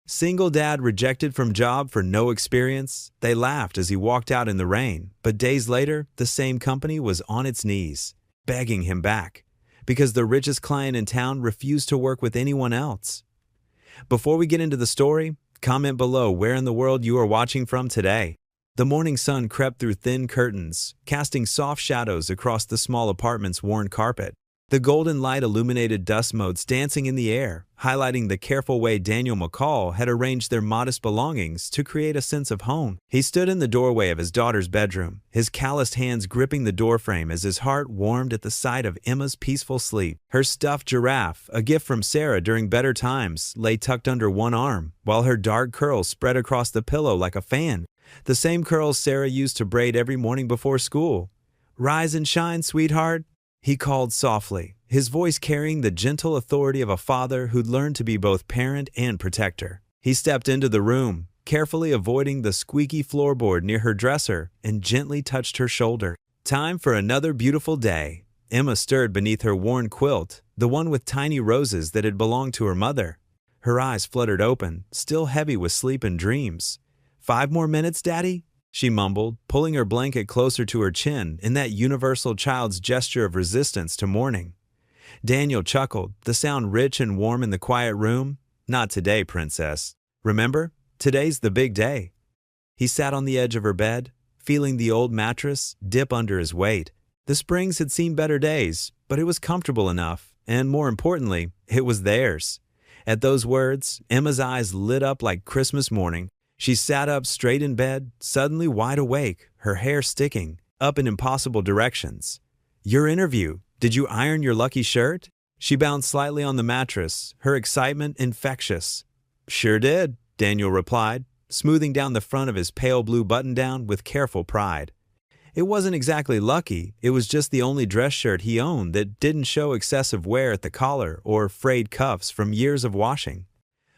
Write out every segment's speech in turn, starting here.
Single dad rejected from job for no experience. They laughed as he walked out in the rain, but days later, the same company was on its knees, begging him back, because the richest client in town refused to work with anyone else. Before we get into the story, comment below where in the world you are watching from today. The morning sun crept through thin curtains, casting soft shadows across the small apartment's worn carpet. The golden light illuminated dust motes dancing in the air, highlighting the careful way Daniel McCall had arranged their modest belongings to create a sense of home. He stood in the doorway of his daughter's bedroom, his calloused hands gripping the doorframe as his heart warmed at the sight of Emma's peaceful sleep. Her stuffed giraffe, a gift from Sarah during better times, lay tucked under one arm, while her dark curls spread across the pillow like a fan, the same curls Sarah used to braid every morning before school. "Rise and shine, sweetheart," he called softly, his voice carrying the gentle authority of a father who'd learned to be both parent and protector. He stepped into the room, carefully avoiding the squeaky floorboard near her dresser, and gently touched her shoulder. Time for another beautiful day. Emma stirred beneath her worn quilt, the one with tiny roses that had belonged to her mother. Her eyes fluttered open, still heavy with sleep and dreams. "5 more minutes, Daddy?" she mumbled, pulling her blanket closer to her chin in that universal child's gesture of resistance to morning. Daniel chuckled, the sound rich and warm in the quiet room. "Not today, princess. Remember, today's the big day." He sat on the edge of her bed, feeling the old mattress dip under his weight. The springs had seen better days, but it was comfortable enough, and more importantly, it was theirs. At those words, Emma's eyes lit up like Christmas morning. She sat up straight in bed, suddenly wide awake, her hair sticking up in impossible directions. "Your interview. Did you iron your lucky shirt?" She bounced slightly on the mattress, her excitement infectious. "Sure did," Daniel replied, smoothing down the front of his pale blue button-down with careful pride. It wasn't exactly lucky, it was just the only dress shirt he owned that didn't show excessive wear at the collar or frayed cuffs from years of washing.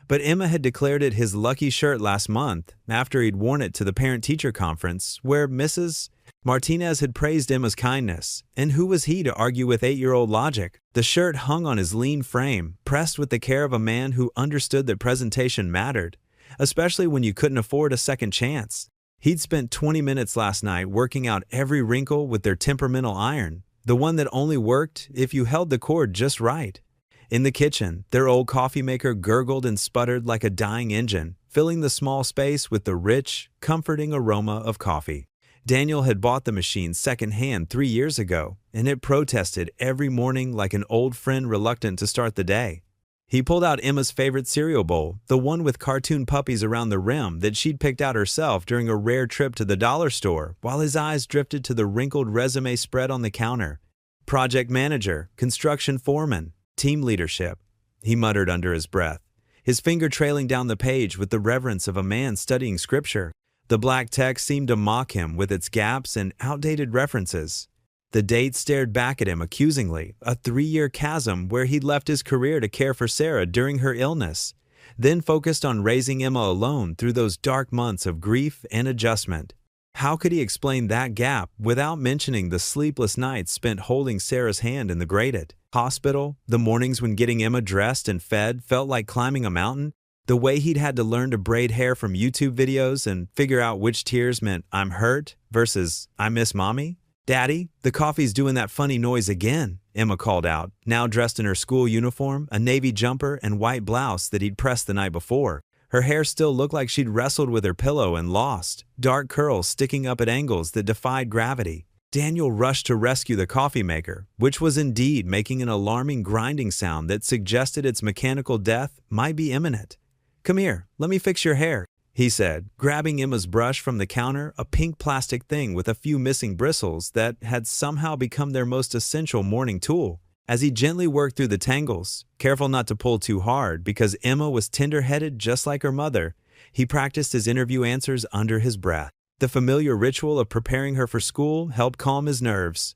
But Emma had declared it his lucky shirt last month, after he'd worn it to the parent-teacher conference, where Mrs. Martinez had praised Emma's kindness, and who was he to argue with 8-year-old logic? The shirt hung on his lean frame, pressed with the care of a man who understood that presentation mattered, especially when you couldn't afford a second chance. He'd spent 20 minutes last night working out every wrinkle with their temperamental iron, the one that only worked if you held the cord just right. In the kitchen, their old coffee maker gurgled and sputtered like a dying engine, filling the small space with the rich, comforting aroma of coffee. Daniel had bought the machine secondhand 3 years ago, and it protested every morning like an old friend reluctant to start the day. He pulled out Emma's favorite cereal bowl, the one with cartoon puppies around the rim that she'd picked out herself during a rare trip to the dollar store, while his eyes drifted to the wrinkled resume spread on the counter. "Project manager, construction foreman, team leadership," he muttered under his breath, his finger trailing down the page with the reverence of a man studying scripture. The black text seemed to mock him with its gaps and outdated references. The date stared back at him accusingly, a 3-year chasm where he'd left his career to care for Sarah during her illness, then focused on raising Emma alone through those dark months of grief and adjustment. How could he explain that gap without mentioning the sleepless nights spent holding Sarah's hand in the grated hospital, the mornings when getting Emma dressed and fed felt like climbing a mountain, the way he'd had to learn to braid hair from YouTube videos and figure out which tears meant "I'm hurt" versus "I miss mommy"? "Daddy, the coffee's doing that funny noise again," Emma called out, now dressed in her school uniform, a navy jumper and white blouse that he'd pressed the night before. Her hair still looked like she'd wrestled with her pillow and lost, dark curls sticking up at angles that defied gravity. Daniel rushed to rescue the coffee maker, which was indeed making an alarming grinding sound that suggested its mechanical death might be imminent. "Come here, let me fix your hair," he said, grabbing Emma's brush from the counter, a pink plastic thing with a few missing bristles that had somehow become their most essential morning tool. As he gently worked through the tangles, careful not to pull too hard because Emma was tender-headed just like her mother, he practiced his interview answers under his breath. The familiar ritual of preparing her for school helped calm his nerves.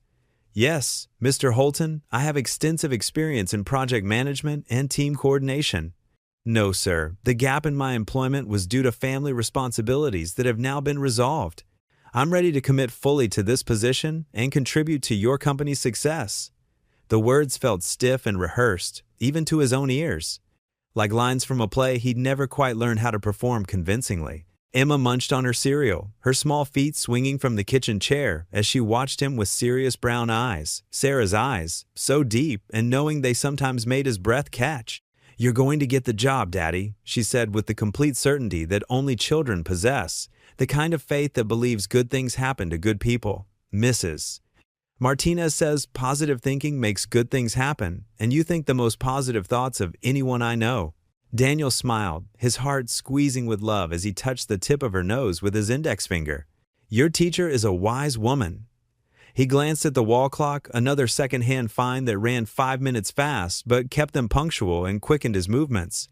"Yes, Mr. Holton, I have extensive experience in project management and team coordination." "No, sir. The gap in my employment was due to family responsibilities that have now been resolved. I'm ready to commit fully to this position and contribute to your company's success." The words felt stiff and rehearsed, even to his own ears. like lines from a play he'd never quite learned how to perform convincingly. Emma munched on her cereal, her small feet swinging from the kitchen chair as she watched him with serious brown eyes, Sarah's eyes, so deep and knowing they sometimes made his breath catch. "You're going to get the job, Daddy," she said with the complete certainty that only children possess, the kind of faith that believes good things happen to good people. Mrs. Martinez says positive thinking makes good things happen, and you think the most positive thoughts of anyone I know. Daniel smiled, his heart squeezing with love as he touched the tip of her nose with his index finger. "Your teacher is a wise woman." He glanced at the wall clock, another second-hand find that ran 5 minutes fast but kept them punctual and quickened his movements.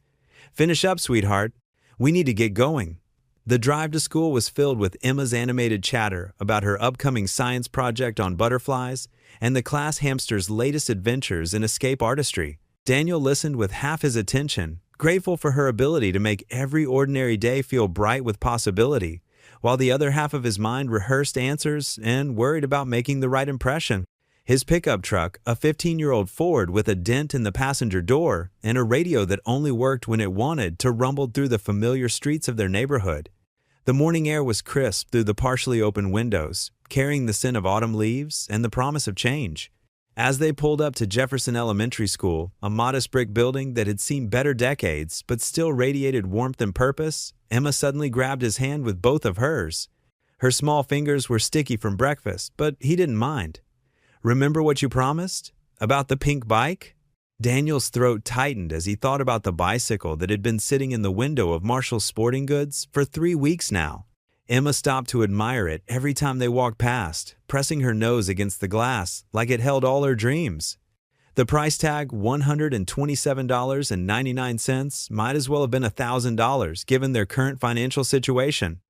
"Finish up, sweetheart. We need to get going." The drive to school was filled with Emma's animated chatter about her upcoming science project on butterflies and the class hamster's latest adventures in escape artistry. Daniel listened with half his attention, grateful for her ability to make every ordinary day feel bright with possibility, while the other half of his mind rehearsed answers and worried about making the right impression. His pickup truck, a 15-year-old Ford with a dent in the passenger door and a radio that only worked when it wanted to, rumbled through the familiar streets of their neighborhood. The morning air was crisp through the partially open windows, carrying the scent of autumn leaves and the promise of change. As they pulled up to Jefferson Elementary School, a modest brick building that had seen better decades but still radiated warmth and purpose, Emma suddenly grabbed his hand with both of hers. Her small fingers were sticky from breakfast, but he didn't mind. "Remember what you promised? About the pink bike?" Daniel's throat tightened as he thought about the bicycle that had been sitting in the window of Marshall's Sporting Goods for 3 weeks now. Emma stopped to admire it every time they walked past, pressing her nose against the glass like it held all her dreams. The price tag, $127.99, might as well have been $1,000 given their current financial situation.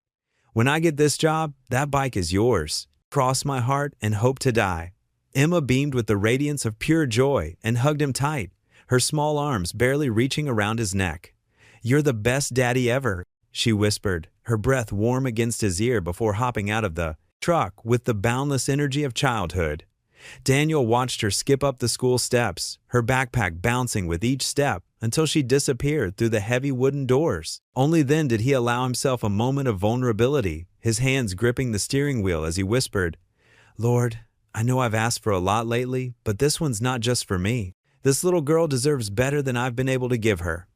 "When I get this job, that bike is yours. Cross my heart and hope to die." Emma beamed with the radiance of pure joy and hugged him tight, her small arms barely reaching around his neck. "You're the best daddy ever," she whispered, her breath warm against his ear before hopping out of the truck with the boundless energy of childhood. Daniel watched her skip up the school steps, her backpack bouncing with each step until she disappeared through the heavy wooden doors. Only then did he allow himself a moment of vulnerability, his hands gripping the steering wheel as he whispered, "Lord, I know I've asked for a lot lately, but this one's not just for me. This little girl deserves better than I've been able to give her."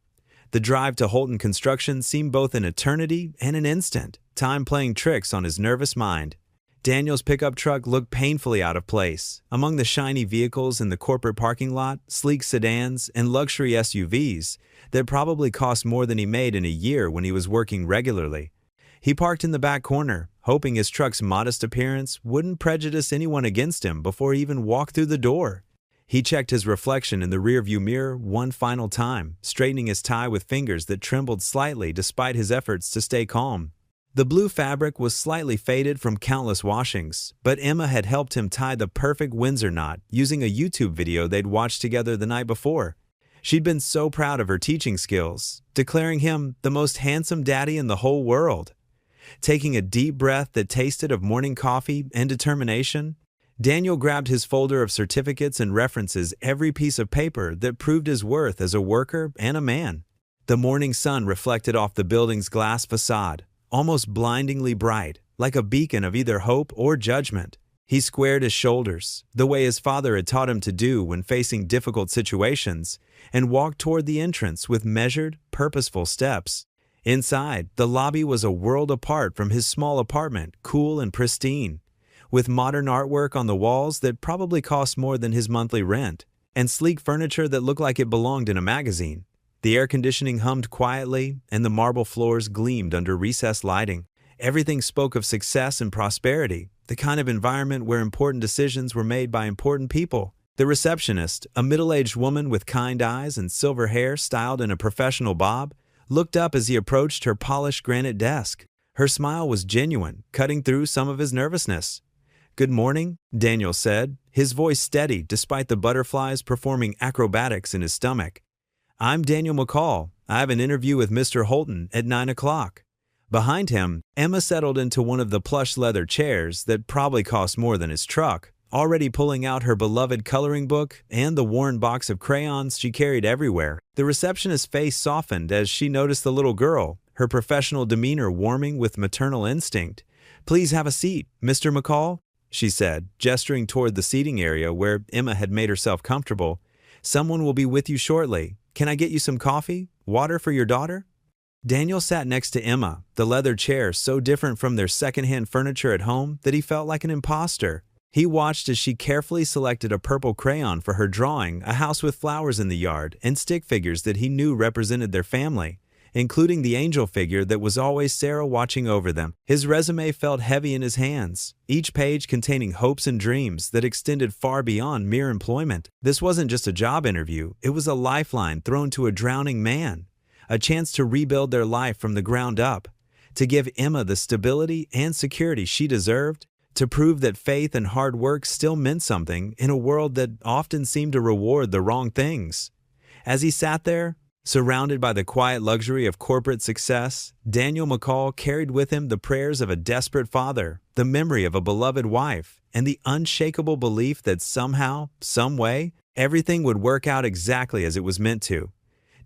The drive to Holton Construction seemed both an eternity and an instant, time playing tricks on his nervous mind. Daniel's pickup truck looked painfully out of place. Among the shiny vehicles in the corporate parking lot, sleek sedans, and luxury SUVs that probably cost more than he made in a year when he was working regularly. He parked in the back corner, hoping his truck's modest appearance wouldn't prejudice anyone against him before he even walked through the door. He checked his reflection in the rearview mirror one final time, straightening his tie with fingers that trembled slightly despite his efforts to stay calm. The blue fabric was slightly faded from countless washings, but Emma had helped him tie the perfect Windsor knot using a YouTube video they'd watched together the night before. She'd been so proud of her teaching skills, declaring him the most handsome daddy in the whole world. Taking a deep breath that tasted of morning coffee and determination, Daniel grabbed his folder of certificates and references every piece of paper that proved his worth as a worker and a man. The morning sun reflected off the building's glass facade, almost blindingly bright, like a beacon of either hope or judgment. He squared his shoulders, the way his father had taught him to do when facing difficult situations, and walked toward the entrance with measured, purposeful steps. Inside, the lobby was a world apart from his small apartment, cool and pristine, with modern artwork on the walls that probably cost more than his monthly rent, and sleek furniture that looked like it belonged in a magazine. The air conditioning hummed quietly, and the marble floors gleamed under recessed lighting. Everything spoke of success and prosperity, the kind of environment where important decisions were made by important people. The receptionist, a middle-aged woman with kind eyes and silver hair styled in a professional bob, looked up as he approached her polished granite desk. Her smile was genuine, cutting through some of his nervousness. "Good morning," Daniel said, his voice steady despite the butterflies performing acrobatics in his stomach. "I'm Daniel McCall. I have an interview with Mr. Holton at 9 o'clock. Behind him, Emma settled into one of the plush leather chairs that probably cost more than his truck, already pulling out her beloved coloring book and the worn box of crayons she carried everywhere. The receptionist's face softened as she noticed the little girl, her professional demeanor warming with maternal instinct. "Please have a seat, Mr. McCall," she said, gesturing toward the seating area where Emma had made herself comfortable. "Someone will be with you shortly. Can I get you some coffee? Water for your daughter?" Daniel sat next to Emma, the leather chair so different from their secondhand furniture at home that he felt like an imposter. He watched as she carefully selected a purple crayon for her drawing, a house with flowers in the yard, and stick figures that he knew represented their family, including the angel figure that was always Sarah watching over them. His resume felt heavy in his hands, each page containing hopes and dreams that extended far beyond mere employment. This wasn't just a job interview, it was a lifeline thrown to a drowning man. A chance to rebuild their life from the ground up, to give Emma the stability and security she deserved, to prove that faith and hard work still meant something in a world that often seemed to reward the wrong things. As he sat there, surrounded by the quiet luxury of corporate success, Daniel McCall carried with him the prayers of a desperate father, the memory of a beloved wife, and the unshakable belief that somehow, some way, everything would work out exactly as it was meant to.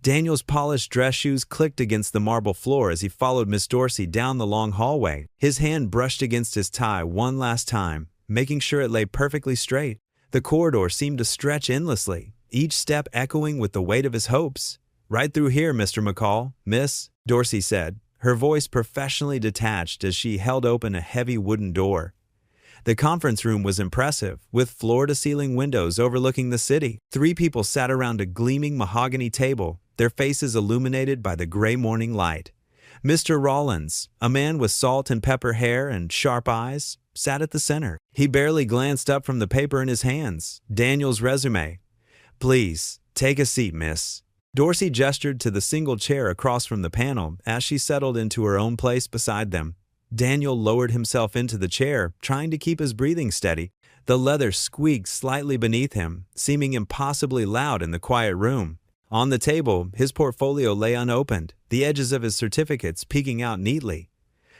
Daniel's polished dress shoes clicked against the marble floor as he followed Miss Dorsey down the long hallway. His hand brushed against his tie one last time, making sure it lay perfectly straight. The corridor seemed to stretch endlessly, each step echoing with the weight of his hopes. "Right through here, Mr. McCall, Miss," Dorsey said, her voice professionally detached as she held open a heavy wooden door. The conference room was impressive, with floor-to-ceiling windows overlooking the city. 3 people sat around a gleaming mahogany table, their faces illuminated by the gray morning light. Mr. Rollins, a man with salt and pepper hair and sharp eyes, sat at the center. He barely glanced up from the paper in his hands, Daniel's resume. "Please, take a seat, miss." Dorsey gestured to the single chair across from the panel as she settled into her own place beside them. Daniel lowered himself into the chair, trying to keep his breathing steady. The leather squeaked slightly beneath him, seeming impossibly loud in the quiet room. On the table, his portfolio lay unopened, the edges of his certificates peeking out neatly.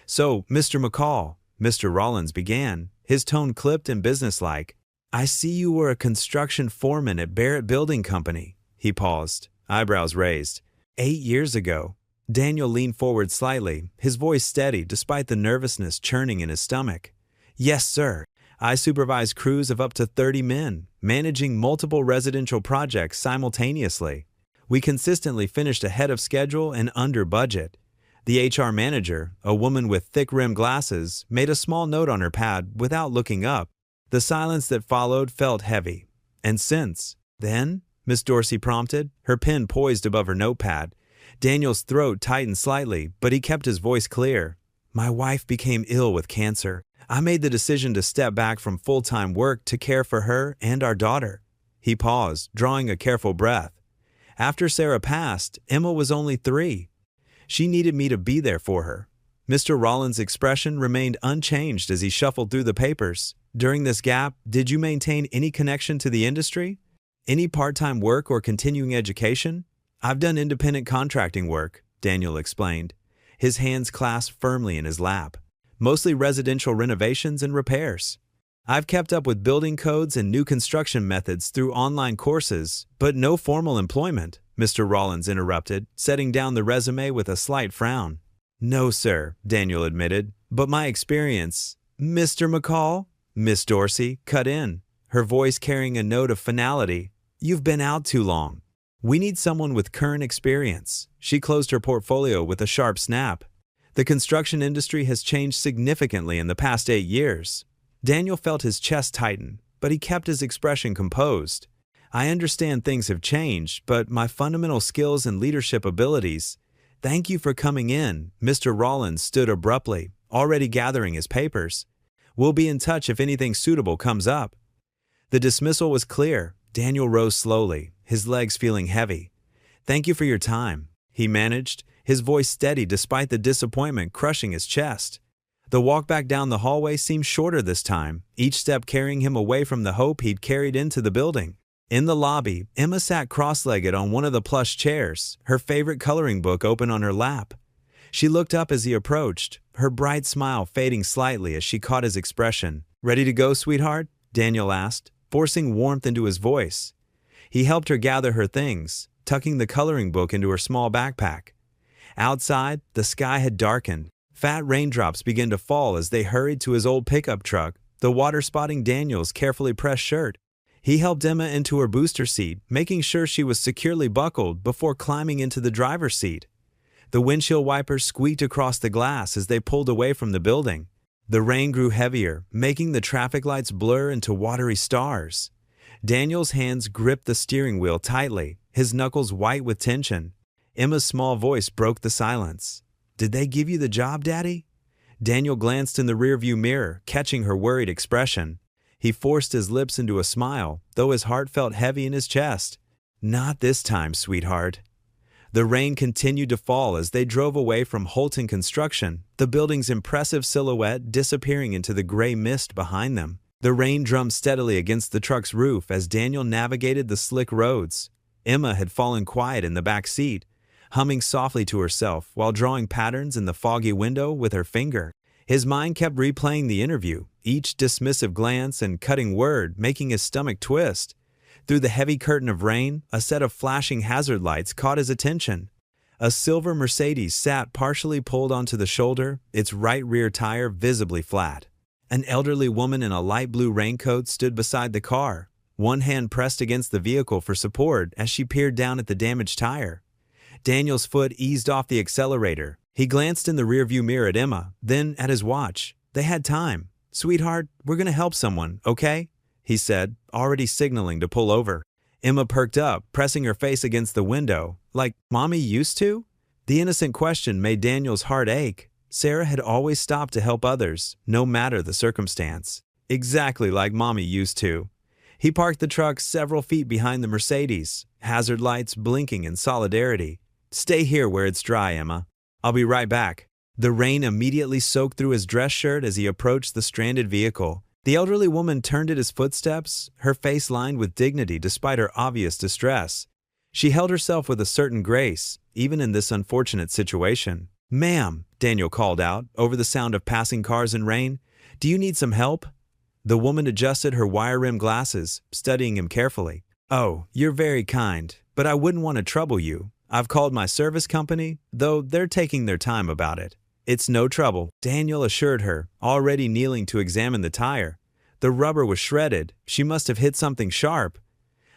"So, Mr. McCall," Mr. Rollins began, his tone clipped and businesslike. "I see you were a construction foreman at Barrett Building Company." He paused, eyebrows raised. 8 years ago." Daniel leaned forward slightly, his voice steady despite the nervousness churning in his stomach. "Yes, sir. I supervised crews of up to 30 men, managing multiple residential projects simultaneously. We consistently finished ahead of schedule and under budget." The HR manager, a woman with thick-rimmed glasses, made a small note on her pad without looking up. The silence that followed felt heavy. "And since then?" Miss Dorsey prompted, her pen poised above her notepad. Daniel's throat tightened slightly, but he kept his voice clear. "My wife became ill with cancer. I made the decision to step back from full-time work to care for her and our daughter." He paused, drawing a careful breath. "After Sarah passed, Emma was only 3. She needed me to be there for her." Mr. Rollins' expression remained unchanged as he shuffled through the papers. "During this gap, did you maintain any connection to the industry? Any part-time work or continuing education?" "I've done independent contracting work," Daniel explained, his hands clasped firmly in his lap. "Mostly residential renovations and repairs. I've kept up with building codes and new construction methods through online courses, but no formal employment," Mr. Rollins interrupted, setting down the resume with a slight frown. "No, sir," Daniel admitted, "but my experience—" "Mr. McCall," Miss Dorsey cut in, her voice carrying a note of finality. "You've been out too long. We need someone with current experience." She closed her portfolio with a sharp snap. "The construction industry has changed significantly in the past 8 years. Daniel felt his chest tighten, but he kept his expression composed. "I understand things have changed, but my fundamental skills and leadership abilities—" "Thank you for coming in." Mr. Rollins stood abruptly, already gathering his papers. "We'll be in touch if anything suitable comes up." The dismissal was clear. Daniel rose slowly, his legs feeling heavy. "Thank you for your time," he managed, his voice steady despite the disappointment crushing his chest. The walk back down the hallway seemed shorter this time, each step carrying him away from the hope he'd carried into the building. In the lobby, Emma sat cross-legged on one of the plush chairs, her favorite coloring book open on her lap. She looked up as he approached, her bright smile fading slightly as she caught his expression. "Ready to go, sweetheart?" Daniel asked, forcing warmth into his voice. He helped her gather her things, tucking the coloring book into her small backpack. Outside, the sky had darkened. Fat raindrops began to fall as they hurried to his old pickup truck, the water spotting Daniel's carefully pressed shirt. He helped Emma into her booster seat, making sure she was securely buckled before climbing into the driver's seat. The windshield wipers squeaked across the glass as they pulled away from the building. The rain grew heavier, making the traffic lights blur into watery stars. Daniel's hands gripped the steering wheel tightly, his knuckles white with tension. Emma's small voice broke the silence. "Did they give you the job, Daddy?" Daniel glanced in the rearview mirror, catching her worried expression. He forced his lips into a smile, though his heart felt heavy in his chest. "Not this time, sweetheart." The rain continued to fall as they drove away from Holton Construction, the building's impressive silhouette disappearing into the gray mist behind them. The rain drummed steadily against the truck's roof as Daniel navigated the slick roads. Emma had fallen quiet in the back seat, humming softly to herself while drawing patterns in the foggy window with her finger. His mind kept replaying the interview, each dismissive glance and cutting word making his stomach twist. Through the heavy curtain of rain, a set of flashing hazard lights caught his attention. A silver Mercedes sat partially pulled onto the shoulder, its right rear tire visibly flat. An elderly woman in a light blue raincoat stood beside the car, one hand pressed against the vehicle for support as she peered down at the damaged tire. Daniel's foot eased off the accelerator. He glanced in the rearview mirror at Emma, then at his watch. They had time. "Sweetheart, we're going to help someone, okay?" he said, already signaling to pull over. Emma perked up, pressing her face against the window. "Like Mommy used to?" The innocent question made Daniel's heart ache. Sarah had always stopped to help others, no matter the circumstance. Exactly like Mommy used to. He parked the truck several feet behind the Mercedes, hazard lights blinking in solidarity. "Stay here where it's dry, Emma. I'll be right back." The rain immediately soaked through his dress shirt as he approached the stranded vehicle. The elderly woman turned at his footsteps, her face lined with dignity despite her obvious distress. She held herself with a certain grace, even in this unfortunate situation. "Ma'am," Daniel called out, over the sound of passing cars and rain, "do you need some help?" The woman adjusted her wire-rimmed glasses, studying him carefully. "Oh, you're very kind, but I wouldn't want to trouble you. I've called my service company, though they're taking their time about it." "It's no trouble," Daniel assured her, already kneeling to examine the tire. The rubber was shredded. She must have hit something sharp.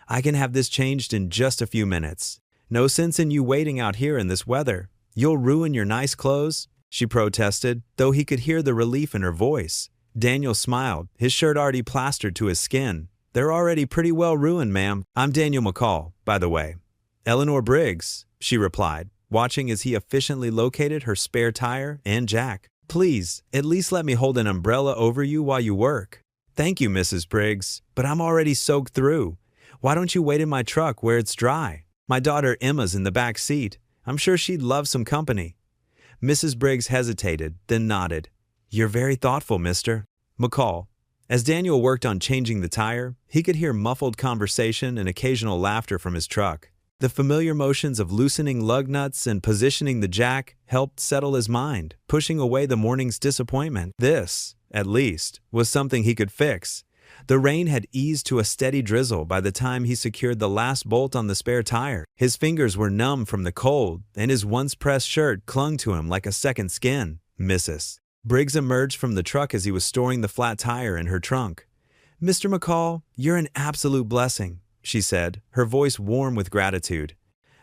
"I can have this changed in just a few minutes. No sense in you waiting out here in this weather. You'll ruin your nice clothes," she protested, though he could hear the relief in her voice. Daniel smiled, his shirt already plastered to his skin. "They're already pretty well ruined, ma'am. I'm Daniel McCall, by the way." "Eleanor Briggs," she replied, watching as he efficiently located her spare tire and jack. "Please, at least let me hold an umbrella over you while you work." "Thank you, Mrs. Briggs, but I'm already soaked through. Why don't you wait in my truck where it's dry? My daughter Emma's in the back seat. I'm sure she'd love some company." Mrs. Briggs hesitated, then nodded. "You're very thoughtful, Mr. McCall." As Daniel worked on changing the tire, he could hear muffled conversation and occasional laughter from his truck. The familiar motions of loosening lug nuts and positioning the jack helped settle his mind, pushing away the morning's disappointment. This, at least, was something he could fix. The rain had eased to a steady drizzle by the time he secured the last bolt on the spare tire. His fingers were numb from the cold, and his once-pressed shirt clung to him like a second skin. "Mrs. Briggs emerged from the truck as he was storing the flat tire in her trunk. "Mr. McCall, you're an absolute blessing," she said, her voice warm with gratitude.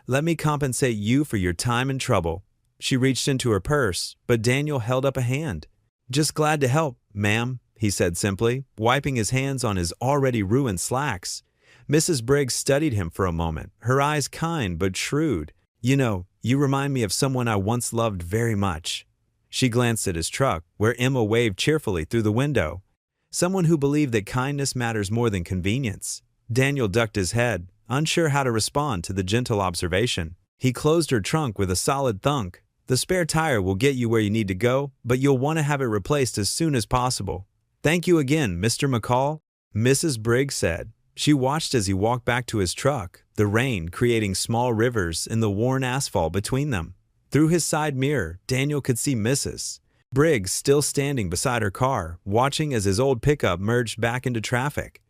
"Let me compensate you for your time and trouble." She reached into her purse, but Daniel held up a hand. "Just glad to help, ma'am," he said simply, wiping his hands on his already ruined slacks. Mrs. Briggs studied him for a moment, her eyes kind but shrewd. "You know, you remind me of someone I once loved very much." She glanced at his truck, where Emma waved cheerfully through the window. "Someone who believed that kindness matters more than convenience." Daniel ducked his head, unsure how to respond to the gentle observation. He closed her trunk with a solid thunk. "The spare tire will get you where you need to go, but you'll want to have it replaced as soon as possible." "Thank you again, Mr. McCall," Mrs. Briggs said. She watched as he walked back to his truck, the rain creating small rivers in the worn asphalt between them. Through his side mirror, Daniel could see Mrs. Briggs still standing beside her car, watching as his old pickup merged back into traffic.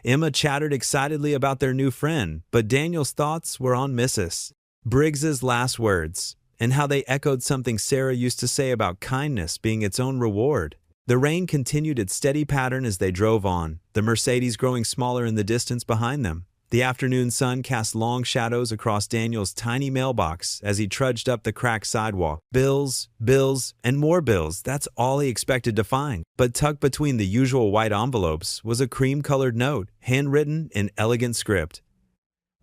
Emma chattered excitedly about their new friend, but Daniel's thoughts were on Mrs. Briggs's last words, and how they echoed something Sarah used to say about kindness being its own reward. The rain continued its steady pattern as they drove on, the Mercedes growing smaller in the distance behind them. The afternoon sun cast long shadows across Daniel's tiny mailbox as he trudged up the cracked sidewalk. Bills, bills, and more bills, that's all he expected to find. But tucked between the usual white envelopes was a cream-colored note, handwritten in elegant script.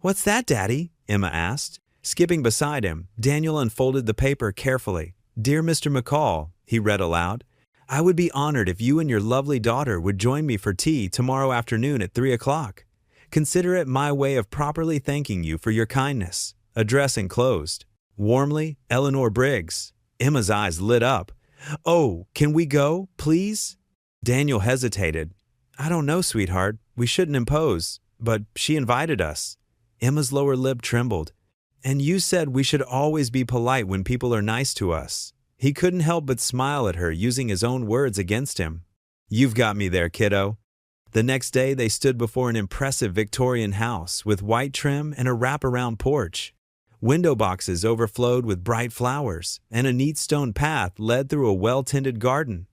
"What's that, Daddy?" Emma asked. Skipping beside him, Daniel unfolded the paper carefully. "Dear Mr. McCall," he read aloud, "I would be honored if you and your lovely daughter would join me for tea tomorrow afternoon at 3 o'clock. Consider it my way of properly thanking you for your kindness. Address enclosed. Warmly, Eleanor Briggs." Emma's eyes lit up. "Oh, can we go, please?" Daniel hesitated. "I don't know, sweetheart. We shouldn't impose, but she invited us." Emma's lower lip trembled. "And you said we should always be polite when people are nice to us." He couldn't help but smile at her, using his own words against him. "You've got me there, kiddo." The next day, they stood before an impressive Victorian house with white trim and a wraparound porch. Window boxes overflowed with bright flowers, and a neat stone path led through a well-tended garden.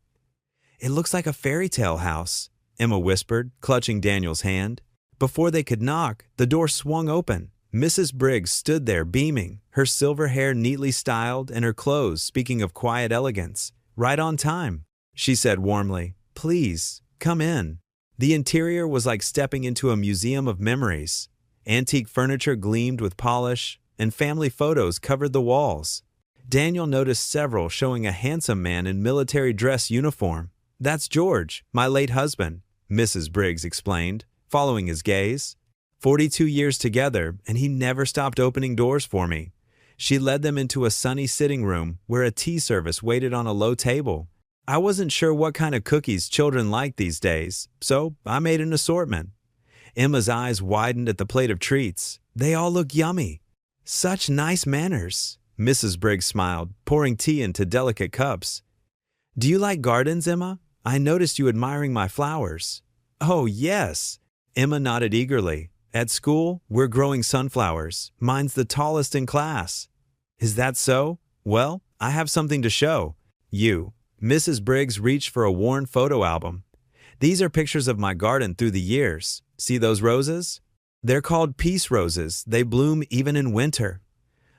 "It looks like a fairy tale house," Emma whispered, clutching Daniel's hand. Before they could knock, the door swung open. Mrs. Briggs stood there beaming, her silver hair neatly styled and her clothes speaking of quiet elegance. "Right on time," she said warmly. "Please, come in." The interior was like stepping into a museum of memories. Antique furniture gleamed with polish, and family photos covered the walls. Daniel noticed several showing a handsome man in military dress uniform. "That's George, my late husband," Mrs. Briggs explained, following his gaze. 42 years together, and he never stopped opening doors for me." She led them into a sunny sitting room where a tea service waited on a low table. "I wasn't sure what kind of cookies children like these days, so I made an assortment." Emma's eyes widened at the plate of treats. "They all look yummy." "Such nice manners," Mrs. Briggs smiled, pouring tea into delicate cups. "Do you like gardens, Emma? I noticed you admiring my flowers." "Oh, yes." Emma nodded eagerly. "At school, we're growing sunflowers. Mine's the tallest in class." "Is that so? Well, I have something to show you." Mrs. Briggs reached for a worn photo album. "These are pictures of my garden through the years. See those roses? They're called peace roses. They bloom even in winter."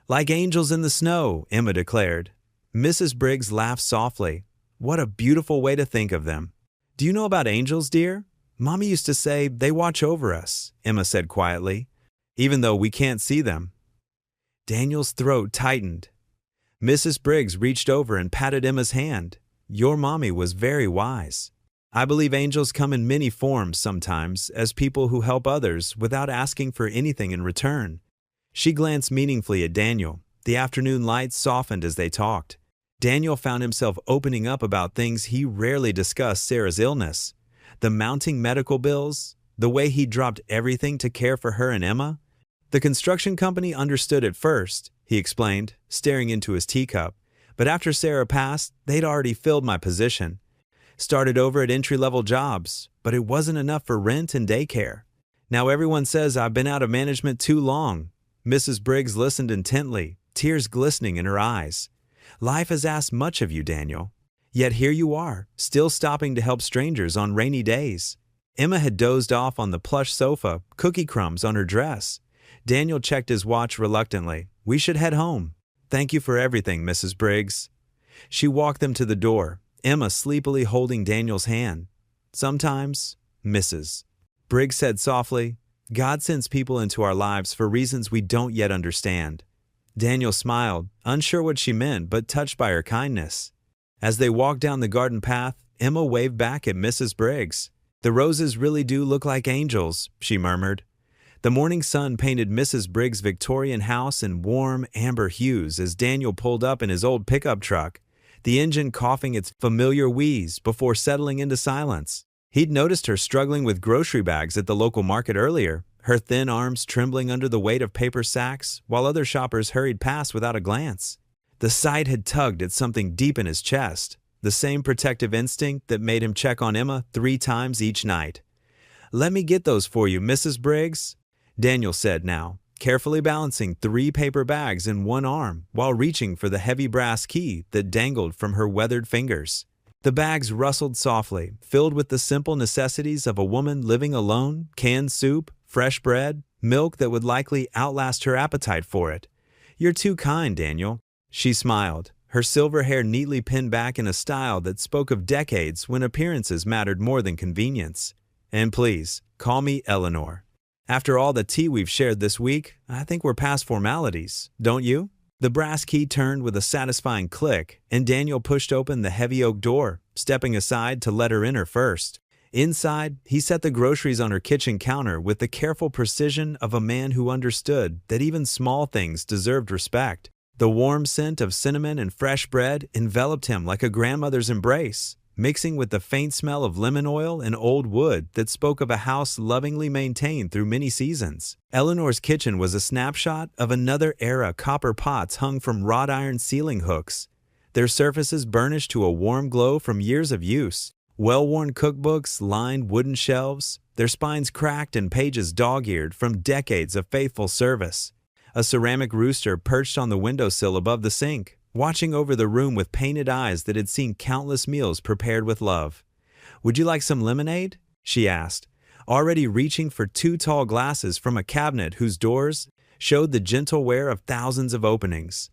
"Like angels in the snow," Emma declared. Mrs. Briggs laughed softly. "What a beautiful way to think of them." "Do you know about angels, dear? Mommy used to say they watch over us," Emma said quietly, "even though we can't see them." Daniel's throat tightened. Mrs. Briggs reached over and patted Emma's hand. "Your mommy was very wise. I believe angels come in many forms sometimes as people who help others without asking for anything in return." She glanced meaningfully at Daniel. The afternoon light softened as they talked. Daniel found himself opening up about things he rarely discussed: Sarah's illness, the mounting medical bills, the way he dropped everything to care for her and Emma. "The construction company understood at first," he explained, staring into his teacup. "But after Sarah passed, they'd already filled my position. Started over at entry-level jobs, but it wasn't enough for rent and daycare. Now everyone says I've been out of management too long." Mrs. Briggs listened intently, tears glistening in her eyes. "Life has asked much of you, Daniel. Yet here you are, still stopping to help strangers on rainy days." Emma had dozed off on the plush sofa, cookie crumbs on her dress. Daniel checked his watch reluctantly. "We should head home." "Thank you for everything, Mrs. Briggs." She walked them to the door, Emma sleepily holding Daniel's hand. "Sometimes, Mrs. Briggs said softly, God sends people into our lives for reasons we don't yet understand." Daniel smiled, unsure what she meant, but touched by her kindness. As they walked down the garden path, Emma waved back at Mrs. Briggs. "The roses really do look like angels," she murmured. The morning sun painted Mrs. Briggs' Victorian house in warm, amber hues as Daniel pulled up in his old pickup truck, the engine coughing its familiar wheeze before settling into silence. He'd noticed her struggling with grocery bags at the local market earlier, her thin arms trembling under the weight of paper sacks, while other shoppers hurried past without a glance. The sight had tugged at something deep in his chest. the same protective instinct that made him check on Emma 3 times each night. "Let me get those for you, Mrs. Briggs," Daniel said now, carefully balancing 3 paper bags in one arm while reaching for the heavy brass key that dangled from her weathered fingers. The bags rustled softly, filled with the simple necessities of a woman living alone: canned soup, fresh bread, milk that would likely outlast her appetite for it. "You're too kind, Daniel." She smiled, her silver hair neatly pinned back in a style that spoke of decades when appearances mattered more than convenience. "And please, call me Eleanor. After all the tea we've shared this week, I think we're past formalities, don't you?" The brass key turned with a satisfying click, and Daniel pushed open the heavy oak door, stepping aside to let her enter first. Inside, he set the groceries on her kitchen counter with the careful precision of a man who understood that even small things deserved respect. The warm scent of cinnamon and fresh bread enveloped him like a grandmother's embrace, mixing with the faint smell of lemon oil and old wood that spoke of a house lovingly maintained through many seasons. Eleanor's kitchen was a snapshot of another era. Copper pots hung from wrought iron ceiling hooks, their surfaces burnished to a warm glow from years of use. Well-worn cookbooks lined wooden shelves, their spines cracked and pages dog-eared from decades of faithful service. A ceramic rooster perched on the windowsill above the sink, watching over the room with painted eyes that had seen countless meals prepared with love. "Would you like some lemonade?" she asked, already reaching for 2 tall glasses from a cabinet whose doors showed the gentle wear of thousands of openings.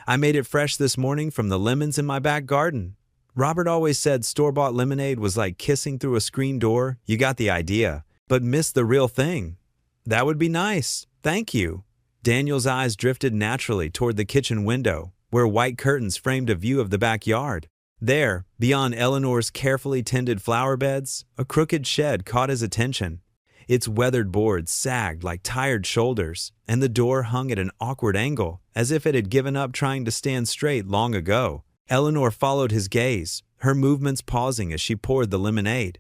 "I made it fresh this morning from the lemons in my back garden." Robert always said store-bought lemonade was like kissing through a screen door. You got the idea, but missed the real thing. "That would be nice. Thank you." Daniel's eyes drifted naturally toward the kitchen window, where white curtains framed a view of the backyard. There, beyond Eleanor's carefully tended flower beds, a crooked shed caught his attention. Its weathered boards sagged like tired shoulders, and the door hung at an awkward angle, as if it had given up trying to stand straight long ago. Eleanor followed his gaze, her movements pausing as she poured the lemonade.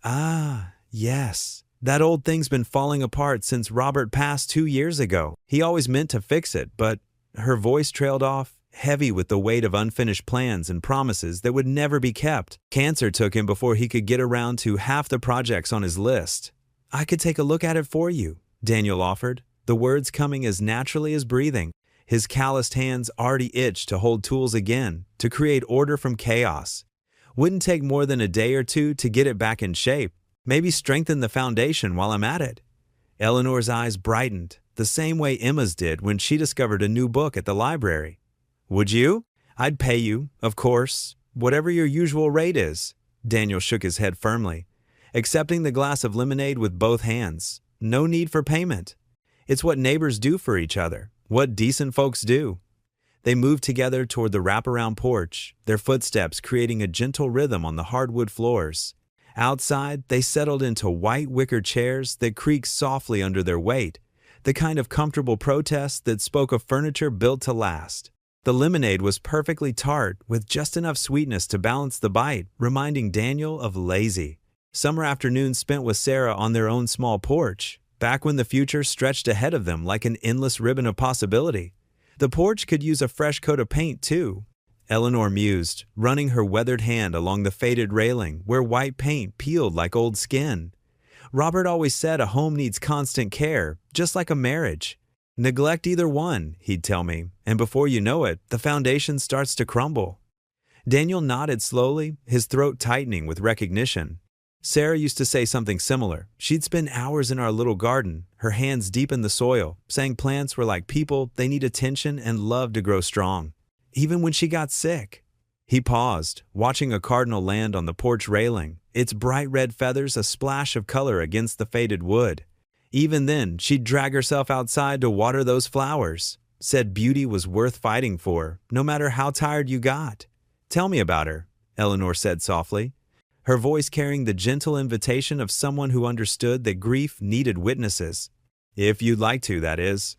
"Ah, yes. That old thing's been falling apart since Robert passed 2 years ago. He always meant to fix it, but—" Her voice trailed off, heavy with the weight of unfinished plans and promises that would never be kept. Cancer took him before he could get around to half the projects on his list. "I could take a look at it for you," Daniel offered, the words coming as naturally as breathing. His calloused hands already itched to hold tools again, to create order from chaos. "Wouldn't take more than a day or 2 to get it back in shape. Maybe strengthen the foundation while I'm at it." Eleanor's eyes brightened, the same way Emma's did when she discovered a new book at the library. "Would you? I'd pay you, of course, whatever your usual rate is." Daniel shook his head firmly, accepting the glass of lemonade with both hands. "No need for payment. It's what neighbors do for each other, what decent folks do." They moved together toward the wraparound porch, their footsteps creating a gentle rhythm on the hardwood floors. Outside, they settled into white wicker chairs that creaked softly under their weight, the kind of comfortable protest that spoke of furniture built to last. The lemonade was perfectly tart, with just enough sweetness to balance the bite, reminding Daniel of lazy summer afternoons spent with Sarah on their own small porch, back when the future stretched ahead of them like an endless ribbon of possibility. The porch could use a fresh coat of paint, too, Eleanor mused, running her weathered hand along the faded railing where white paint peeled like old skin. Robert always said a home needs constant care, just like a marriage. Neglect either one, he'd tell me, and before you know it, the foundation starts to crumble. Daniel nodded slowly, his throat tightening with recognition. Sarah used to say something similar. She'd spend hours in our little garden, her hands deep in the soil, saying plants were like people, they need attention and love to grow strong. Even when she got sick. He paused, watching a cardinal land on the porch railing, its bright red feathers a splash of color against the faded wood. Even then, she'd drag herself outside to water those flowers. Said beauty was worth fighting for, no matter how tired you got. "Tell me about her," Eleanor said softly, her voice carrying the gentle invitation of someone who understood that grief needed witnesses. "If you'd like to, that is."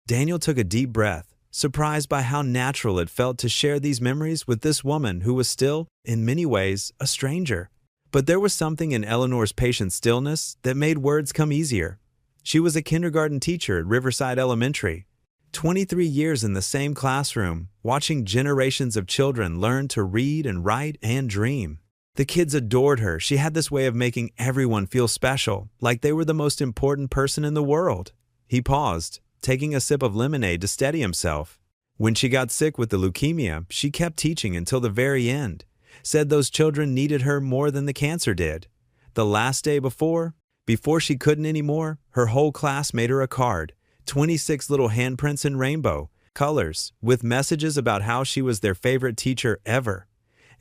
Daniel took a deep breath, surprised by how natural it felt to share these memories with this woman who was still, in many ways, a stranger. But there was something in Eleanor's patient stillness that made words come easier. She was a kindergarten teacher at Riverside Elementary. 23 years in the same classroom, watching generations of children learn to read and write and dream. The kids adored her. She had this way of making everyone feel special, like they were the most important person in the world. He paused, taking a sip of lemonade to steady himself. When she got sick with the leukemia, she kept teaching until the very end. Said those children needed her more than the cancer did. The last day before she couldn't anymore, her whole class made her a card, 26 little handprints in rainbow colors, with messages about how she was their favorite teacher ever.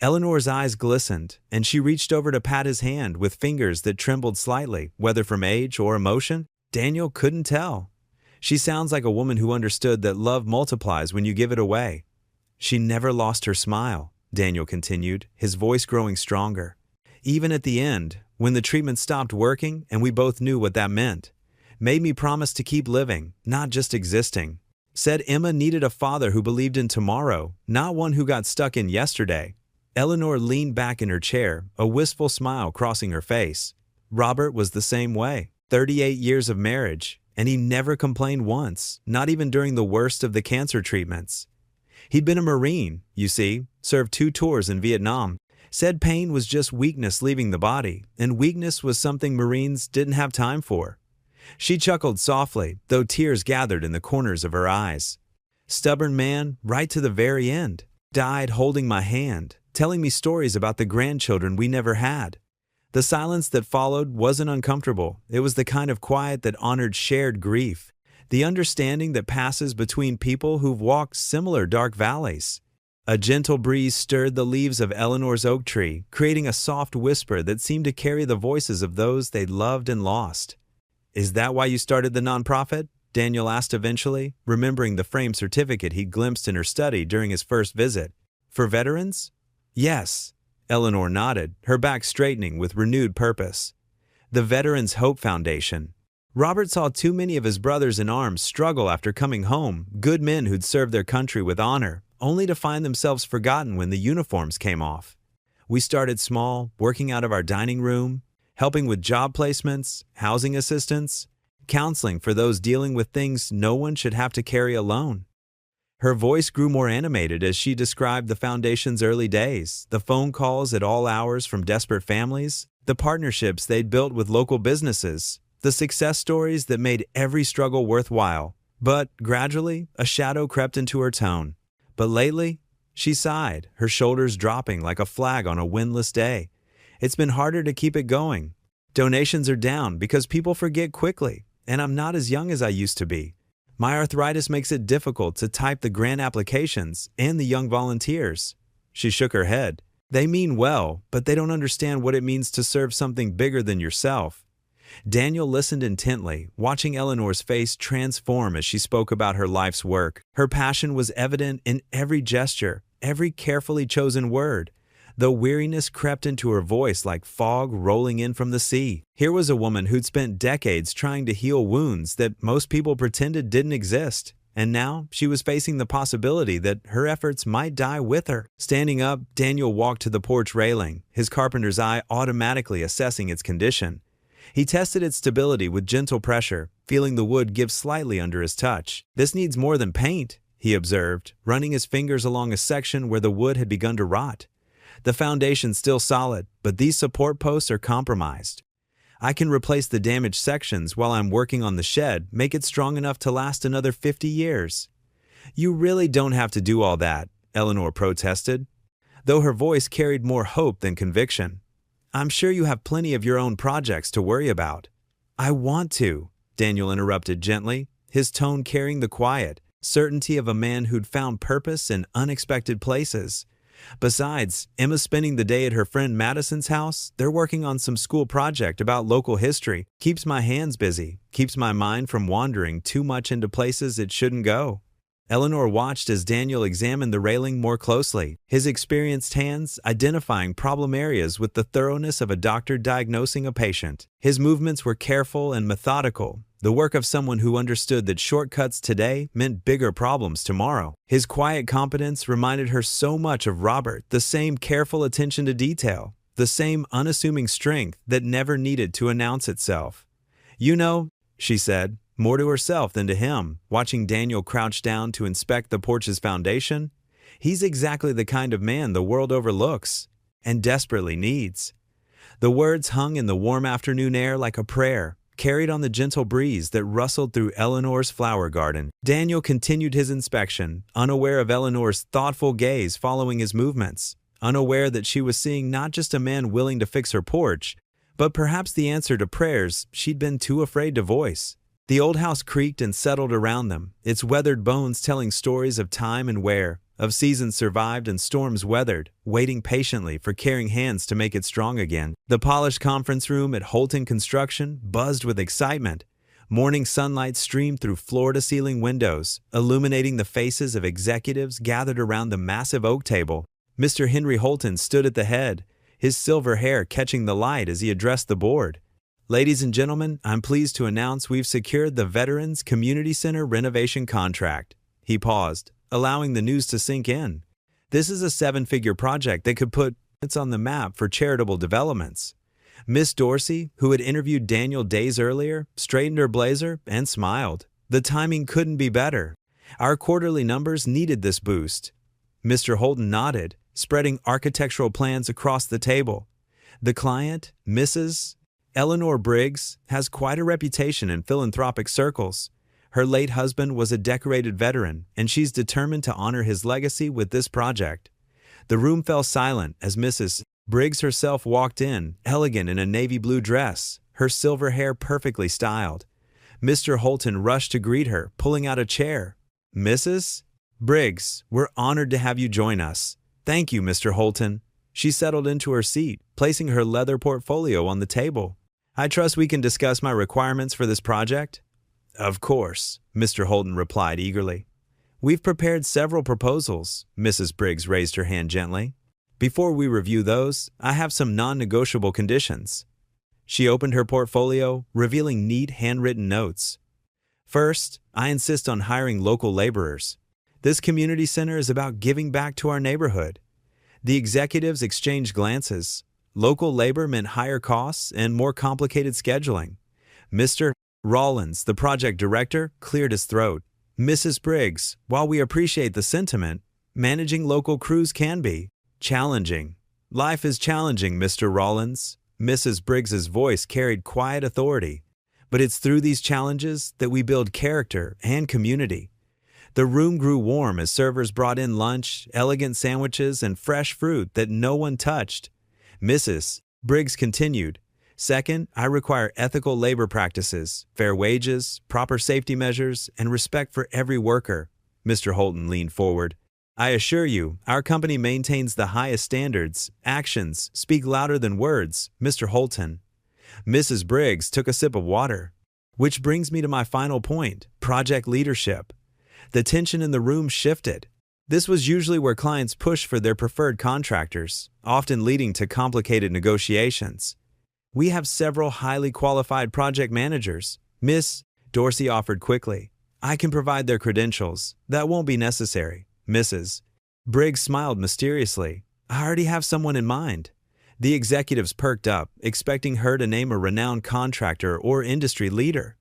Eleanor's eyes glistened, and she reached over to pat his hand with fingers that trembled slightly, whether from age or emotion. Daniel couldn't tell. She sounds like a woman who understood that love multiplies when you give it away. She never lost her smile, Daniel continued, his voice growing stronger. Even at the end, when the treatment stopped working and we both knew what that meant. Made me promise to keep living, not just existing. Said Emma needed a father who believed in tomorrow, not one who got stuck in yesterday. Eleanor leaned back in her chair, a wistful smile crossing her face. Robert was the same way. 38 years of marriage, and he never complained once, not even during the worst of the cancer treatments. He'd been a Marine, you see, served 2 tours in Vietnam. Said pain was just weakness leaving the body, and weakness was something Marines didn't have time for. She chuckled softly, though tears gathered in the corners of her eyes. Stubborn man, right to the very end. Died holding my hand, telling me stories about the grandchildren we never had. The silence that followed wasn't uncomfortable. It was the kind of quiet that honored shared grief, the understanding that passes between people who've walked similar dark valleys. A gentle breeze stirred the leaves of Eleanor's oak tree, creating a soft whisper that seemed to carry the voices of those they'd loved and lost. "Is that why you started the nonprofit?" Daniel asked eventually, remembering the framed certificate he'd glimpsed in her study during his first visit. "For veterans?" "Yes." Eleanor nodded, her back straightening with renewed purpose. The Veterans Hope Foundation. Robert saw too many of his brothers in arms struggle after coming home, good men who'd served their country with honor, only to find themselves forgotten when the uniforms came off. We started small, working out of our dining room, helping with job placements, housing assistance, counseling for those dealing with things no one should have to carry alone. Her voice grew more animated as she described the foundation's early days, the phone calls at all hours from desperate families, the partnerships they'd built with local businesses, the success stories that made every struggle worthwhile. But, gradually, a shadow crept into her tone. But lately, she sighed, her shoulders dropping like a flag on a windless day. "It's been harder to keep it going. Donations are down because people forget quickly, and I'm not as young as I used to be. My arthritis makes it difficult to type the grant applications and the young volunteers." She shook her head. "They mean well, but they don't understand what it means to serve something bigger than yourself." Daniel listened intently, watching Eleanor's face transform as she spoke about her life's work. Her passion was evident in every gesture, every carefully chosen word. Though weariness crept into her voice like fog rolling in from the sea. Here was a woman who'd spent decades trying to heal wounds that most people pretended didn't exist. And now she was facing the possibility that her efforts might die with her. Standing up, Daniel walked to the porch railing, his carpenter's eye automatically assessing its condition. He tested its stability with gentle pressure, feeling the wood give slightly under his touch. "This needs more than paint," he observed, running his fingers along a section where the wood had begun to rot. "The foundation's still solid, but these support posts are compromised. I can replace the damaged sections while I'm working on the shed, make it strong enough to last another 50 years. "You really don't have to do all that," Eleanor protested, though her voice carried more hope than conviction. "I'm sure you have plenty of your own projects to worry about." "I want to," Daniel interrupted gently, his tone carrying the quiet certainty of a man who'd found purpose in unexpected places. "Besides, Emma's spending the day at her friend Madison's house. They're working on some school project about local history. Keeps my hands busy, keeps my mind from wandering too much into places it shouldn't go." Eleanor watched as Daniel examined the railing more closely, his experienced hands identifying problem areas with the thoroughness of a doctor diagnosing a patient. His movements were careful and methodical, the work of someone who understood that shortcuts today meant bigger problems tomorrow. His quiet competence reminded her so much of Robert, the same careful attention to detail, the same unassuming strength that never needed to announce itself. "You know," she said, more to herself than to him, watching Daniel crouch down to inspect the porch's foundation. He's exactly the kind of man the world overlooks and desperately needs. The words hung in the warm afternoon air like a prayer, carried on the gentle breeze that rustled through Eleanor's flower garden. Daniel continued his inspection, unaware of Eleanor's thoughtful gaze following his movements, unaware that she was seeing not just a man willing to fix her porch, but perhaps the answer to prayers she'd been too afraid to voice. The old house creaked and settled around them, its weathered bones telling stories of time and wear, of seasons survived and storms weathered, waiting patiently for caring hands to make it strong again. The polished conference room at Holton Construction buzzed with excitement. Morning sunlight streamed through floor-to-ceiling windows, illuminating the faces of executives gathered around the massive oak table. Mr. Henry Holton stood at the head, his silver hair catching the light as he addressed the board. Ladies and gentlemen, I'm pleased to announce we've secured the Veterans Community Center renovation contract. He paused, allowing the news to sink in. This is a 7-figure project that could put it on the map for charitable developments. Miss Dorsey, who had interviewed Daniel days earlier, straightened her blazer and smiled. The timing couldn't be better. Our quarterly numbers needed this boost. Mr. Holton nodded, spreading architectural plans across the table. The client, Mrs. Eleanor Briggs, has quite a reputation in philanthropic circles. Her late husband was a decorated veteran, and she's determined to honor his legacy with this project. The room fell silent as Mrs. Briggs herself walked in, elegant in a navy blue dress, her silver hair perfectly styled. Mr. Holton rushed to greet her, pulling out a chair. "Mrs. Briggs, we're honored to have you join us." "Thank you, Mr. Holton." She settled into her seat, placing her leather portfolio on the table. "I trust we can discuss my requirements for this project?" "Of course," Mr. Holton replied eagerly. "We've prepared several proposals." Mrs. Briggs raised her hand gently. "Before we review those, I have some non-negotiable conditions." She opened her portfolio, revealing neat handwritten notes. "First, I insist on hiring local laborers. This community center is about giving back to our neighborhood." The executives exchanged glances. Local labor meant higher costs and more complicated scheduling. Mr. Rollins, the project director, cleared his throat. "Mrs. Briggs, while we appreciate the sentiment, managing local crews can be challenging." "Life is challenging, Mr. Rollins." Mrs. Briggs's voice carried quiet authority. "But it's through these challenges that we build character and community." The room grew warm as servers brought in lunch, elegant sandwiches, and fresh fruit that no one touched. Mrs. Briggs continued, "Second, I require ethical labor practices, fair wages, proper safety measures, and respect for every worker." Mr. Holton leaned forward. "I assure you, our company maintains the highest standards. Actions speak louder than words, Mr. Holton." Mrs. Briggs took a sip of water. "Which brings me to my final point, project leadership." The tension in the room shifted. This was usually where clients pushed for their preferred contractors, often leading to complicated negotiations. "We have several highly qualified project managers," Miss Dorsey offered quickly. "I can provide their credentials. That won't be necessary." Mrs. Briggs smiled mysteriously. "I already have someone in mind." The executives perked up, expecting her to name a renowned contractor or industry leader.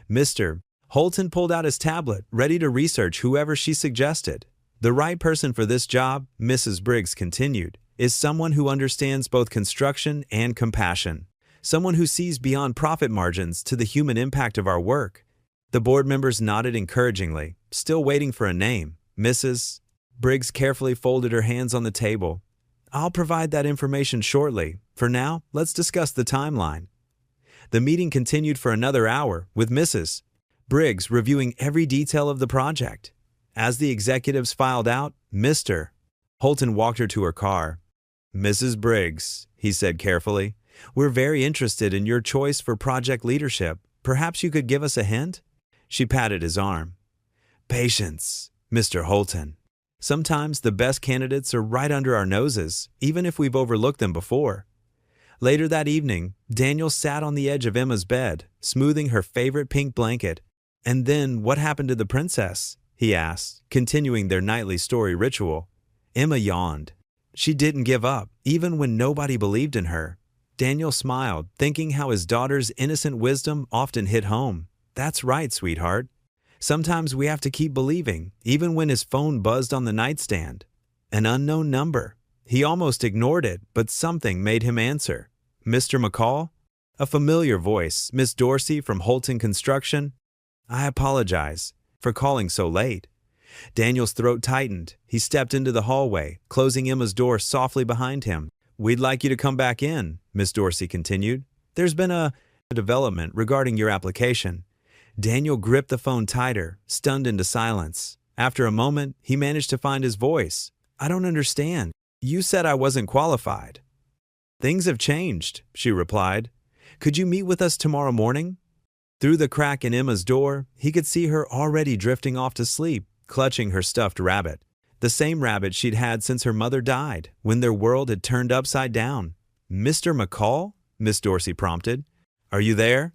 Mr. Holton pulled out his tablet, ready to research whoever she suggested. "The right person for this job," Mrs. Briggs continued, "is someone who understands both construction and compassion. Someone who sees beyond profit margins to the human impact of our work." The board members nodded encouragingly, still waiting for a name. Mrs. Briggs carefully folded her hands on the table. "I'll provide that information shortly. For now, let's discuss the timeline." The meeting continued for another hour, with Mrs. Briggs reviewing every detail of the project. As the executives filed out, Mr. Holton walked her to her car. "Mrs. Briggs," he said carefully, "we're very interested in your choice for project leadership. Perhaps you could give us a hint?" She patted his arm. "Patience, Mr. Holton. Sometimes the best candidates are right under our noses, even if we've overlooked them before." Later that evening, Daniel sat on the edge of Emma's bed, smoothing her favorite pink blanket. "And then what happened to the princess?" he asked, continuing their nightly story ritual. Emma yawned. She didn't give up, even when nobody believed in her. Daniel smiled, thinking how his daughter's innocent wisdom often hit home. That's right, sweetheart. Sometimes we have to keep believing, even when his phone buzzed on the nightstand. An unknown number. He almost ignored it, but something made him answer. Mr. McCall? A familiar voice, Miss Dorsey from Holton Construction. I apologize for calling so late. Daniel's throat tightened. He stepped into the hallway, closing Emma's door softly behind him. We'd like you to come back in, Miss Dorsey continued. There's been a development regarding your application. Daniel gripped the phone tighter, stunned into silence. After a moment, he managed to find his voice. I don't understand. You said I wasn't qualified. Things have changed, she replied. Could you meet with us tomorrow morning? Through the crack in Emma's door, he could see her already drifting off to sleep, clutching her stuffed rabbit. The same rabbit she'd had since her mother died, when their world had turned upside down. Mr. McCall? Miss Dorsey prompted. Are you there?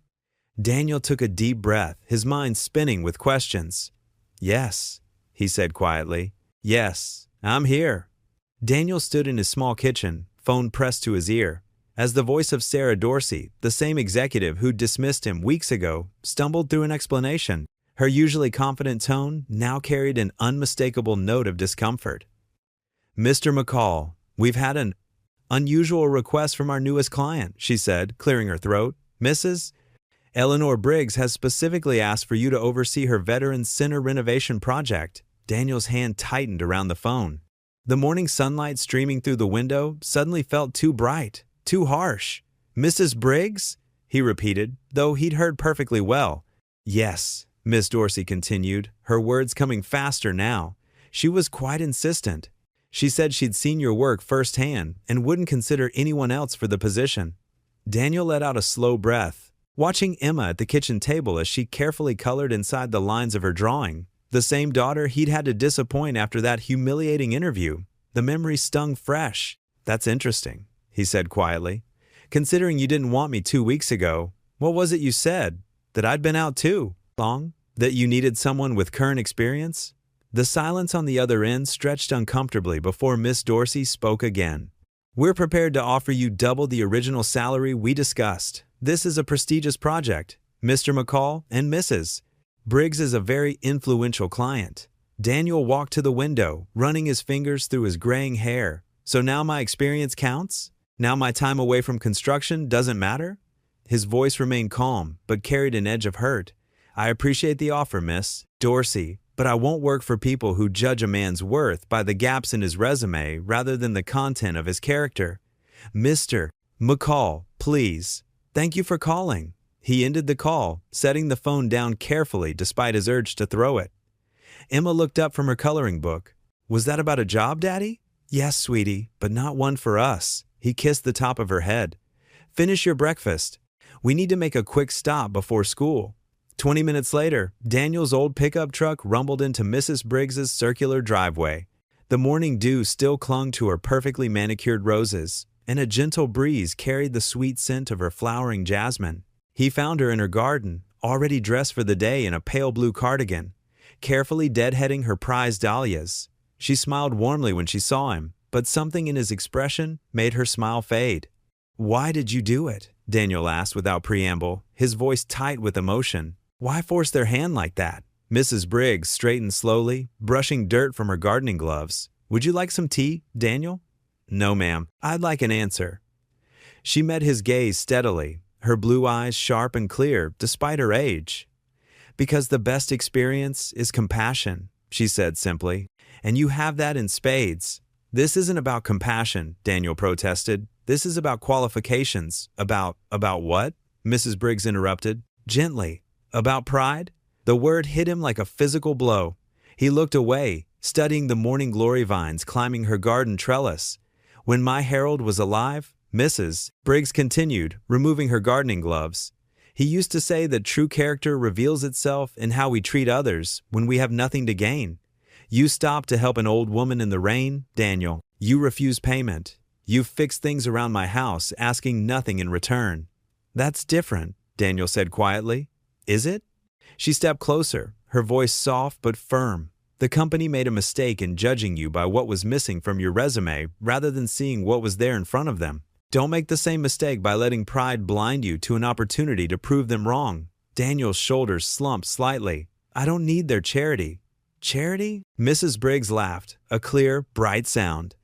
Daniel took a deep breath, his mind spinning with questions. Yes, he said quietly. Yes, I'm here. Daniel stood in his small kitchen, phone pressed to his ear, as the voice of Sarah Dorsey, the same executive who'd dismissed him weeks ago, stumbled through an explanation. Her usually confident tone now carried an unmistakable note of discomfort. Mr. McCall, we've had an unusual request from our newest client, she said, clearing her throat. Mrs. Eleanor Briggs has specifically asked for you to oversee her Veterans Center renovation project. Daniel's hand tightened around the phone. The morning sunlight streaming through the window suddenly felt too bright, too harsh. Mrs. Briggs? He repeated, though he'd heard perfectly well. Yes, Miss Dorsey continued, her words coming faster now. She was quite insistent. She said she'd seen your work firsthand and wouldn't consider anyone else for the position. Daniel let out a slow breath, watching Emma at the kitchen table as she carefully colored inside the lines of her drawing. The same daughter he'd had to disappoint after that humiliating interview. The memory stung fresh. That's interesting, he said quietly. Considering you didn't want me 2 weeks ago, what was it you said? That I'd been out too long? That you needed someone with current experience? The silence on the other end stretched uncomfortably before Miss Dorsey spoke again. We're prepared to offer you double the original salary we discussed. This is a prestigious project. Mr. McCall and Mrs. Briggs is a very influential client. Daniel walked to the window, running his fingers through his graying hair. So now my experience counts? Now my time away from construction doesn't matter? His voice remained calm, but carried an edge of hurt. I appreciate the offer, Miss Dorsey, but I won't work for people who judge a man's worth by the gaps in his resume rather than the content of his character. Mr. McCall, please. Thank you for calling. He ended the call, setting the phone down carefully despite his urge to throw it. Emma looked up from her coloring book. Was that about a job, Daddy? Yes, sweetie, but not one for us. He kissed the top of her head. Finish your breakfast. We need to make a quick stop before school. 20 minutes later, Daniel's old pickup truck rumbled into Mrs. Briggs's circular driveway. The morning dew still clung to her perfectly manicured roses, and a gentle breeze carried the sweet scent of her flowering jasmine. He found her in her garden, already dressed for the day in a pale blue cardigan, carefully deadheading her prized dahlias. She smiled warmly when she saw him, but something in his expression made her smile fade. Why did you do it? Daniel asked without preamble, his voice tight with emotion. Why force their hand like that? Mrs. Briggs straightened slowly, brushing dirt from her gardening gloves. Would you like some tea, Daniel? No, ma'am. I'd like an answer. She met his gaze steadily, her blue eyes sharp and clear despite her age. Because the best experience is compassion, she said simply, and you have that in spades. This isn't about compassion, Daniel protested. This is about qualifications. About what? Mrs. Briggs interrupted, gently. About pride? The word hit him like a physical blow. He looked away, studying the morning glory vines climbing her garden trellis. When my Harold was alive, Mrs. Briggs continued, removing her gardening gloves, he used to say that true character reveals itself in how we treat others when we have nothing to gain. You stopped to help an old woman in the rain, Daniel. You refused payment. You fixed things around my house, asking nothing in return. That's different, Daniel said quietly. Is it? She stepped closer, her voice soft but firm. The company made a mistake in judging you by what was missing from your resume rather than seeing what was there in front of them. Don't make the same mistake by letting pride blind you to an opportunity to prove them wrong. Daniel's shoulders slumped slightly. I don't need their charity. Charity? Mrs. Briggs laughed, a clear, bright sound.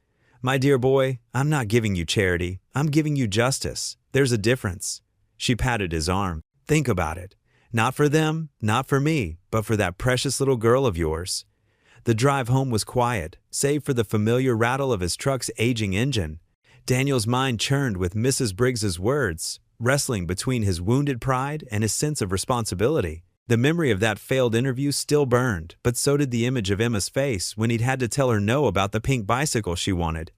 My dear boy, I'm not giving you charity. I'm giving you justice. There's a difference. She patted his arm. Think about it. Not for them, not for me, but for that precious little girl of yours. The drive home was quiet, save for the familiar rattle of his truck's aging engine. Daniel's mind churned with Mrs. Briggs's words, wrestling between his wounded pride and his sense of responsibility. The memory of that failed interview still burned, but so did the image of Emma's face when he'd had to tell her no about the pink bicycle she wanted.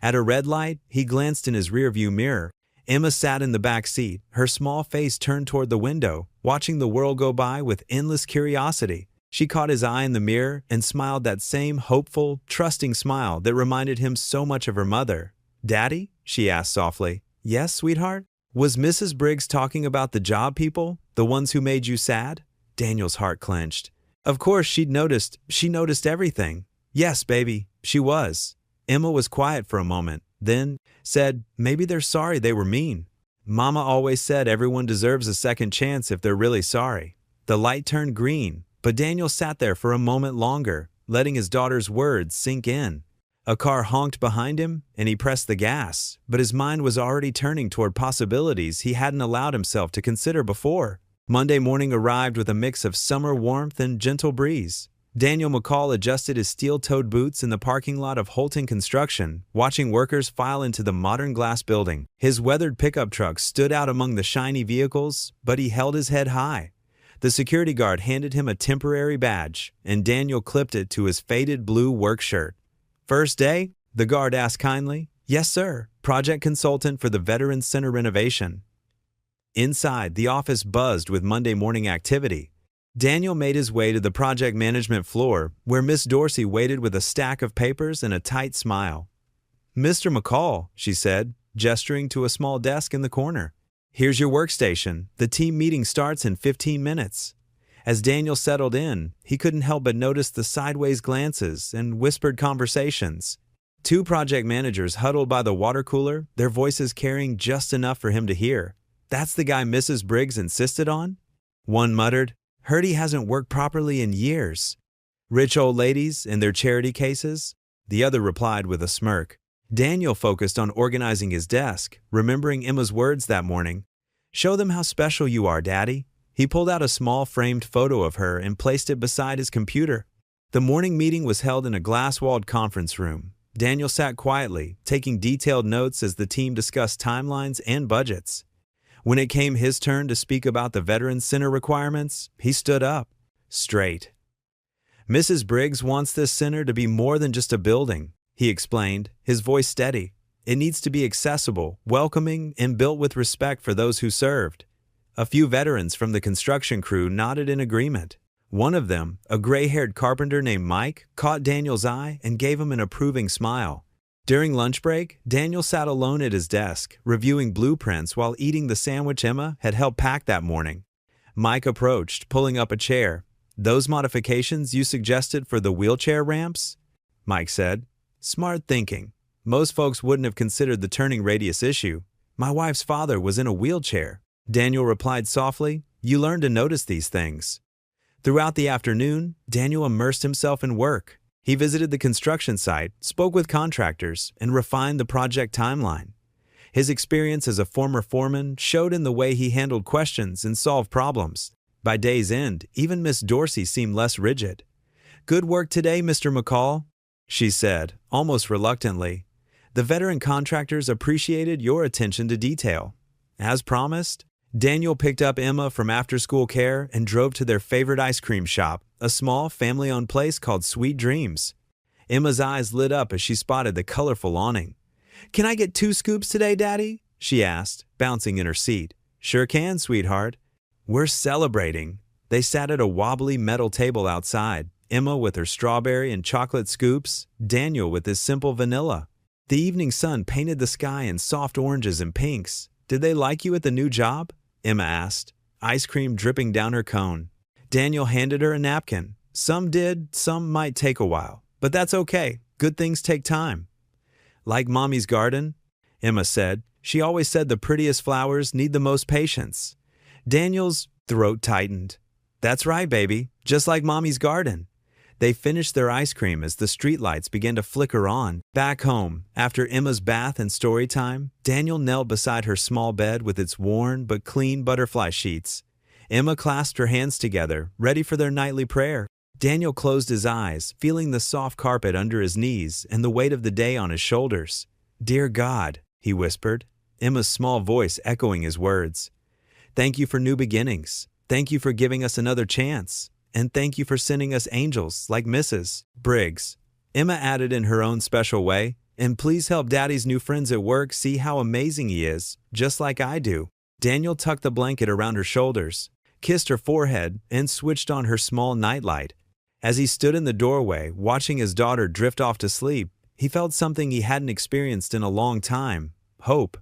At a red light, he glanced in his rearview mirror. Emma sat in the back seat, her small face turned toward the window, watching the world go by with endless curiosity. She caught his eye in the mirror and smiled that same hopeful, trusting smile that reminded him so much of her mother. Daddy? She asked softly. Yes, sweetheart? Was Mrs. Briggs talking about the job people, the ones who made you sad? Daniel's heart clenched. Of course she noticed everything. Yes, baby, she was. Emma was quiet for a moment, then said, maybe they're sorry they were mean. Mama always said everyone deserves a second chance if they're really sorry. The light turned green, but Daniel sat there for a moment longer, letting his daughter's words sink in. A car honked behind him, and he pressed the gas, but his mind was already turning toward possibilities he hadn't allowed himself to consider before. Monday morning arrived with a mix of summer warmth and gentle breeze. Daniel McCall adjusted his steel-toed boots in the parking lot of Holton Construction, watching workers file into the modern glass building. His weathered pickup truck stood out among the shiny vehicles, but he held his head high. The security guard handed him a temporary badge, and Daniel clipped it to his faded blue work shirt. First day? The guard asked kindly. Yes, sir. Project consultant for the Veterans Center renovation. Inside, the office buzzed with Monday morning activity. Daniel made his way to the project management floor, where Miss Dorsey waited with a stack of papers and a tight smile. Mr. McCall, she said, gesturing to a small desk in the corner. Here's your workstation. The team meeting starts in 15 minutes. As Daniel settled in, he couldn't help but notice the sideways glances and whispered conversations. Two project managers huddled by the water cooler, their voices carrying just enough for him to hear. That's the guy Mrs. Briggs insisted on? One muttered, Heard he hasn't worked properly in years. Rich old ladies and their charity cases? The other replied with a smirk. Daniel focused on organizing his desk, remembering Emma's words that morning. Show them how special you are, Daddy. He pulled out a small framed photo of her and placed it beside his computer. The morning meeting was held in a glass-walled conference room. Daniel sat quietly, taking detailed notes as the team discussed timelines and budgets. When it came his turn to speak about the Veterans Center requirements, he stood up, straight. Mrs. Briggs wants this center to be more than just a building, he explained, his voice steady. It needs to be accessible, welcoming, and built with respect for those who served. A few veterans from the construction crew nodded in agreement. One of them, a gray-haired carpenter named Mike, caught Daniel's eye and gave him an approving smile. During lunch break, Daniel sat alone at his desk, reviewing blueprints while eating the sandwich Emma had helped pack that morning. Mike approached, pulling up a chair. Those modifications you suggested for the wheelchair ramps? Mike said. Smart thinking. Most folks wouldn't have considered the turning radius issue. My wife's father was in a wheelchair. Daniel replied softly, You learn to notice these things. Throughout the afternoon, Daniel immersed himself in work. He visited the construction site, spoke with contractors, and refined the project timeline. His experience as a former foreman showed in the way he handled questions and solved problems. By day's end, even Miss Dorsey seemed less rigid. Good work today, Mr. McCall, she said, almost reluctantly. The veteran contractors appreciated your attention to detail. As promised, Daniel picked up Emma from after-school care and drove to their favorite ice cream shop, a small family-owned place called Sweet Dreams. Emma's eyes lit up as she spotted the colorful awning. Can I get 2 scoops today, Daddy? She asked, bouncing in her seat. Sure can, sweetheart. We're celebrating. They sat at a wobbly metal table outside, Emma with her strawberry and chocolate scoops, Daniel with his simple vanilla. The evening sun painted the sky in soft oranges and pinks. Did they like you at the new job? Emma asked, ice cream dripping down her cone. Daniel handed her a napkin. Some did, some might take a while. But that's okay. Good things take time. Like Mommy's garden? Emma said. She always said the prettiest flowers need the most patience. Daniel's throat tightened. That's right, baby, just like Mommy's garden. They finished their ice cream as the streetlights began to flicker on. Back home, after Emma's bath and story time, Daniel knelt beside her small bed with its worn but clean butterfly sheets. Emma clasped her hands together, ready for their nightly prayer. Daniel closed his eyes, feeling the soft carpet under his knees and the weight of the day on his shoulders. "Dear God," he whispered, Emma's small voice echoing his words. "Thank you for new beginnings. Thank you for giving us another chance. And thank you for sending us angels like Mrs. Briggs." Emma added in her own special way, "And please help Daddy's new friends at work see how amazing he is, just like I do." Daniel tucked the blanket around her shoulders, kissed her forehead, and switched on her small nightlight. As he stood in the doorway, watching his daughter drift off to sleep, he felt something he hadn't experienced in a long time: hope.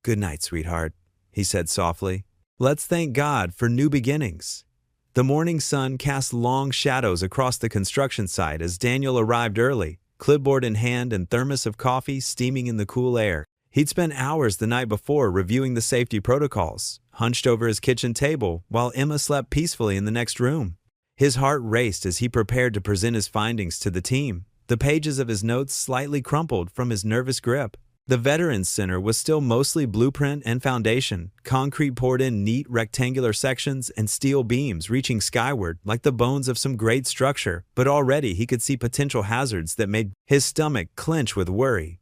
"Good night, sweetheart," he said softly. "Let's thank God for new beginnings." The morning sun cast long shadows across the construction site as Daniel arrived early, clipboard in hand and thermos of coffee steaming in the cool air. He'd spent hours the night before reviewing the safety protocols, hunched over his kitchen table while Emma slept peacefully in the next room. His heart raced as he prepared to present his findings to the team. The pages of his notes slightly crumpled from his nervous grip. The Veterans Center was still mostly blueprint and foundation, concrete poured in neat rectangular sections and steel beams reaching skyward like the bones of some great structure, but already he could see potential hazards that made his stomach clench with worry.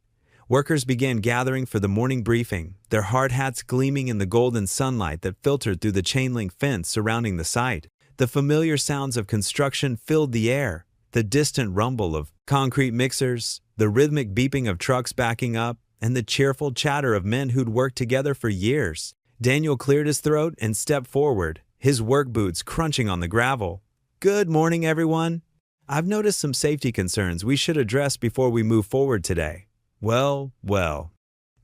Workers began gathering for the morning briefing, their hard hats gleaming in the golden sunlight that filtered through the chain-link fence surrounding the site. The familiar sounds of construction filled the air, the distant rumble of concrete mixers, the rhythmic beeping of trucks backing up, and the cheerful chatter of men who'd worked together for years. Daniel cleared his throat and stepped forward, his work boots crunching on the gravel. "Good morning, everyone. I've noticed some safety concerns we should address before we move forward today." Well.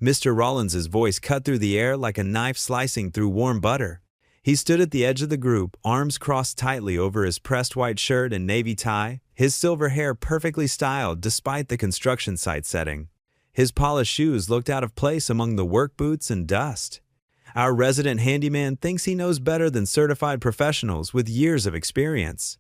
Mr. Rollins's voice cut through the air like a knife slicing through warm butter. He stood at the edge of the group, arms crossed tightly over his pressed white shirt and navy tie, his silver hair perfectly styled despite the construction site setting. His polished shoes looked out of place among the work boots and dust. "Our resident handyman thinks he knows better than certified professionals with years of experience."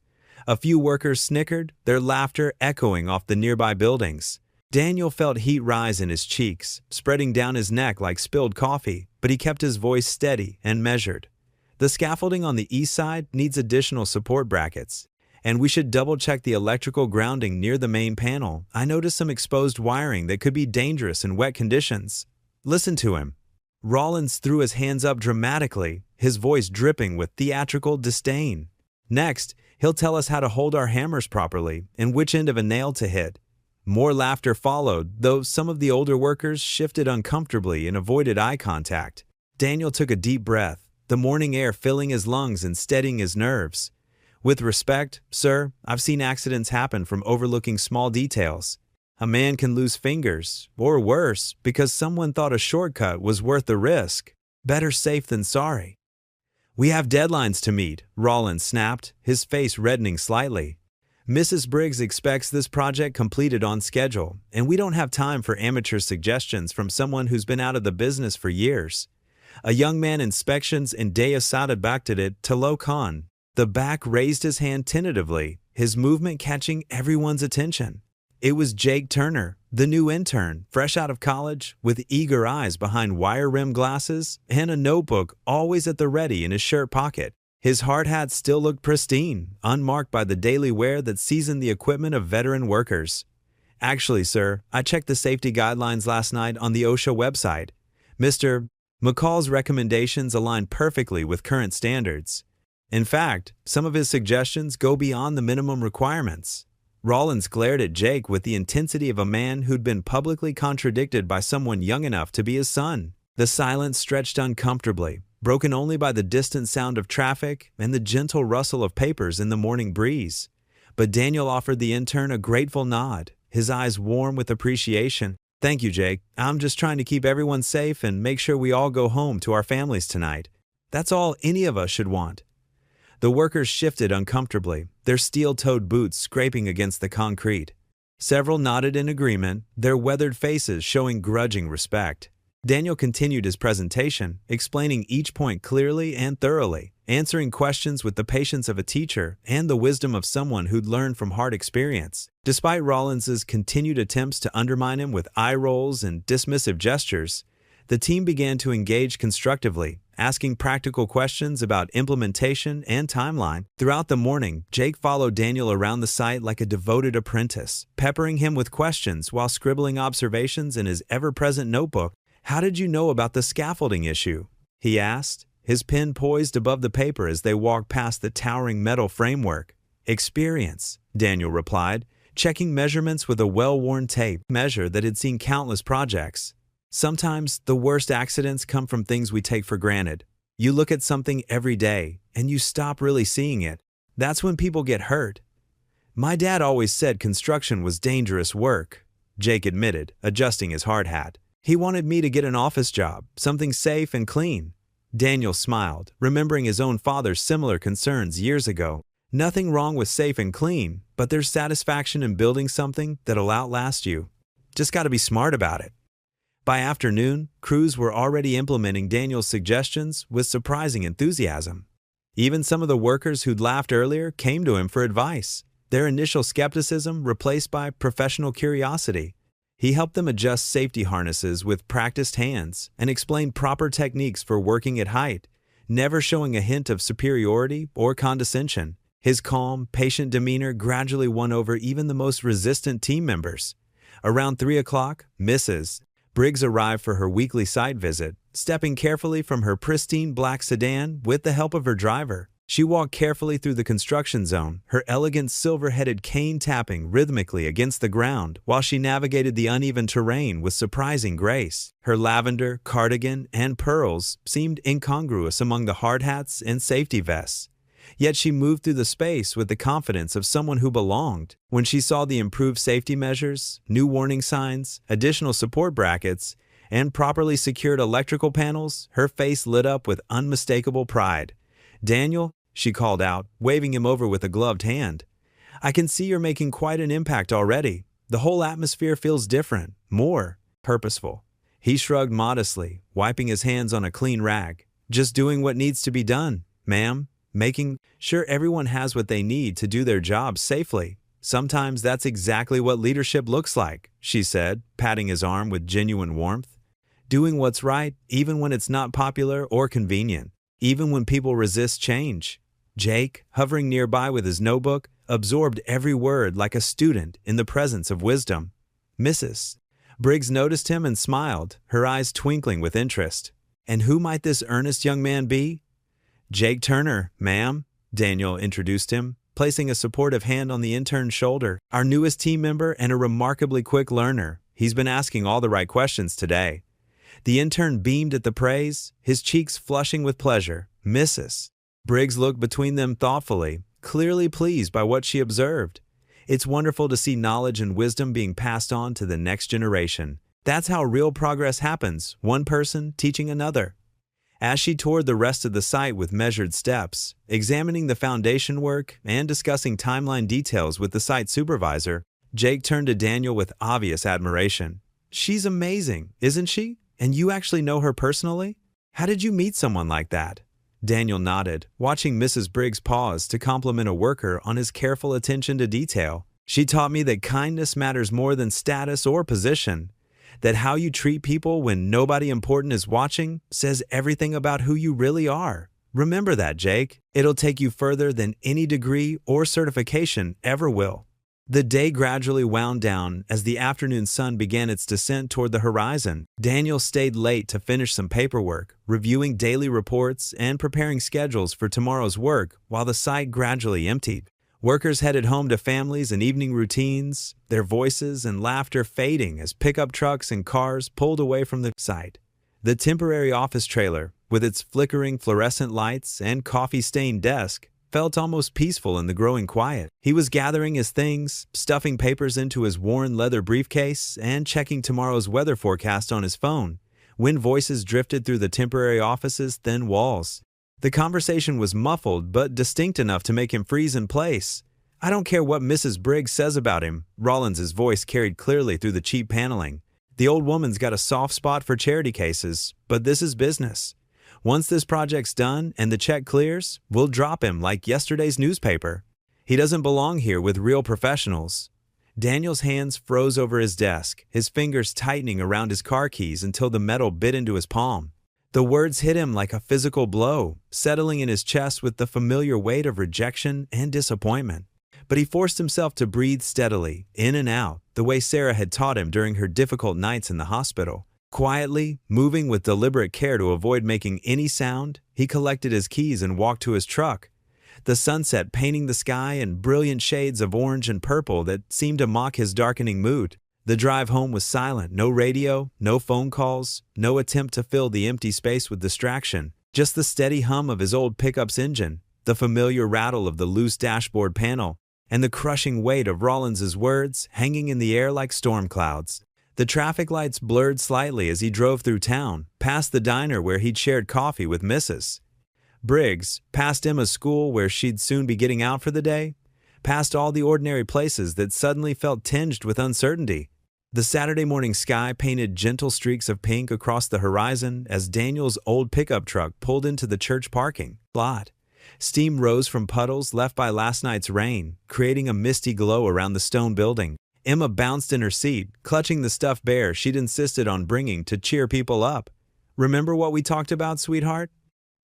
A few workers snickered, their laughter echoing off the nearby buildings. Daniel felt heat rise in his cheeks, spreading down his neck like spilled coffee, but he kept his voice steady and measured. "The scaffolding on the east side needs additional support brackets. And we should double-check the electrical grounding near the main panel. I noticed some exposed wiring that could be dangerous in wet conditions." Listen to him. Rollins threw his hands up dramatically, his voice dripping with theatrical disdain. "Next, he'll tell us how to hold our hammers properly and which end of a nail to hit." More laughter followed, though some of the older workers shifted uncomfortably and avoided eye contact. Daniel took a deep breath, the morning air filling his lungs and steadying his nerves. "With respect, sir, I've seen accidents happen from overlooking small details. A man can lose fingers, or worse, because someone thought a shortcut was worth the risk. Better safe than sorry." "We have deadlines to meet," Rollins snapped, his face reddening slightly. "Mrs. Briggs expects this project completed on schedule, and we don't have time for amateur suggestions from someone who's been out of the business for years. A young man inspections and deosada baktedet talo khan." The back raised his hand tentatively, his movement catching everyone's attention. It was Jake Turner, the new intern, fresh out of college, with eager eyes behind wire-rimmed glasses and a notebook always at the ready in his shirt pocket. His hard hat still looked pristine, unmarked by the daily wear that seasoned the equipment of veteran workers. "Actually, sir, I checked the safety guidelines last night on the OSHA website. Mr. McCall's recommendations align perfectly with current standards. In fact, some of his suggestions go beyond the minimum requirements." Rollins glared at Jake with the intensity of a man who'd been publicly contradicted by someone young enough to be his son. The silence stretched uncomfortably, broken only by the distant sound of traffic and the gentle rustle of papers in the morning breeze. But Daniel offered the intern a grateful nod, his eyes warm with appreciation. "Thank you, Jake. I'm just trying to keep everyone safe and make sure we all go home to our families tonight. That's all any of us should want." The workers shifted uncomfortably, their steel-toed boots scraping against the concrete. Several nodded in agreement, their weathered faces showing grudging respect. Daniel continued his presentation, explaining each point clearly and thoroughly, answering questions with the patience of a teacher and the wisdom of someone who'd learned from hard experience. Despite Rollins's continued attempts to undermine him with eye rolls and dismissive gestures, the team began to engage constructively, asking practical questions about implementation and timeline. Throughout the morning, Jake followed Daniel around the site like a devoted apprentice, peppering him with questions while scribbling observations in his ever-present notebook. "How did you know about the scaffolding issue?" he asked, his pen poised above the paper as they walked past the towering metal framework. "Experience," Daniel replied, checking measurements with a well-worn tape measure that had seen countless projects. "Sometimes the worst accidents come from things we take for granted. You look at something every day, and you stop really seeing it. That's when people get hurt." "My dad always said construction was dangerous work," Jake admitted, adjusting his hard hat. "He wanted me to get an office job, something safe and clean." Daniel smiled, remembering his own father's similar concerns years ago. Nothing wrong with safe and clean, but there's satisfaction in building something that'll outlast you. Just gotta be smart about it. By afternoon, crews were already implementing Daniel's suggestions with surprising enthusiasm. Even some of the workers who'd laughed earlier came to him for advice, their initial skepticism replaced by professional curiosity. He helped them adjust safety harnesses with practiced hands and explained proper techniques for working at height, never showing a hint of superiority or condescension. His calm, patient demeanor gradually won over even the most resistant team members. Around 3 o'clock, Mrs. Briggs arrived for her weekly site visit, stepping carefully from her pristine black sedan with the help of her driver. She walked carefully through the construction zone, her elegant silver-headed cane tapping rhythmically against the ground while she navigated the uneven terrain with surprising grace. Her lavender, cardigan, and pearls seemed incongruous among the hard hats and safety vests. Yet she moved through the space with the confidence of someone who belonged. When she saw the improved safety measures, new warning signs, additional support brackets, and properly secured electrical panels, her face lit up with unmistakable pride. "Daniel," she called out, waving him over with a gloved hand. "I can see you're making quite an impact already. The whole atmosphere feels different, more purposeful." He shrugged modestly, wiping his hands on a clean rag. "Just doing what needs to be done, ma'am. Making sure everyone has what they need to do their jobs safely. Sometimes that's exactly what leadership looks like," she said, patting his arm with genuine warmth. "Doing what's right, even when it's not popular or convenient, even when people resist change." Jake, hovering nearby with his notebook, absorbed every word like a student in the presence of wisdom. Mrs. Briggs noticed him and smiled, her eyes twinkling with interest. "And who might this earnest young man be?" "Jake Turner, ma'am," Daniel introduced him, placing a supportive hand on the intern's shoulder. "Our newest team member and a remarkably quick learner. He's been asking all the right questions today." The intern beamed at the praise, his cheeks flushing with pleasure. Mrs. Briggs looked between them thoughtfully, clearly pleased by what she observed. It's wonderful to see knowledge and wisdom being passed on to the next generation. That's how real progress happens, one person teaching another. As she toured the rest of the site with measured steps, examining the foundation work and discussing timeline details with the site supervisor, Jake turned to Daniel with obvious admiration. "She's amazing, isn't she? And you actually know her personally? How did you meet someone like that?" Daniel nodded, watching Mrs. Briggs pause to compliment a worker on his careful attention to detail. "She taught me that kindness matters more than status or position. That how you treat people when nobody important is watching says everything about who you really are. Remember that, Jake. It'll take you further than any degree or certification ever will." The day gradually wound down as the afternoon sun began its descent toward the horizon. Daniel stayed late to finish some paperwork, reviewing daily reports and preparing schedules for tomorrow's work while the site gradually emptied. Workers headed home to families and evening routines, their voices and laughter fading as pickup trucks and cars pulled away from the site. The temporary office trailer, with its flickering fluorescent lights and coffee-stained desk, felt almost peaceful in the growing quiet. He was gathering his things, stuffing papers into his worn leather briefcase, and checking tomorrow's weather forecast on his phone, when voices drifted through the temporary office's thin walls. The conversation was muffled but distinct enough to make him freeze in place. "I don't care what Mrs. Briggs says about him," Rollins's voice carried clearly through the cheap paneling. The old woman's got a soft spot for charity cases, but this is business. Once this project's done and the check clears, we'll drop him like yesterday's newspaper. He doesn't belong here with real professionals. Daniel's hands froze over his desk, his fingers tightening around his car keys until the metal bit into his palm. The words hit him like a physical blow, settling in his chest with the familiar weight of rejection and disappointment. But he forced himself to breathe steadily, in and out, the way Sarah had taught him during her difficult nights in the hospital. Quietly, moving with deliberate care to avoid making any sound, he collected his keys and walked to his truck. The sunset painting the sky in brilliant shades of orange and purple that seemed to mock his darkening mood. The drive home was silent, no radio, no phone calls, no attempt to fill the empty space with distraction, just the steady hum of his old pickup's engine, the familiar rattle of the loose dashboard panel, and the crushing weight of Rollins's words hanging in the air like storm clouds. The traffic lights blurred slightly as he drove through town, past the diner where he'd shared coffee with Mrs. Briggs, past Emma's school where she'd soon be getting out for the day, past all the ordinary places that suddenly felt tinged with uncertainty. The Saturday morning sky painted gentle streaks of pink across the horizon as Daniel's old pickup truck pulled into the church parking lot. Steam rose from puddles left by last night's rain, creating a misty glow around the stone building. Emma bounced in her seat, clutching the stuffed bear she'd insisted on bringing to cheer people up. "Remember what we talked about, sweetheart?"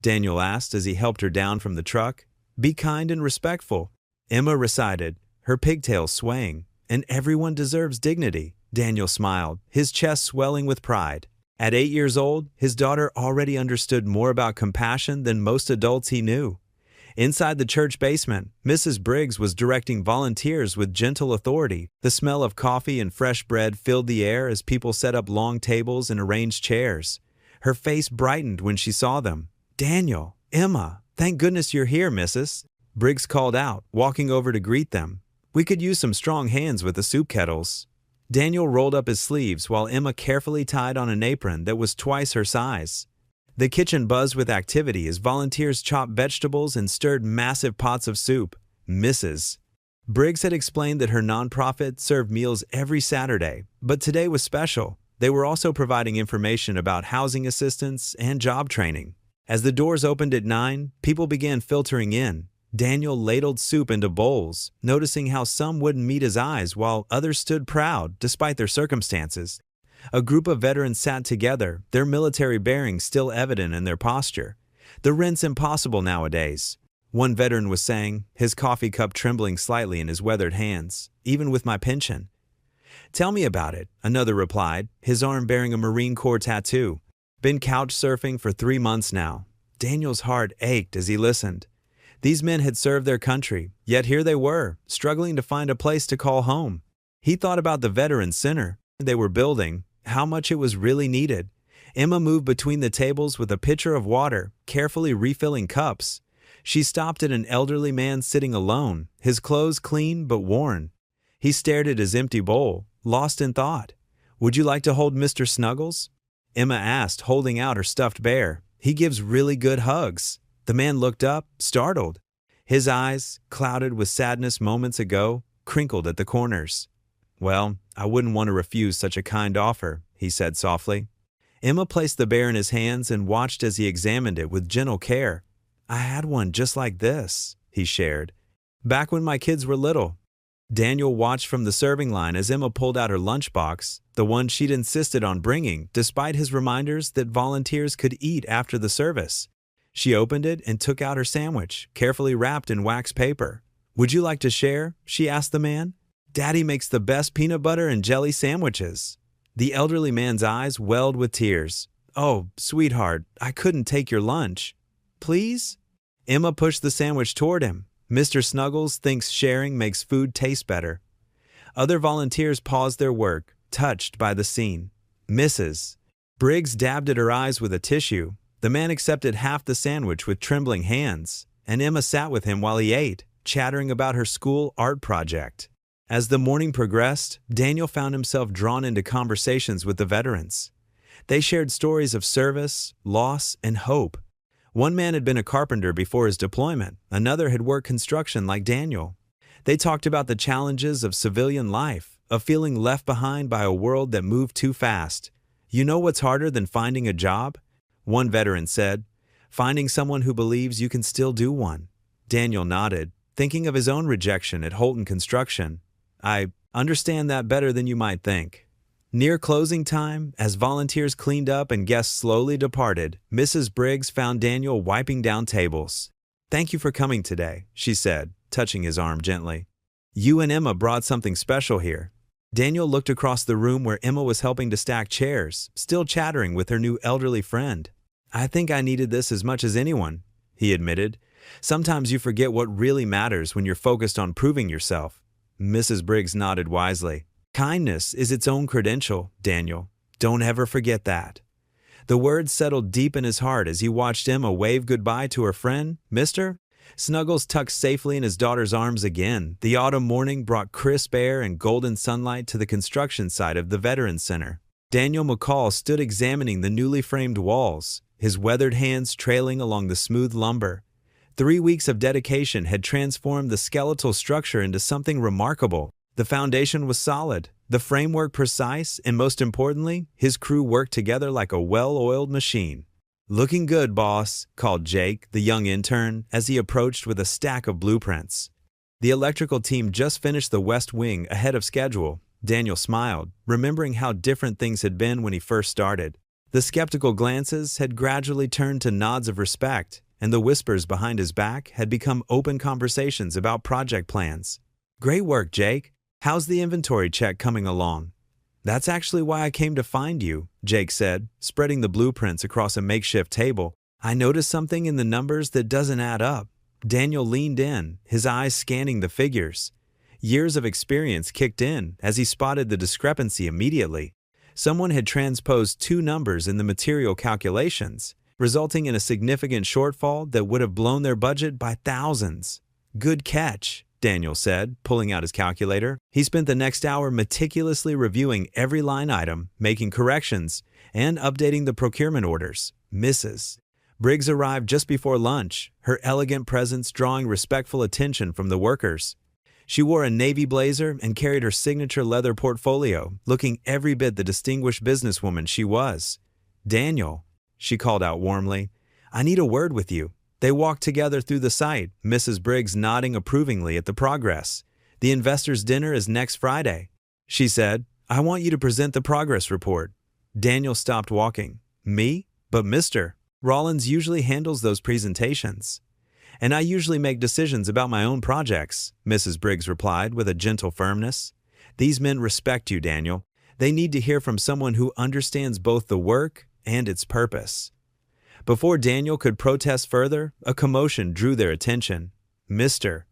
Daniel asked as he helped her down from the truck. "Be kind and respectful." Emma recited, her pigtails swaying. "And everyone deserves dignity." Daniel smiled, his chest swelling with pride. At 8 years old, his daughter already understood more about compassion than most adults he knew. Inside the church basement, Mrs. Briggs was directing volunteers with gentle authority. The smell of coffee and fresh bread filled the air as people set up long tables and arranged chairs. Her face brightened when she saw them. "Daniel, Emma, thank goodness you're here, Mrs." Briggs called out, walking over to greet them. "We could use some strong hands with the soup kettles." Daniel rolled up his sleeves while Emma carefully tied on an apron that was twice her size. The kitchen buzzed with activity as volunteers chopped vegetables and stirred massive pots of soup. Mrs. Briggs had explained that her nonprofit served meals every Saturday, but today was special. They were also providing information about housing assistance and job training. As the doors opened at 9, people began filtering in. Daniel ladled soup into bowls, noticing how some wouldn't meet his eyes while others stood proud despite their circumstances. A group of veterans sat together, their military bearings still evident in their posture. "The rent's impossible nowadays," one veteran was saying, his coffee cup trembling slightly in his weathered hands, "even with my pension." "Tell me about it," another replied, his arm bearing a Marine Corps tattoo. "Been couch surfing for 3 months now." Daniel's heart ached as he listened. These men had served their country, yet here they were, struggling to find a place to call home. He thought about the veteran center they were building, how much it was really needed. Emma moved between the tables with a pitcher of water, carefully refilling cups. She stopped at an elderly man sitting alone, his clothes clean but worn. He stared at his empty bowl, lost in thought. "Would you like to hold Mr. Snuggles?" Emma asked, holding out her stuffed bear. "He gives really good hugs." The man looked up, startled. His eyes, clouded with sadness moments ago, crinkled at the corners. "Well, I wouldn't want to refuse such a kind offer," he said softly. Emma placed the bear in his hands and watched as he examined it with gentle care. "I had one just like this," he shared, "back when my kids were little." Daniel watched from the serving line as Emma pulled out her lunchbox, the one she'd insisted on bringing, despite his reminders that volunteers could eat after the service. She opened it and took out her sandwich, carefully wrapped in wax paper. "Would you like to share?" she asked the man. "Daddy makes the best peanut butter and jelly sandwiches." The elderly man's eyes welled with tears. "Oh, sweetheart, I couldn't take your lunch." "Please?" Emma pushed the sandwich toward him. "Mr. Snuggles thinks sharing makes food taste better." Other volunteers paused their work, touched by the scene. Mrs. Briggs dabbed at her eyes with a tissue. The man accepted half the sandwich with trembling hands, and Emma sat with him while he ate, chattering about her school art project. As the morning progressed, Daniel found himself drawn into conversations with the veterans. They shared stories of service, loss, and hope. One man had been a carpenter before his deployment, another had worked construction like Daniel. They talked about the challenges of civilian life, a feeling left behind by a world that moved too fast. You know what's harder than finding a job? One veteran said, finding someone who believes you can still do one. Daniel nodded, thinking of his own rejection at Holton Construction. I understand that better than you might think. Near closing time, as volunteers cleaned up and guests slowly departed, Mrs. Briggs found Daniel wiping down tables. "Thank you for coming today," she said, touching his arm gently. "You and Emma brought something special here." Daniel looked across the room where Emma was helping to stack chairs, still chattering with her new elderly friend. "I think I needed this as much as anyone," he admitted. "Sometimes you forget what really matters when you're focused on proving yourself." Mrs. Briggs nodded wisely. "Kindness is its own credential, Daniel. Don't ever forget that." The words settled deep in his heart as he watched Emma wave goodbye to her friend, Mr. Snuggles tucked safely in his daughter's arms again. The autumn morning brought crisp air and golden sunlight to the construction site of the Veterans Center. Daniel McCall stood examining the newly framed walls, his weathered hands trailing along the smooth lumber. 3 weeks of dedication had transformed the skeletal structure into something remarkable. The foundation was solid, the framework precise, and most importantly, his crew worked together like a well-oiled machine. "Looking good, boss," called Jake, the young intern, as he approached with a stack of blueprints. The electrical team just finished the west wing ahead of schedule. Daniel smiled, remembering how different things had been when he first started. The skeptical glances had gradually turned to nods of respect, and the whispers behind his back had become open conversations about project plans. "Great work, Jake. How's the inventory check coming along?" "That's actually why I came to find you," Jake said, spreading the blueprints across a makeshift table. "I noticed something in the numbers that doesn't add up." Daniel leaned in, his eyes scanning the figures. Years of experience kicked in as he spotted the discrepancy immediately. Someone had transposed 2 numbers in the material calculations, resulting in a significant shortfall that would have blown their budget by thousands. "Good catch," Daniel said, pulling out his calculator. He spent the next hour meticulously reviewing every line item, making corrections, and updating the procurement orders. Mrs. Briggs arrived just before lunch, her elegant presence drawing respectful attention from the workers. She wore a navy blazer and carried her signature leather portfolio, looking every bit the distinguished businesswoman she was. "Daniel," she called out warmly, "I need a word with you." They walked together through the site, Mrs. Briggs nodding approvingly at the progress. "The investors' dinner is next Friday," she said. "I want you to present the progress report." Daniel stopped walking. "Me? But Mr. Rollins usually handles those presentations. And I usually make decisions about my own projects," Mrs. Briggs replied with a gentle firmness. "These men respect you, Daniel. They need to hear from someone who understands both the work and its purpose." Before Daniel could protest further, a commotion drew their attention. Mr.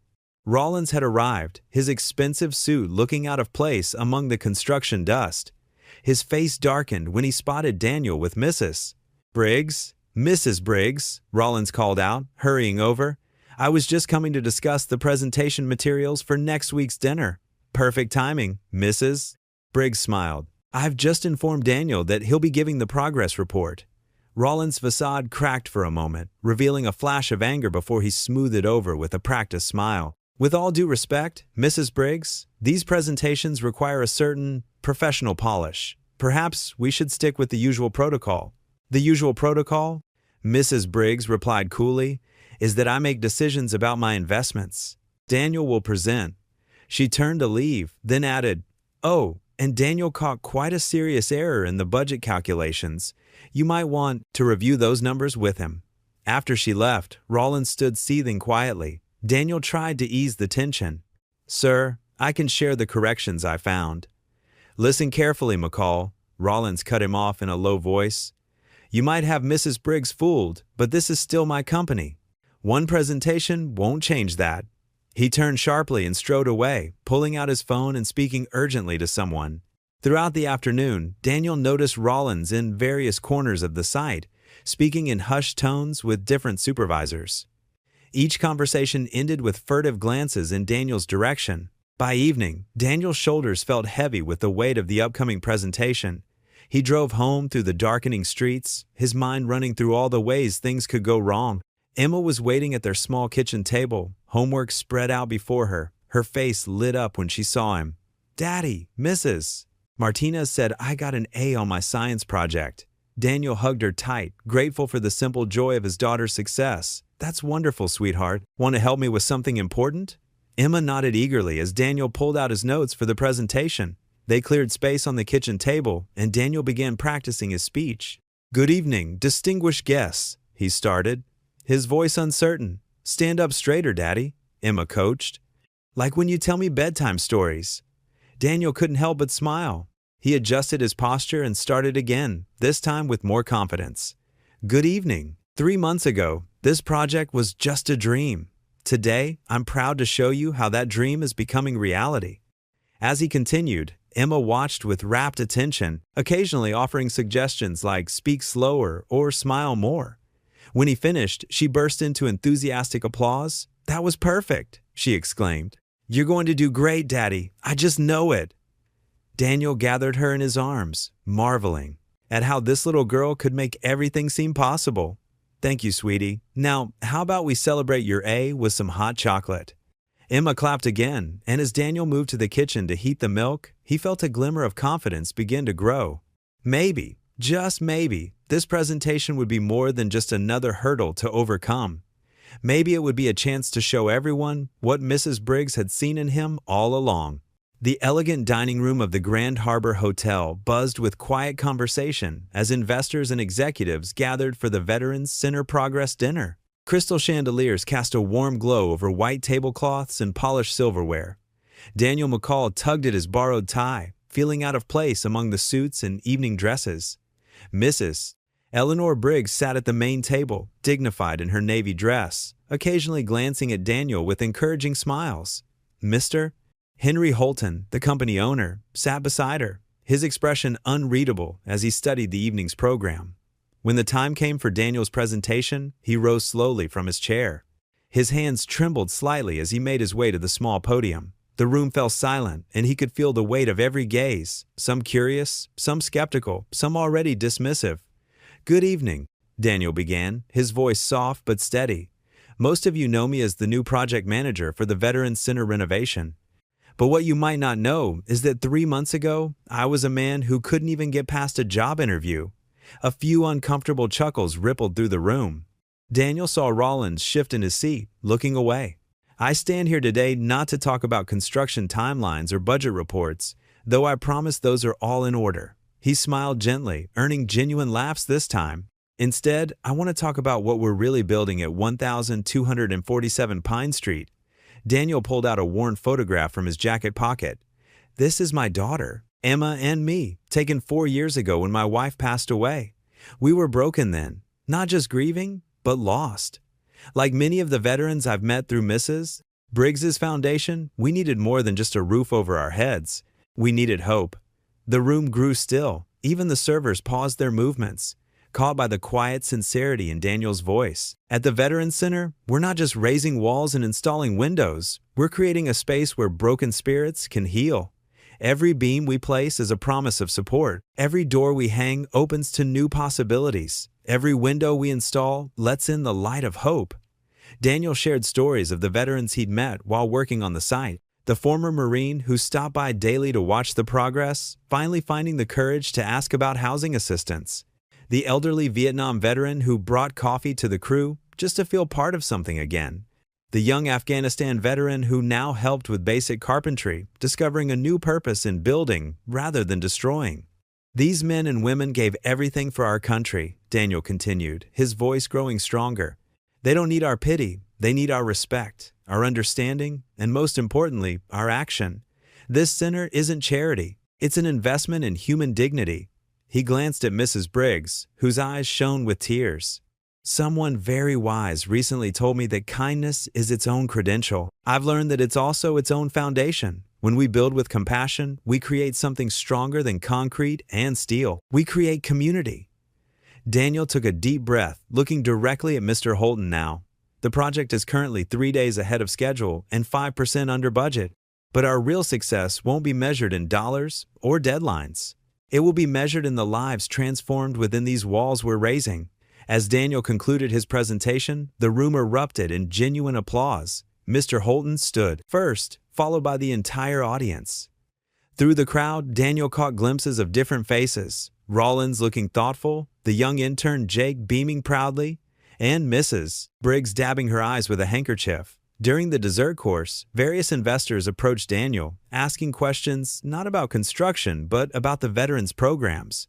Rollins had arrived, his expensive suit looking out of place among the construction dust. His face darkened when he spotted Daniel with Mrs. Briggs. "Mrs. Briggs," Rollins called out, hurrying over. "I was just coming to discuss the presentation materials for next week's dinner." "Perfect timing, Mrs. Briggs smiled. "I've just informed Daniel that he'll be giving the progress report." Rollins' facade cracked for a moment, revealing a flash of anger before he smoothed it over with a practiced smile. "With all due respect, Mrs. Briggs, these presentations require a certain professional polish. Perhaps we should stick with the usual protocol." "The usual protocol," Mrs. Briggs replied coolly, "is that I make decisions about my investments. Daniel will present." She turned to leave, then added, "Oh, and Daniel caught quite a serious error in the budget calculations. You might want to review those numbers with him." After she left, Rollins stood seething quietly. Daniel tried to ease the tension. "Sir, I can share the corrections I found." "Listen carefully, McCall," Rollins cut him off in a low voice. "You might have Mrs. Briggs fooled, but this is still my company. One presentation won't change that." He turned sharply and strode away, pulling out his phone and speaking urgently to someone. Throughout the afternoon, Daniel noticed Rollins in various corners of the site, speaking in hushed tones with different supervisors. Each conversation ended with furtive glances in Daniel's direction. By evening, Daniel's shoulders felt heavy with the weight of the upcoming presentation. He drove home through the darkening streets, his mind running through all the ways things could go wrong. Emma was waiting at their small kitchen table, homework spread out before her. Her face lit up when she saw him. "Daddy, Mrs. Martinez said I got an A on my science project." Daniel hugged her tight, grateful for the simple joy of his daughter's success. "That's wonderful, sweetheart. Want to help me with something important?" Emma nodded eagerly as Daniel pulled out his notes for the presentation. They cleared space on the kitchen table, and Daniel began practicing his speech. "Good evening, distinguished guests," he started, his voice uncertain. "Stand up straighter, Daddy," Emma coached. "Like when you tell me bedtime stories." Daniel couldn't help but smile. He adjusted his posture and started again, this time with more confidence. "Good evening. 3 months ago, this project was just a dream. Today, I'm proud to show you how that dream is becoming reality." As he continued, Emma watched with rapt attention, occasionally offering suggestions like speak slower or smile more. When he finished, she burst into enthusiastic applause. "That was perfect," she exclaimed. "You're going to do great, Daddy. I just know it." Daniel gathered her in his arms, marveling at how this little girl could make everything seem possible. "Thank you, sweetie. Now, how about we celebrate your A with some hot chocolate?" Emma clapped again, and as Daniel moved to the kitchen to heat the milk, he felt a glimmer of confidence begin to grow. Maybe, just maybe, this presentation would be more than just another hurdle to overcome. Maybe it would be a chance to show everyone what Mrs. Briggs had seen in him all along. The elegant dining room of the Grand Harbor Hotel buzzed with quiet conversation as investors and executives gathered for the Veterans Center Progress Dinner. Crystal chandeliers cast a warm glow over white tablecloths and polished silverware. Daniel McCall tugged at his borrowed tie, feeling out of place among the suits and evening dresses. Mrs. Eleanor Briggs sat at the main table, dignified in her navy dress, occasionally glancing at Daniel with encouraging smiles. Mr. Henry Holton, the company owner, sat beside her, his expression unreadable as he studied the evening's program. When the time came for Daniel's presentation, he rose slowly from his chair. His hands trembled slightly as he made his way to the small podium. The room fell silent, and he could feel the weight of every gaze, some curious, some skeptical, some already dismissive. "Good evening," Daniel began, his voice soft but steady. "Most of you know me as the new project manager for the Veterans Center renovation. But what you might not know is that 3 months ago, I was a man who couldn't even get past a job interview." A few uncomfortable chuckles rippled through the room. Daniel saw Rollins shift in his seat, looking away. "I stand here today not to talk about construction timelines or budget reports, though I promise those are all in order." He smiled gently, earning genuine laughs this time. "Instead, I want to talk about what we're really building at 1247 Pine Street. Daniel pulled out a worn photograph from his jacket pocket. "This is my daughter, Emma, and me, taken 4 years ago when my wife passed away. We were broken then, not just grieving, but lost. Like many of the veterans I've met through Mrs. Briggs's foundation, we needed more than just a roof over our heads. We needed hope." The room grew still. Even the servers paused their movements, caught by the quiet sincerity in Daniel's voice. "At the Veterans Center, we're not just raising walls and installing windows. We're creating a space where broken spirits can heal. Every beam we place is a promise of support. Every door we hang opens to new possibilities. Every window we install lets in the light of hope." Daniel shared stories of the veterans he'd met while working on the site. The former Marine who stopped by daily to watch the progress, finally finding the courage to ask about housing assistance. The elderly Vietnam veteran who brought coffee to the crew just to feel part of something again. The young Afghanistan veteran who now helped with basic carpentry, discovering a new purpose in building rather than destroying. "These men and women gave everything for our country," Daniel continued, his voice growing stronger. "They don't need our pity, they need our respect, our understanding, and most importantly, our action. This center isn't charity, it's an investment in human dignity." He glanced at Mrs. Briggs, whose eyes shone with tears. "Someone very wise recently told me that kindness is its own credential. I've learned that it's also its own foundation. When we build with compassion, we create something stronger than concrete and steel. We create community." Daniel took a deep breath, looking directly at Mr. Holton now. "The project is currently 3 days ahead of schedule and 5% under budget. But our real success won't be measured in dollars or deadlines. It will be measured in the lives transformed within these walls we're raising." As Daniel concluded his presentation, the room erupted in genuine applause. Mr. Holton stood first, followed by the entire audience. Through the crowd, Daniel caught glimpses of different faces. Rollins looking thoughtful, the young intern Jake beaming proudly, and Mrs. Briggs dabbing her eyes with a handkerchief. During the dessert course, various investors approached Daniel, asking questions not about construction, but about the veterans' programs.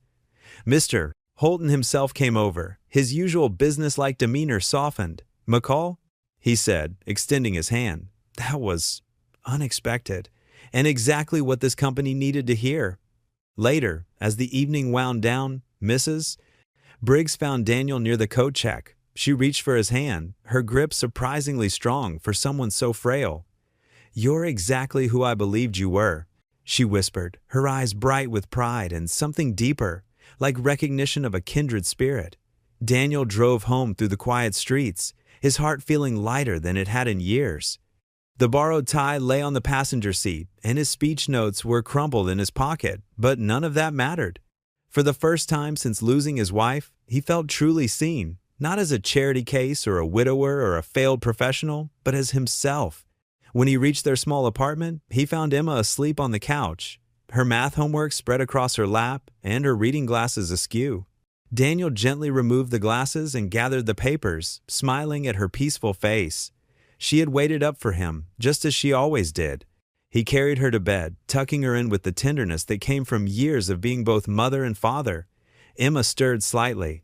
Mr. Holton himself came over, his usual businesslike demeanor softened. "McCall?" he said, extending his hand. That was unexpected, and exactly what this company needed to hear. Later, as the evening wound down, Mrs. Briggs found Daniel near the coat check. She reached for his hand, her grip surprisingly strong for someone so frail. "You're exactly who I believed you were," she whispered, her eyes bright with pride and something deeper, like recognition of a kindred spirit. Daniel drove home through the quiet streets, his heart feeling lighter than it had in years. The borrowed tie lay on the passenger seat, and his speech notes were crumpled in his pocket, but none of that mattered. For the first time since losing his wife, he felt truly seen, not as a charity case or a widower or a failed professional, but as himself. When he reached their small apartment, he found Emma asleep on the couch, her math homework spread across her lap and her reading glasses askew. Daniel gently removed the glasses and gathered the papers, smiling at her peaceful face. She had waited up for him, just as she always did. He carried her to bed, tucking her in with the tenderness that came from years of being both mother and father. Emma stirred slightly.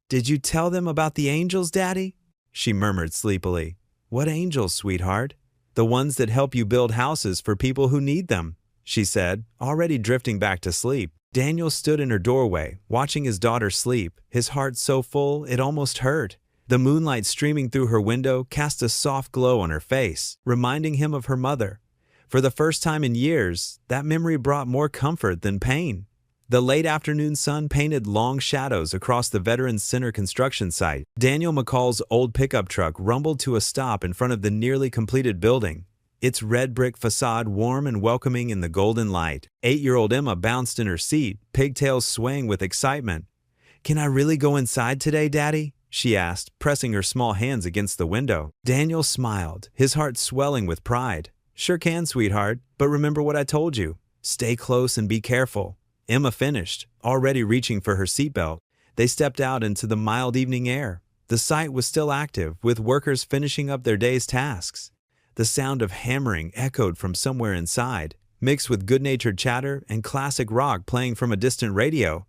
"Did you tell them about the angels, Daddy?" she murmured sleepily. "What angels, sweetheart?" "The ones that help you build houses for people who need them," she said, already drifting back to sleep. Daniel stood in her doorway, watching his daughter sleep, his heart so full it almost hurt. The moonlight streaming through her window cast a soft glow on her face, reminding him of her mother. For the first time in years, that memory brought more comfort than pain. The late afternoon sun painted long shadows across the Veterans Center construction site. Daniel McCall's old pickup truck rumbled to a stop in front of the nearly completed building, its red brick facade warm and welcoming in the golden light. 8-year-old Emma bounced in her seat, pigtails swaying with excitement. "Can I really go inside today, Daddy?" she asked, pressing her small hands against the window. Daniel smiled, his heart swelling with pride. "Sure can, sweetheart, but remember what I told you. Stay close and be careful." Emma finished, already reaching for her seatbelt. They stepped out into the mild evening air. The site was still active, with workers finishing up their day's tasks. The sound of hammering echoed from somewhere inside, mixed with good-natured chatter and classic rock playing from a distant radio.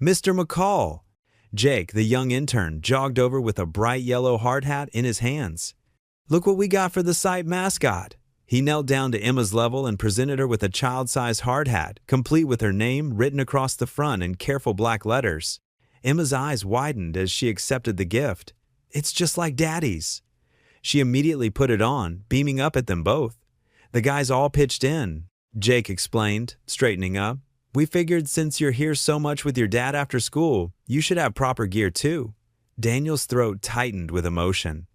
"Mr. McCall!" Jake, the young intern, jogged over with a bright yellow hard hat in his hands. "Look what we got for the site mascot." He knelt down to Emma's level and presented her with a child-sized hard hat, complete with her name written across the front in careful black letters. Emma's eyes widened as she accepted the gift. "It's just like Daddy's." She immediately put it on, beaming up at them both. "The guys all pitched in," Jake explained, straightening up. "We figured since you're here so much with your dad after school, you should have proper gear too." Daniel's throat tightened with emotion.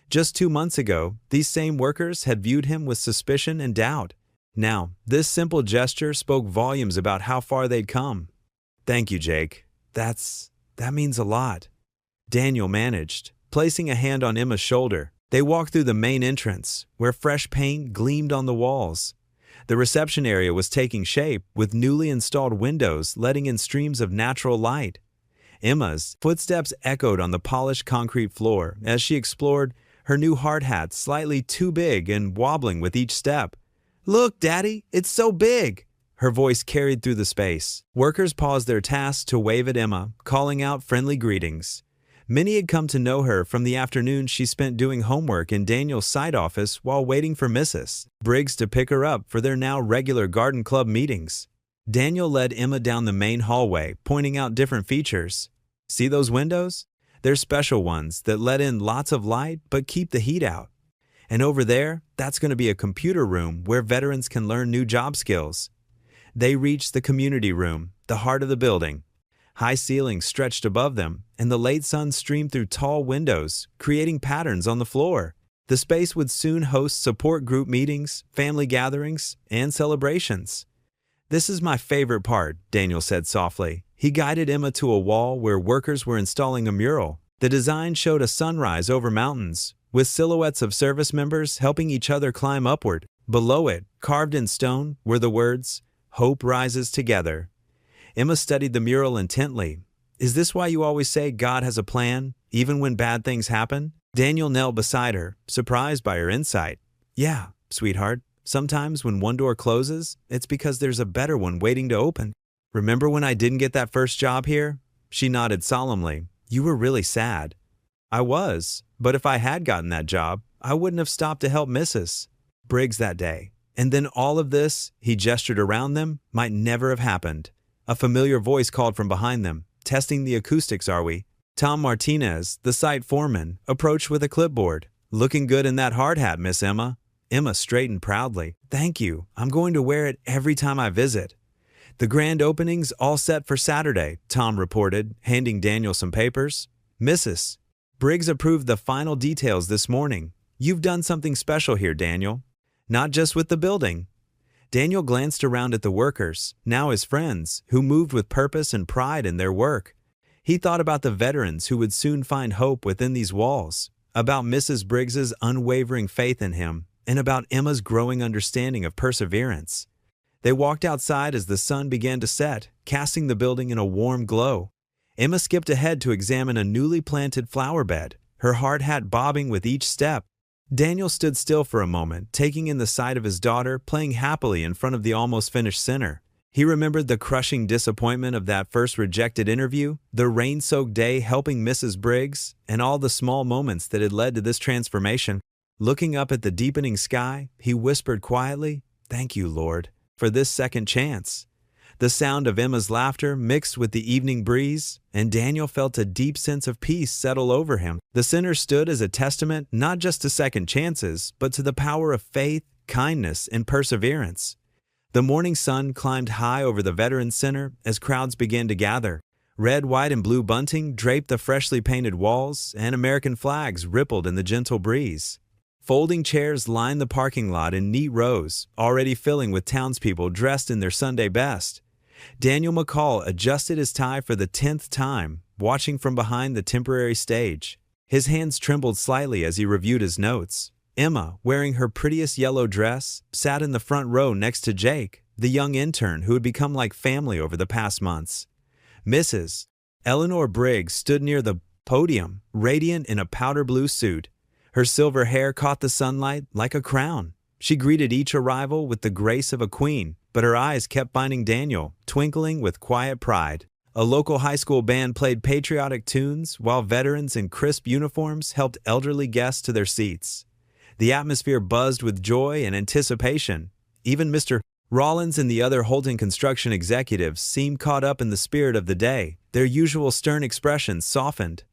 Just 2 months ago, these same workers had viewed him with suspicion and doubt. Now, this simple gesture spoke volumes about how far they'd come. "Thank you, Jake. That means a lot." Daniel managed, placing a hand on Emma's shoulder. They walked through the main entrance, where fresh paint gleamed on the walls. The reception area was taking shape, with newly installed windows letting in streams of natural light. Emma's footsteps echoed on the polished concrete floor as she explored, her new hard hat slightly too big and wobbling with each step. "Look, Daddy, it's so big!" Her voice carried through the space. Workers paused their tasks to wave at Emma, calling out friendly greetings. Many had come to know her from the afternoon she spent doing homework in Daniel's side office while waiting for Mrs. Briggs to pick her up for their now regular garden club meetings. Daniel led Emma down the main hallway, pointing out different features. "See those windows? They're special ones that let in lots of light but keep the heat out. And over there, that's going to be a computer room where veterans can learn new job skills." They reached the community room, the heart of the building. High ceilings stretched above them, and the late sun streamed through tall windows, creating patterns on the floor. The space would soon host support group meetings, family gatherings, and celebrations. "This is my favorite part," Daniel said softly. He guided Emma to a wall where workers were installing a mural. The design showed a sunrise over mountains, with silhouettes of service members helping each other climb upward. Below it, carved in stone, were the words, Hope rises together. Emma studied the mural intently. Is this why you always say God has a plan, even when bad things happen? Daniel knelt beside her, surprised by her insight. Yeah, sweetheart. Sometimes when one door closes, it's because there's a better one waiting to open. Remember when I didn't get that first job here? She nodded solemnly. You were really sad. I was, but if I had gotten that job, I wouldn't have stopped to help Mrs. Briggs that day. And then all of this, he gestured around them, might never have happened. A familiar voice called from behind them. Testing the acoustics, are we? Tom Martinez, the site foreman, approached with a clipboard. Looking good in that hard hat, Miss Emma. Emma straightened proudly. Thank you. I'm going to wear it every time I visit. The grand opening's all set for Saturday, Tom reported, handing Daniel some papers. Mrs. Briggs approved the final details this morning. You've done something special here, Daniel. Not just with the building. Daniel glanced around at the workers, now his friends, who moved with purpose and pride in their work. He thought about the veterans who would soon find hope within these walls, about Mrs. Briggs's unwavering faith in him, and about Emma's growing understanding of perseverance. They walked outside as the sun began to set, casting the building in a warm glow. Emma skipped ahead to examine a newly planted flower bed, her hard hat bobbing with each step. Daniel stood still for a moment, taking in the sight of his daughter playing happily in front of the almost finished center. He remembered the crushing disappointment of that first rejected interview, the rain-soaked day helping Mrs. Briggs, and all the small moments that had led to this transformation. Looking up at the deepening sky, he whispered quietly, "Thank you, Lord, for this second chance." The sound of Emma's laughter mixed with the evening breeze, and Daniel felt a deep sense of peace settle over him. The center stood as a testament not just to second chances, but to the power of faith, kindness, and perseverance. The morning sun climbed high over the Veterans Center as crowds began to gather. Red, white, and blue bunting draped the freshly painted walls, and American flags rippled in the gentle breeze. Folding chairs lined the parking lot in neat rows, already filling with townspeople dressed in their Sunday best. Daniel McCall adjusted his tie for the 10th time, watching from behind the temporary stage. His hands trembled slightly as he reviewed his notes. Emma, wearing her prettiest yellow dress, sat in the front row next to Jake, the young intern who had become like family over the past months. Mrs. Eleanor Briggs stood near the podium, radiant in a powder blue suit. Her silver hair caught the sunlight like a crown. She greeted each arrival with the grace of a queen, but her eyes kept finding Daniel, twinkling with quiet pride. A local high school band played patriotic tunes, while veterans in crisp uniforms helped elderly guests to their seats. The atmosphere buzzed with joy and anticipation. Even Mr. Rollins and the other Holton construction executives seemed caught up in the spirit of the day. Their usual stern expressions softened.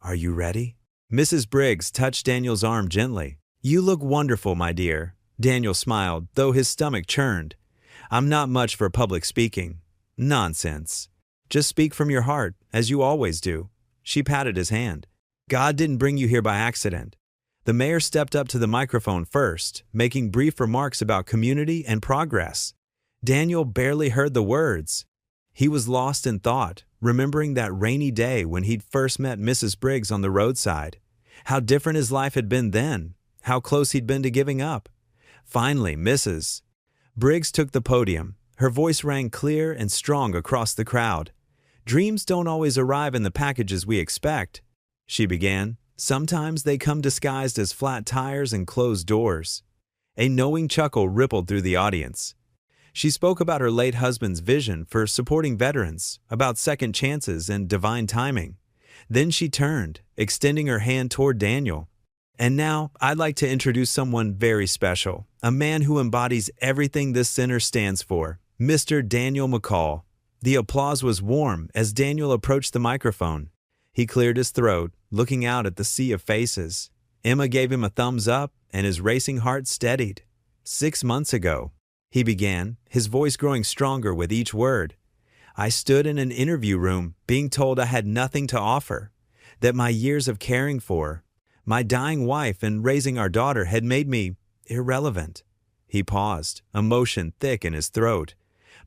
Are you ready? Mrs. Briggs touched Daniel's arm gently. You look wonderful, my dear. Daniel smiled, though his stomach churned. I'm not much for public speaking. Nonsense. Just speak from your heart, as you always do. She patted his hand. God didn't bring you here by accident. The mayor stepped up to the microphone first, making brief remarks about community and progress. Daniel barely heard the words. He was lost in thought, remembering that rainy day when he'd first met Mrs. Briggs on the roadside. How different his life had been then, how close he'd been to giving up. Finally, Mrs. Briggs took the podium. Her voice rang clear and strong across the crowd. Dreams don't always arrive in the packages we expect, she began. Sometimes they come disguised as flat tires and closed doors. A knowing chuckle rippled through the audience. She spoke about her late husband's vision for supporting veterans, about second chances and divine timing. Then she turned, extending her hand toward Daniel. And now, I'd like to introduce someone very special, a man who embodies everything this center stands for, Mr. Daniel McCall. The applause was warm as Daniel approached the microphone. He cleared his throat, looking out at the sea of faces. Emma gave him a thumbs up, and his racing heart steadied. 6 months ago, he began, his voice growing stronger with each word. I stood in an interview room, being told I had nothing to offer, that my years of caring for, my dying wife and raising our daughter had made me irrelevant. He paused, emotion thick in his throat.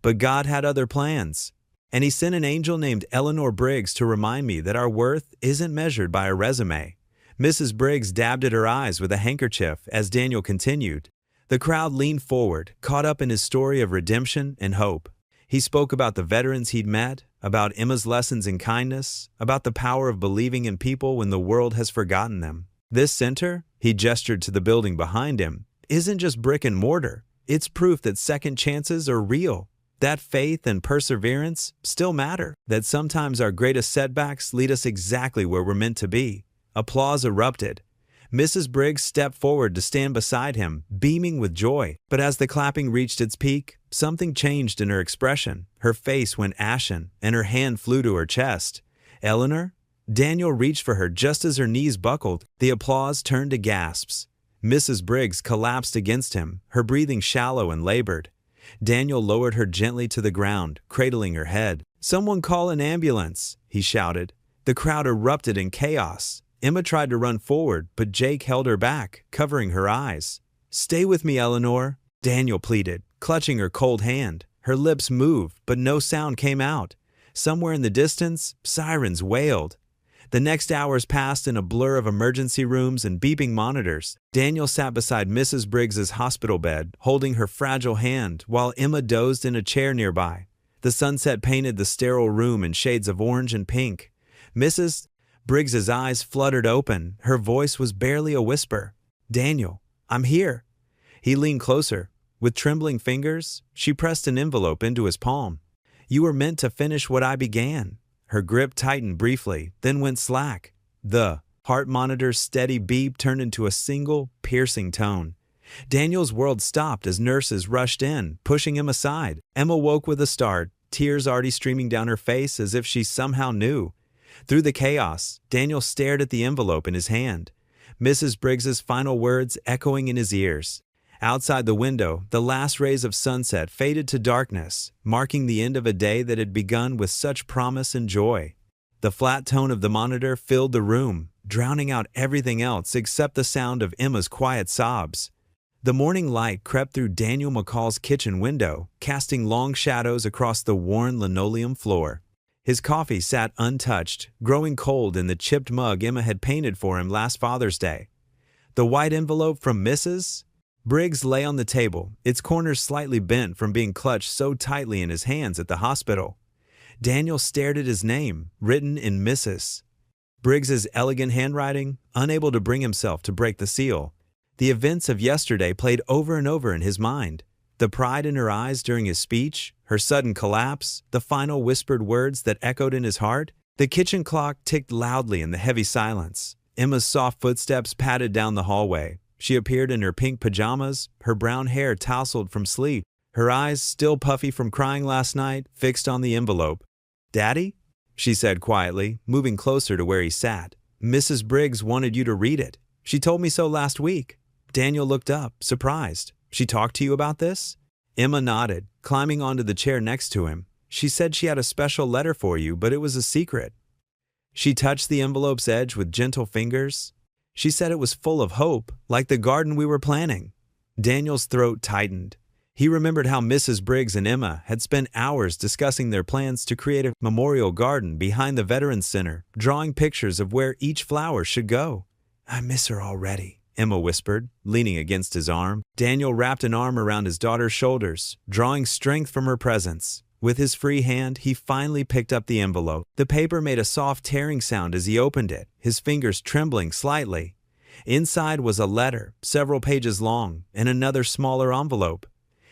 But God had other plans, and he sent an angel named Eleanor Briggs to remind me that our worth isn't measured by a resume. Mrs. Briggs dabbed at her eyes with a handkerchief as Daniel continued. The crowd leaned forward, caught up in his story of redemption and hope. He spoke about the veterans he'd met, about Emma's lessons in kindness, about the power of believing in people when the world has forgotten them. This center, he gestured to the building behind him, isn't just brick and mortar. It's proof that second chances are real, that faith and perseverance still matter, that sometimes our greatest setbacks lead us exactly where we're meant to be. Applause erupted. Mrs. Briggs stepped forward to stand beside him, beaming with joy. But as the clapping reached its peak, something changed in her expression. Her face went ashen, and her hand flew to her chest. "Eleanor?" Daniel reached for her just as her knees buckled. The applause turned to gasps. Mrs. Briggs collapsed against him, her breathing shallow and labored. Daniel lowered her gently to the ground, cradling her head. "Someone call an ambulance," he shouted. The crowd erupted in chaos. Emma tried to run forward, but Jake held her back, covering her eyes. "Stay with me, Eleanor," Daniel pleaded, clutching her cold hand. Her lips moved, but no sound came out. Somewhere in the distance, sirens wailed. The next hours passed in a blur of emergency rooms and beeping monitors. Daniel sat beside Mrs. Briggs's hospital bed, holding her fragile hand, while Emma dozed in a chair nearby. The sunset painted the sterile room in shades of orange and pink. Mrs. Briggs's eyes fluttered open. Her voice was barely a whisper. "Daniel, I'm here." He leaned closer. With trembling fingers, she pressed an envelope into his palm. "You were meant to finish what I began." Her grip tightened briefly, then went slack. The heart monitor's steady beep turned into a single, piercing tone. Daniel's world stopped as nurses rushed in, pushing him aside. Emma woke with a start, tears already streaming down her face as if she somehow knew. Through the chaos, Daniel stared at the envelope in his hand, Mrs. Briggs's final words echoing in his ears. Outside the window, the last rays of sunset faded to darkness, marking the end of a day that had begun with such promise and joy. The flat tone of the monitor filled the room, drowning out everything else except the sound of Emma's quiet sobs. The morning light crept through Daniel McCall's kitchen window, casting long shadows across the worn linoleum floor. His coffee sat untouched, growing cold in the chipped mug Emma had painted for him last Father's Day. The white envelope from Mrs. Briggs lay on the table, its corners slightly bent from being clutched so tightly in his hands at the hospital. Daniel stared at his name, written in Mrs. Briggs's elegant handwriting, unable to bring himself to break the seal. The events of yesterday played over and over in his mind. The pride in her eyes during his speech, her sudden collapse, the final whispered words that echoed in his heart. The kitchen clock ticked loudly in the heavy silence. Emma's soft footsteps padded down the hallway. She appeared in her pink pajamas, her brown hair tousled from sleep, her eyes, still puffy from crying last night, fixed on the envelope. "Daddy?" she said quietly, moving closer to where he sat. "Mrs. Briggs wanted you to read it. She told me so last week." Daniel looked up, surprised. "She talked to you about this?" Emma nodded, climbing onto the chair next to him. "She said she had a special letter for you, but it was a secret." She touched the envelope's edge with gentle fingers. "She said it was full of hope, like the garden we were planning." Daniel's throat tightened. He remembered how Mrs. Briggs and Emma had spent hours discussing their plans to create a memorial garden behind the Veterans Center, drawing pictures of where each flower should go. "I miss her already," Emma whispered, leaning against his arm. Daniel wrapped an arm around his daughter's shoulders, drawing strength from her presence. With his free hand, he finally picked up the envelope. The paper made a soft tearing sound as he opened it, his fingers trembling slightly. Inside was a letter, several pages long, and another smaller envelope.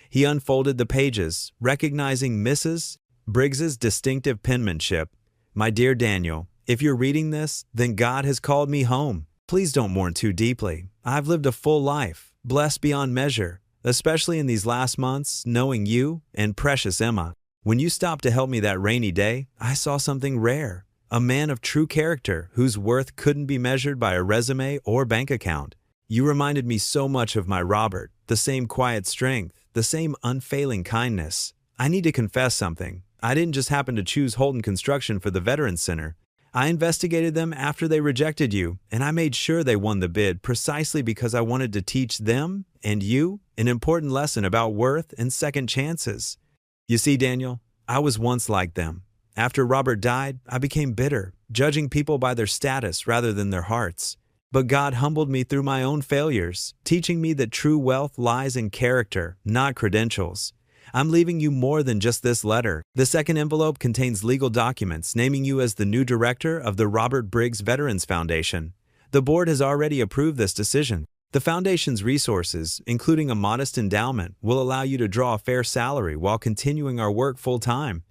He unfolded the pages, recognizing Mrs. Briggs's distinctive penmanship. "My dear Daniel, if you're reading this, then God has called me home. Please don't mourn too deeply. I've lived a full life, blessed beyond measure, especially in these last months, knowing you and precious Emma. When you stopped to help me that rainy day, I saw something rare, a man of true character whose worth couldn't be measured by a resume or bank account. You reminded me so much of my Robert, the same quiet strength, the same unfailing kindness. I need to confess something. I didn't just happen to choose Holton Construction for the Veterans Center. I investigated them after they rejected you, and I made sure they won the bid precisely because I wanted to teach them and you an important lesson about worth and second chances. You see, Daniel, I was once like them. After Robert died, I became bitter, judging people by their status rather than their hearts. But God humbled me through my own failures, teaching me that true wealth lies in character, not credentials. I'm leaving you more than just this letter. The second envelope contains legal documents naming you as the new director of the Robert Briggs Veterans Foundation. The board has already approved this decision. The foundation's resources, including a modest endowment, will allow you to draw a fair salary while continuing our work full-time.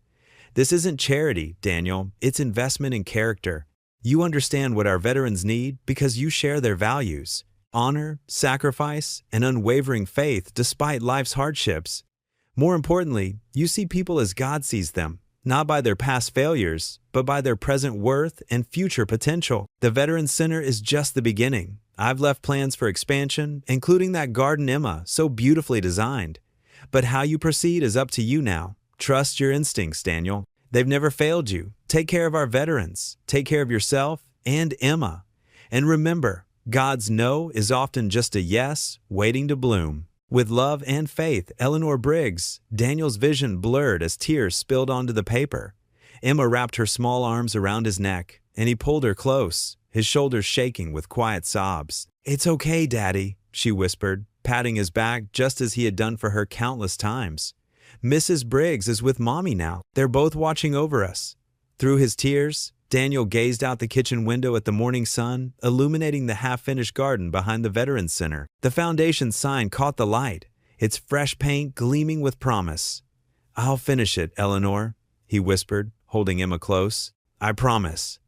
This isn't charity, Daniel. It's investment in character. You understand what our veterans need because you share their values: honor, sacrifice, and unwavering faith despite life's hardships. More importantly, you see people as God sees them, not by their past failures, but by their present worth and future potential. The Veterans Center is just the beginning. I've left plans for expansion, including that garden Emma so beautifully designed. But how you proceed is up to you now. Trust your instincts, Daniel. They've never failed you. Take care of our veterans. Take care of yourself and Emma. And remember, God's no is often just a yes waiting to bloom. With love and faith, Eleanor Briggs. Daniel's vision blurred as tears spilled onto the paper. Emma wrapped her small arms around his neck, and he pulled her close, his shoulders shaking with quiet sobs. "It's okay, Daddy," she whispered, patting his back just as he had done for her countless times. "Mrs. Briggs is with Mommy now. They're both watching over us." Through his tears, Daniel gazed out the kitchen window at the morning sun, illuminating the half-finished garden behind the Veterans Center. The foundation sign caught the light, its fresh paint gleaming with promise. "I'll finish it, Eleanor," he whispered, holding Emma close. "I promise."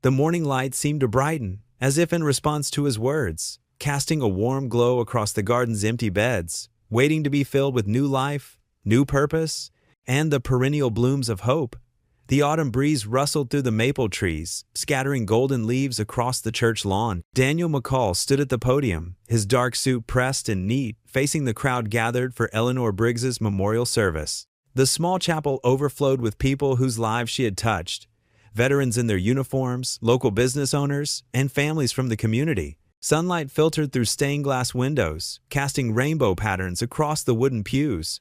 The morning light seemed to brighten, as if in response to his words, casting a warm glow across the garden's empty beds, waiting to be filled with new life, new purpose, and the perennial blooms of hope. The autumn breeze rustled through the maple trees, scattering golden leaves across the church lawn. Daniel McCall stood at the podium, his dark suit pressed and neat, facing the crowd gathered for Eleanor Briggs's memorial service. The small chapel overflowed with people whose lives she had touched. Veterans in their uniforms, local business owners, and families from the community. Sunlight filtered through stained glass windows, casting rainbow patterns across the wooden pews.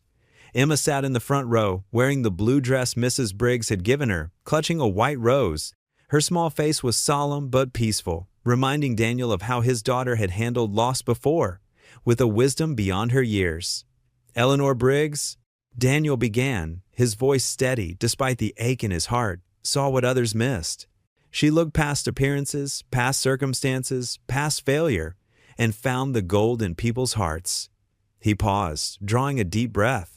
Emma sat in the front row, wearing the blue dress Mrs. Briggs had given her, clutching a white rose. Her small face was solemn but peaceful, reminding Daniel of how his daughter had handled loss before, with a wisdom beyond her years. "Eleanor Briggs," Daniel began, his voice steady despite the ache in his heart, saw what others missed. She looked past appearances, past circumstances, past failure, and found the gold in people's hearts. He paused, drawing a deep breath.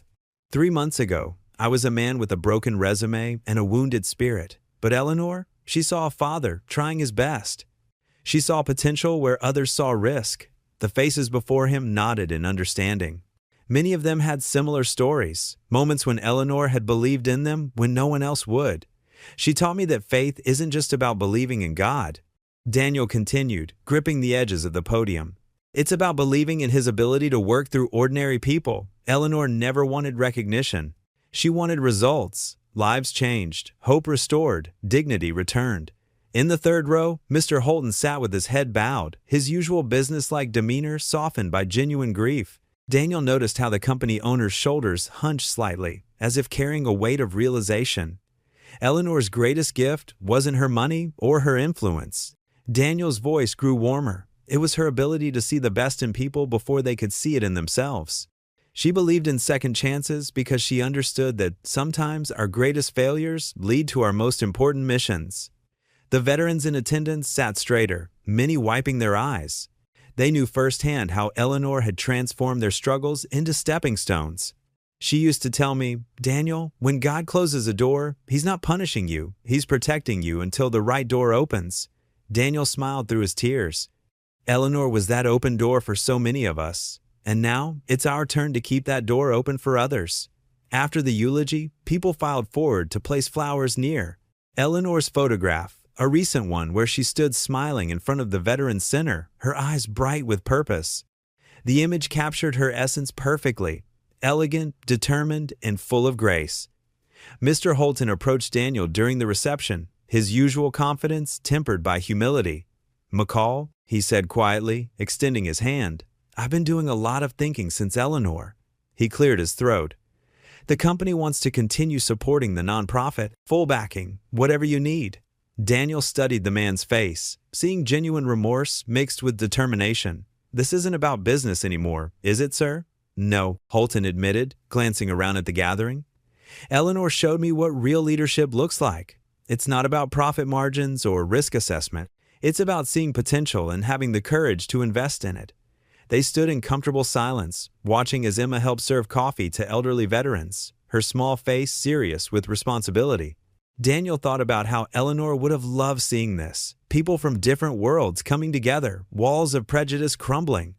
3 months ago, I was a man with a broken resume and a wounded spirit. But Eleanor, she saw a father trying his best. She saw potential where others saw risk. The faces before him nodded in understanding. Many of them had similar stories, moments when Eleanor had believed in them when no one else would. She taught me that faith isn't just about believing in God. Daniel continued, gripping the edges of the podium. It's about believing in his ability to work through ordinary people. Eleanor never wanted recognition. She wanted results. Lives changed, hope restored, dignity returned. In the third row, Mr. Holton sat with his head bowed, his usual businesslike demeanor softened by genuine grief. Daniel noticed how the company owner's shoulders hunched slightly, as if carrying a weight of realization. Eleanor's greatest gift wasn't her money or her influence. Daniel's voice grew warmer. It was her ability to see the best in people before they could see it in themselves. She believed in second chances because she understood that sometimes our greatest failures lead to our most important missions. The veterans in attendance sat straighter, many wiping their eyes. They knew firsthand how Eleanor had transformed their struggles into stepping stones. She used to tell me, "Daniel, when God closes a door, He's not punishing you. He's protecting you until the right door opens." Daniel smiled through his tears. Eleanor was that open door for so many of us, and now it's our turn to keep that door open for others. After the eulogy, people filed forward to place flowers near Eleanor's photograph, a recent one where she stood smiling in front of the Veterans Center, her eyes bright with purpose. The image captured her essence perfectly, elegant, determined, and full of grace. Mr. Holton approached Daniel during the reception, his usual confidence tempered by humility. "McCall," he said quietly, extending his hand, "I've been doing a lot of thinking since Eleanor." He cleared his throat. "The company wants to continue supporting the nonprofit, full backing, whatever you need." Daniel studied the man's face, seeing genuine remorse mixed with determination. "This isn't about business anymore, is it, sir?" "No," Holton admitted, glancing around at the gathering. "Eleanor showed me what real leadership looks like. It's not about profit margins or risk assessment. It's about seeing potential and having the courage to invest in it." They stood in comfortable silence, watching as Emma helped serve coffee to elderly veterans, her small face serious with responsibility. Daniel thought about how Eleanor would have loved seeing this. People from different worlds coming together, walls of prejudice crumbling.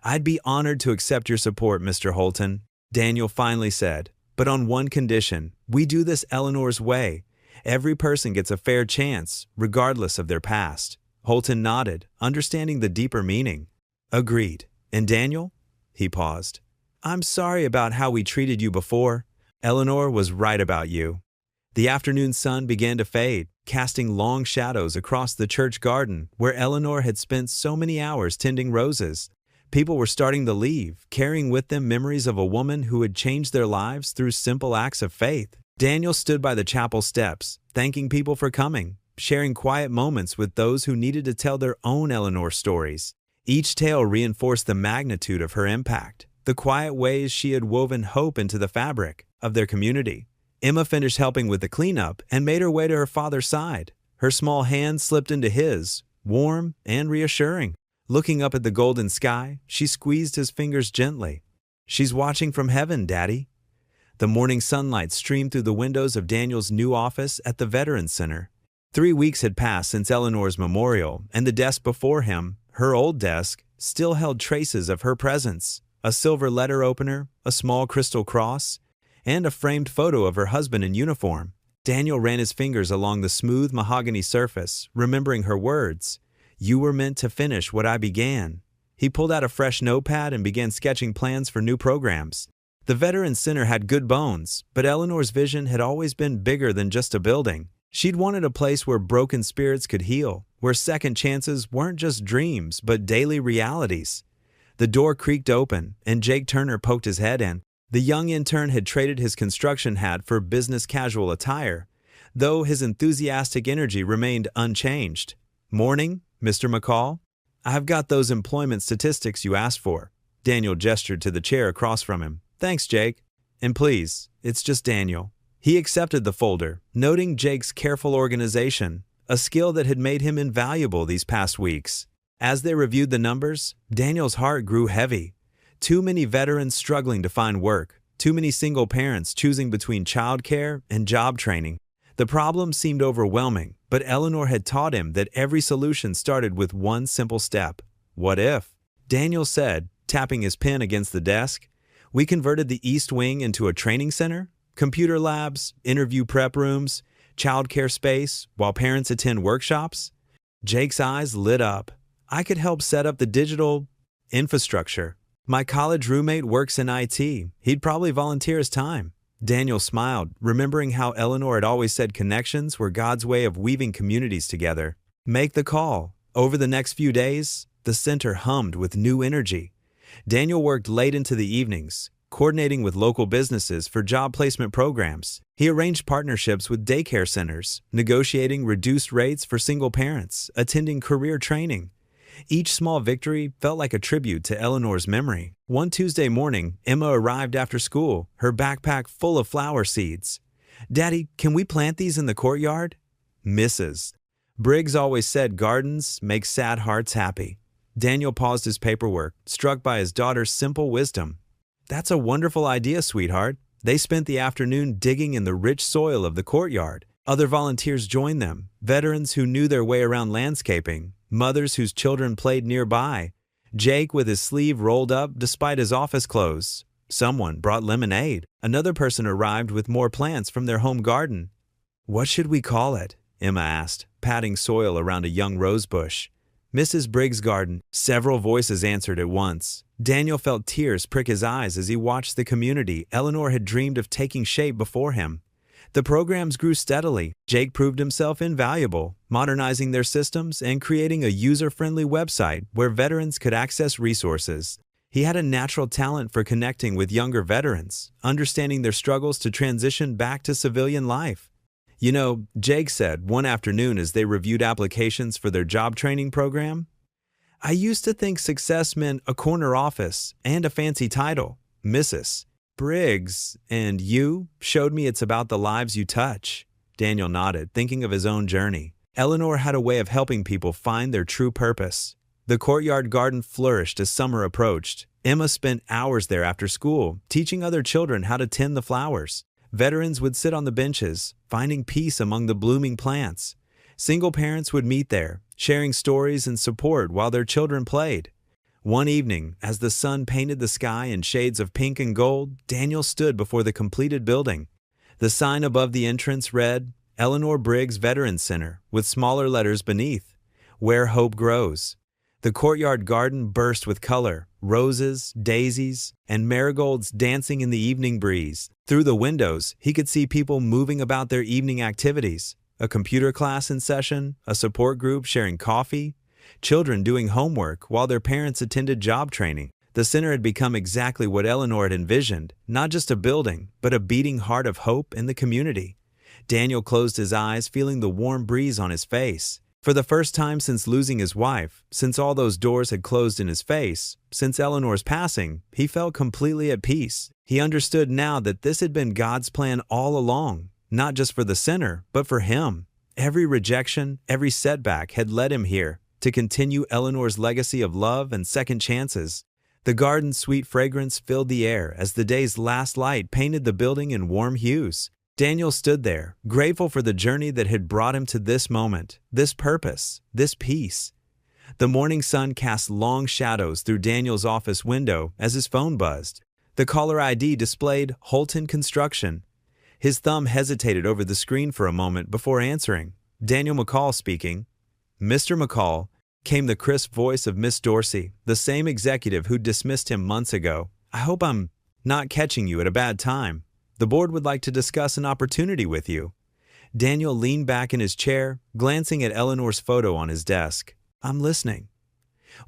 "I'd be honored to accept your support, Mr. Holton," Daniel finally said. "But on one condition, we do this Eleanor's way. Every person gets a fair chance, regardless of their past." Holton nodded, understanding the deeper meaning. "Agreed. And Daniel?" He paused. "I'm sorry about how we treated you before. Eleanor was right about you." The afternoon sun began to fade, casting long shadows across the church garden where Eleanor had spent so many hours tending roses. People were starting to leave, carrying with them memories of a woman who had changed their lives through simple acts of faith. Daniel stood by the chapel steps, thanking people for coming, sharing quiet moments with those who needed to tell their own Eleanor stories. Each tale reinforced the magnitude of her impact, the quiet ways she had woven hope into the fabric of their community. Emma finished helping with the cleanup and made her way to her father's side. Her small hand slipped into his, warm and reassuring. Looking up at the golden sky, she squeezed his fingers gently. "She's watching from heaven, Daddy." The morning sunlight streamed through the windows of Daniel's new office at the Veterans Center. 3 weeks had passed since Eleanor's memorial, and the desk before him, her old desk, still held traces of her presence. A silver letter opener, a small crystal cross, and a framed photo of her husband in uniform. Daniel ran his fingers along the smooth mahogany surface, remembering her words. "You were meant to finish what I began." He pulled out a fresh notepad and began sketching plans for new programs. The Veterans Center had good bones, but Eleanor's vision had always been bigger than just a building. She'd wanted a place where broken spirits could heal, where second chances weren't just dreams, but daily realities. The door creaked open, and Jake Turner poked his head in. The young intern had traded his construction hat for business casual attire, though his enthusiastic energy remained unchanged. "Morning, Mr. McCall. I've got those employment statistics you asked for." Daniel gestured to the chair across from him. "Thanks, Jake. And please, it's just Daniel." He accepted the folder, noting Jake's careful organization, a skill that had made him invaluable these past weeks. As they reviewed the numbers, Daniel's heart grew heavy. Too many veterans struggling to find work, too many single parents choosing between childcare and job training. The problem seemed overwhelming, but Eleanor had taught him that every solution started with one simple step. "What if?" Daniel said, tapping his pen against the desk. "We converted the East Wing into a training center, computer labs, interview prep rooms, childcare space, while parents attend workshops." Jake's eyes lit up. "I could help set up the digital infrastructure. My college roommate works in IT. He'd probably volunteer his time." Daniel smiled, remembering how Eleanor had always said connections were God's way of weaving communities together. "Make the call." Over the next few days, the center hummed with new energy. Daniel worked late into the evenings, coordinating with local businesses for job placement programs. He arranged partnerships with daycare centers, negotiating reduced rates for single parents, attending career training. Each small victory felt like a tribute to Eleanor's memory. One Tuesday morning, Emma arrived after school, her backpack full of flower seeds. "Daddy, can we plant these in the courtyard?" "Mrs. Briggs always said gardens make sad hearts happy." Daniel paused his paperwork, struck by his daughter's simple wisdom. "That's a wonderful idea, sweetheart." They spent the afternoon digging in the rich soil of the courtyard. Other volunteers joined them, veterans who knew their way around landscaping, mothers whose children played nearby, Jake with his sleeve rolled up despite his office clothes. Someone brought lemonade. Another person arrived with more plants from their home garden. "What should we call it?" Emma asked, patting soil around a young rose bush. "Mrs. Briggs' garden." Several voices answered at once. Daniel felt tears prick his eyes as he watched the community Eleanor had dreamed of taking shape before him. The programs grew steadily. Jake proved himself invaluable, modernizing their systems and creating a user-friendly website where veterans could access resources. He had a natural talent for connecting with younger veterans, understanding their struggles to transition back to civilian life. Jake said one afternoon as they reviewed applications for their job training program, "I used to think success meant a corner office and a fancy title, Mrs. Briggs, and you showed me it's about the lives you touch." Daniel nodded, thinking of his own journey. Eleanor had a way of helping people find their true purpose. The courtyard garden flourished as summer approached. Emma spent hours there after school, teaching other children how to tend the flowers. Veterans would sit on the benches, finding peace among the blooming plants. Single parents would meet there, sharing stories and support while their children played. One evening, as the sun painted the sky in shades of pink and gold, Daniel stood before the completed building. The sign above the entrance read, "Eleanor Briggs Veterans Center," with smaller letters beneath, "Where Hope Grows." The courtyard garden burst with color, roses, daisies, and marigolds dancing in the evening breeze. Through the windows, he could see people moving about their evening activities, a computer class in session, a support group sharing coffee, children doing homework while their parents attended job training. The center had become exactly what Eleanor had envisioned, not just a building, but a beating heart of hope in the community. Daniel closed his eyes, feeling the warm breeze on his face. For the first time since losing his wife, since all those doors had closed in his face, since Eleanor's passing, he felt completely at peace. He understood now that this had been God's plan all along, not just for the sinner, but for him. Every rejection, every setback had led him here, to continue Eleanor's legacy of love and second chances. The garden's sweet fragrance filled the air as the day's last light painted the building in warm hues. Daniel stood there, grateful for the journey that had brought him to this moment, this purpose, this peace. The morning sun cast long shadows through Daniel's office window as his phone buzzed. The caller ID displayed Holton Construction. His thumb hesitated over the screen for a moment before answering. Daniel McCall speaking. "Mr. McCall," came the crisp voice of Miss Dorsey, the same executive who'd dismissed him months ago. "I hope I'm not catching you at a bad time. The board would like to discuss an opportunity with you." Daniel leaned back in his chair, glancing at Eleanor's photo on his desk. "I'm listening."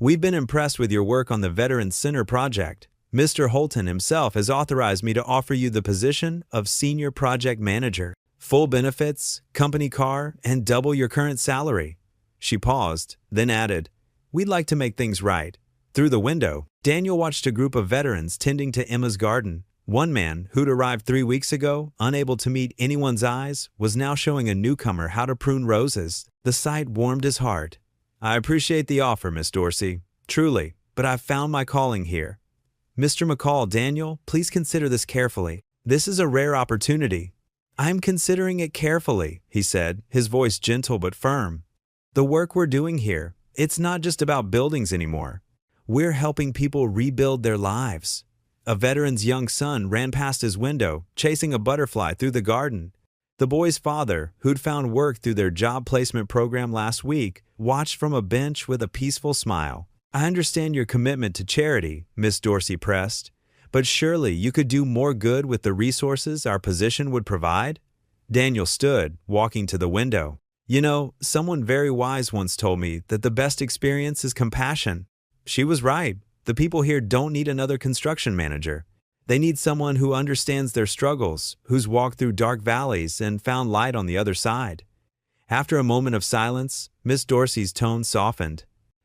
"We've been impressed with your work on the Veterans Center project. Mr. Holton himself has authorized me to offer you the position of Senior Project Manager. Full benefits, company car, and double your current salary." She paused, then added, "We'd like to make things right." Through the window, Daniel watched a group of veterans tending to Emma's garden. One man, who'd arrived 3 weeks ago, unable to meet anyone's eyes, was now showing a newcomer how to prune roses. The sight warmed his heart. "I appreciate the offer, Miss Dorsey. Truly, but I've found my calling here. Mr. McCall, Daniel, please consider this carefully. This is a rare opportunity." "I'm considering it carefully," he said, his voice gentle but firm. "The work we're doing here, it's not just about buildings anymore. We're helping people rebuild their lives." A veteran's young son ran past his window, chasing a butterfly through the garden. The boy's father, who'd found work through their job placement program last week, watched from a bench with a peaceful smile. "I understand your commitment to charity," Miss Dorsey pressed, "but surely you could do more good with the resources our position would provide?" Daniel stood, walking to the window. Someone very wise once told me that the best experience is compassion." She was right. The people here don't need another construction manager. They need someone who understands their struggles, who's walked through dark valleys and found light on the other side. After a moment of silence, Miss Dorsey's tone softened.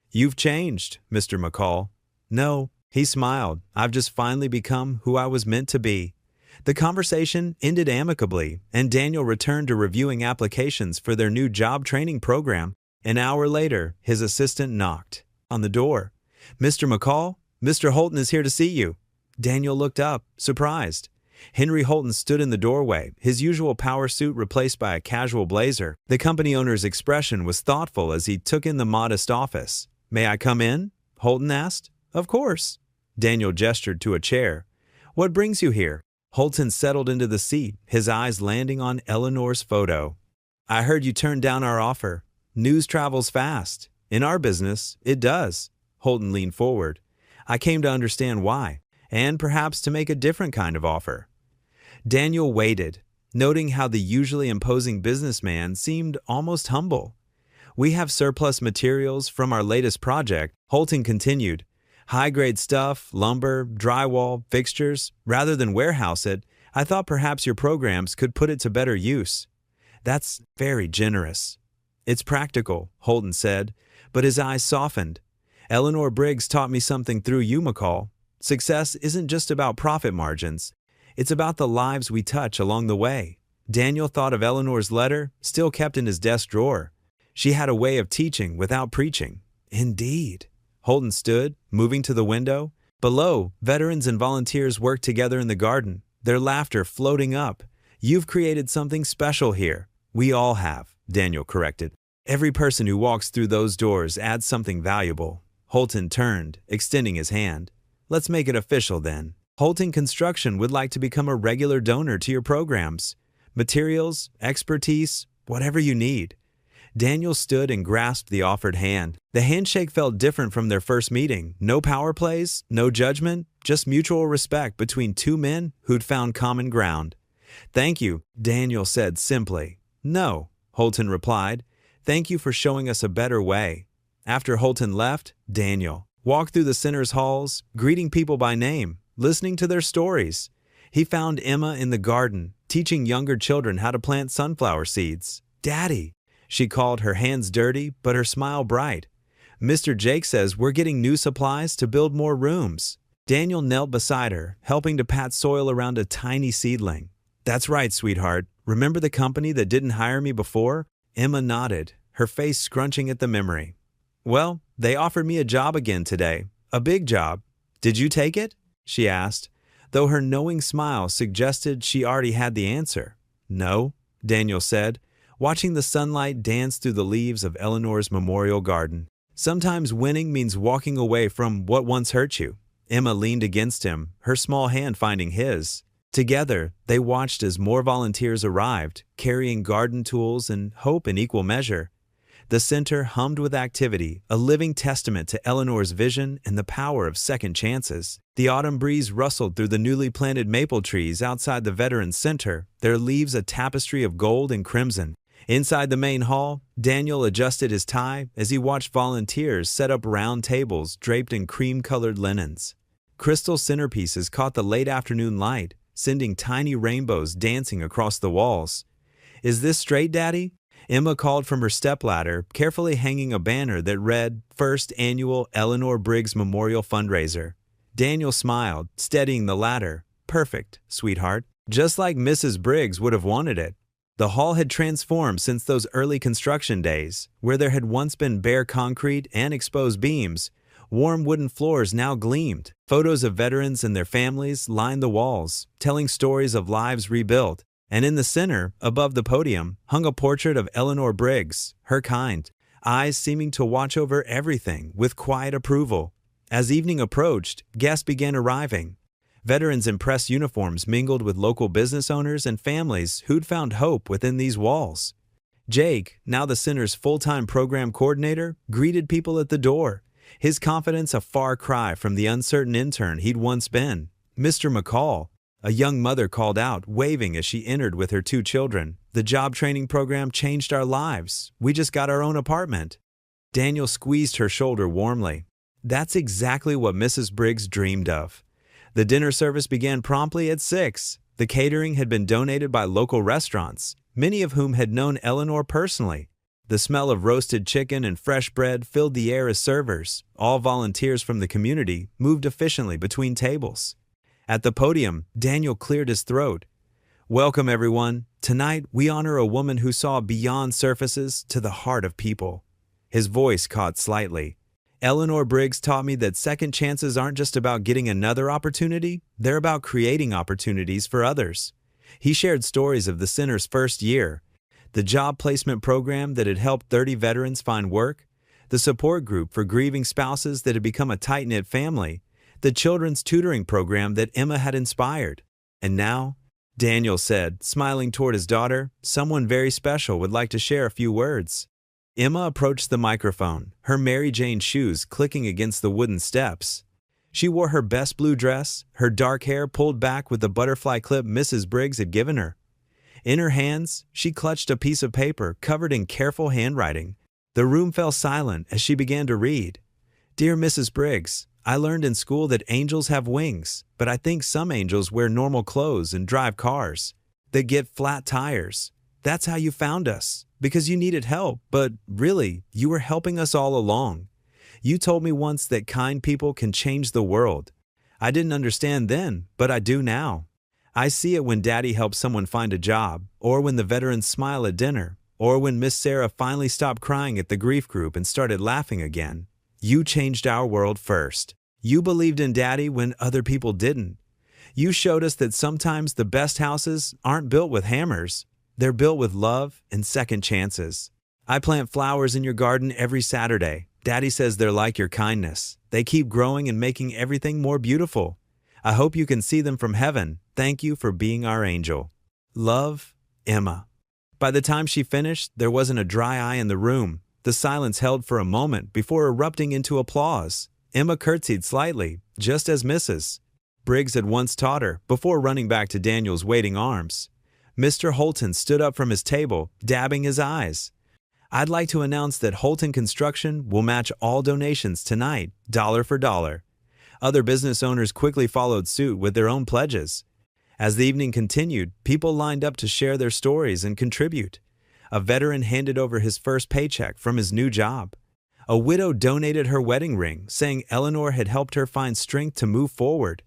"You've changed, Mr. McCall." "No," he smiled. "I've just finally become who I was meant to be." The conversation ended amicably, and Daniel returned to reviewing applications for their new job training program. An hour later, his assistant knocked on the door. "Mr. McCall, Mr. Holton is here to see you." Daniel looked up, surprised. Henry Holton stood in the doorway, his usual power suit replaced by a casual blazer. The company owner's expression was thoughtful as he took in the modest office. "May I come in?" Holton asked. "Of course." Daniel gestured to a chair. "What brings you here?" Holton settled into the seat, his eyes landing on Eleanor's photo. "I heard you turned down our offer. News travels fast. In our business, it does." Holton leaned forward. "I came to understand why, and perhaps to make a different kind of offer." Daniel waited, noting how the usually imposing businessman seemed almost humble. "We have surplus materials from our latest project," Holton continued. "High-grade stuff, lumber, drywall, fixtures. Rather than warehouse it, I thought perhaps your programs could put it to better use." That's very generous. It's practical, Holton said, but his eyes softened. Eleanor Briggs taught me something through you, McCall. Success isn't just about profit margins. It's about the lives we touch along the way. Daniel thought of Eleanor's letter, still kept in his desk drawer. She had a way of teaching without preaching. Indeed. Holton stood, moving to the window. Below, veterans and volunteers worked together in the garden, their laughter floating up. You've created something special here. We all have, Daniel corrected. Every person who walks through those doors adds something valuable. Holton turned, extending his hand. Let's make it official then. Holton Construction would like to become a regular donor to your programs. Materials, expertise, whatever you need. Daniel stood and grasped the offered hand. The handshake felt different from their first meeting. No power plays, no judgment, just mutual respect between two men who'd found common ground. Thank you, Daniel said simply. No, Holton replied. Thank you for showing us a better way. After Holton left, Daniel walked through the center's halls, greeting people by name, listening to their stories. He found Emma in the garden, teaching younger children how to plant sunflower seeds. Daddy, she called, her hands dirty, but her smile bright. Mr. Jake says we're getting new supplies to build more rooms. Daniel knelt beside her, helping to pat soil around a tiny seedling. That's right, sweetheart. Remember the company that didn't hire me before? Emma nodded, her face scrunching at the memory. Well, they offered me a job again today. A big job. Did you take it? She asked, though her knowing smile suggested she already had the answer. No, Daniel said, watching the sunlight dance through the leaves of Eleanor's memorial garden. Sometimes winning means walking away from what once hurt you. Emma leaned against him, her small hand finding his. Together, they watched as more volunteers arrived, carrying garden tools and hope in equal measure. The center hummed with activity, a living testament to Eleanor's vision and the power of second chances. The autumn breeze rustled through the newly planted maple trees outside the Veterans Center, their leaves a tapestry of gold and crimson. Inside the main hall, Daniel adjusted his tie as he watched volunteers set up round tables draped in cream-colored linens. Crystal centerpieces caught the late afternoon light, sending tiny rainbows dancing across the walls. Is this straight, Daddy? Emma called from her stepladder, carefully hanging a banner that read, First Annual Eleanor Briggs Memorial Fundraiser. Daniel smiled, steadying the ladder. Perfect, sweetheart. Just like Mrs. Briggs would have wanted it. The hall had transformed since those early construction days, where there had once been bare concrete and exposed beams. Warm wooden floors now gleamed. Photos of veterans and their families lined the walls, telling stories of lives rebuilt. And in the center, above the podium, hung a portrait of Eleanor Briggs, her kind, eyes seeming to watch over everything with quiet approval. As evening approached, guests began arriving. Veterans in press uniforms mingled with local business owners and families who'd found hope within these walls. Jake, now the center's full-time program coordinator, greeted people at the door, his confidence a far cry from the uncertain intern he'd once been. Mr. McCall, a young mother called out, waving as she entered with her two children. The job training program changed our lives. We just got our own apartment. Daniel squeezed her shoulder warmly. That's exactly what Mrs. Briggs dreamed of. The dinner service began promptly at 6. The catering had been donated by local restaurants, many of whom had known Eleanor personally. The smell of roasted chicken and fresh bread filled the air as servers, all volunteers from the community, moved efficiently between tables. At the podium, Daniel cleared his throat. Welcome, everyone. Tonight, we honor a woman who saw beyond surfaces to the heart of people. His voice caught slightly. Eleanor Briggs taught me that second chances aren't just about getting another opportunity, they're about creating opportunities for others. He shared stories of the center's first year, the job placement program that had helped 30 veterans find work, the support group for grieving spouses that had become a tight-knit family, the children's tutoring program that Emma had inspired. And now, Daniel said, smiling toward his daughter, someone very special would like to share a few words. Emma approached the microphone, her Mary Jane shoes clicking against the wooden steps. She wore her best blue dress, her dark hair pulled back with the butterfly clip Mrs. Briggs had given her. In her hands, she clutched a piece of paper covered in careful handwriting. The room fell silent as she began to read. Dear Mrs. Briggs, I learned in school that angels have wings, but I think some angels wear normal clothes and drive cars that get flat tires. That's how you found us, because you needed help, but really, you were helping us all along. You told me once that kind people can change the world. I didn't understand then, but I do now. I see it when Daddy helps someone find a job, or when the veterans smile at dinner, or when Miss Sarah finally stopped crying at the grief group and started laughing again. You changed our world first. You believed in Daddy when other people didn't. You showed us that sometimes the best houses aren't built with hammers. They're built with love and second chances. I plant flowers in your garden every Saturday. Daddy says they're like your kindness. They keep growing and making everything more beautiful. I hope you can see them from heaven. Thank you for being our angel. Love, Emma. By the time she finished, there wasn't a dry eye in the room. The silence held for a moment before erupting into applause. Emma curtsied slightly, just as Mrs. Briggs had once taught her, before running back to Daniel's waiting arms. Mr. Holton stood up from his table, dabbing his eyes. I'd like to announce that Holton Construction will match all donations tonight, dollar for dollar. Other business owners quickly followed suit with their own pledges. As the evening continued, people lined up to share their stories and contribute. A veteran handed over his first paycheck from his new job. A widow donated her wedding ring, saying Eleanor had helped her find strength to move forward.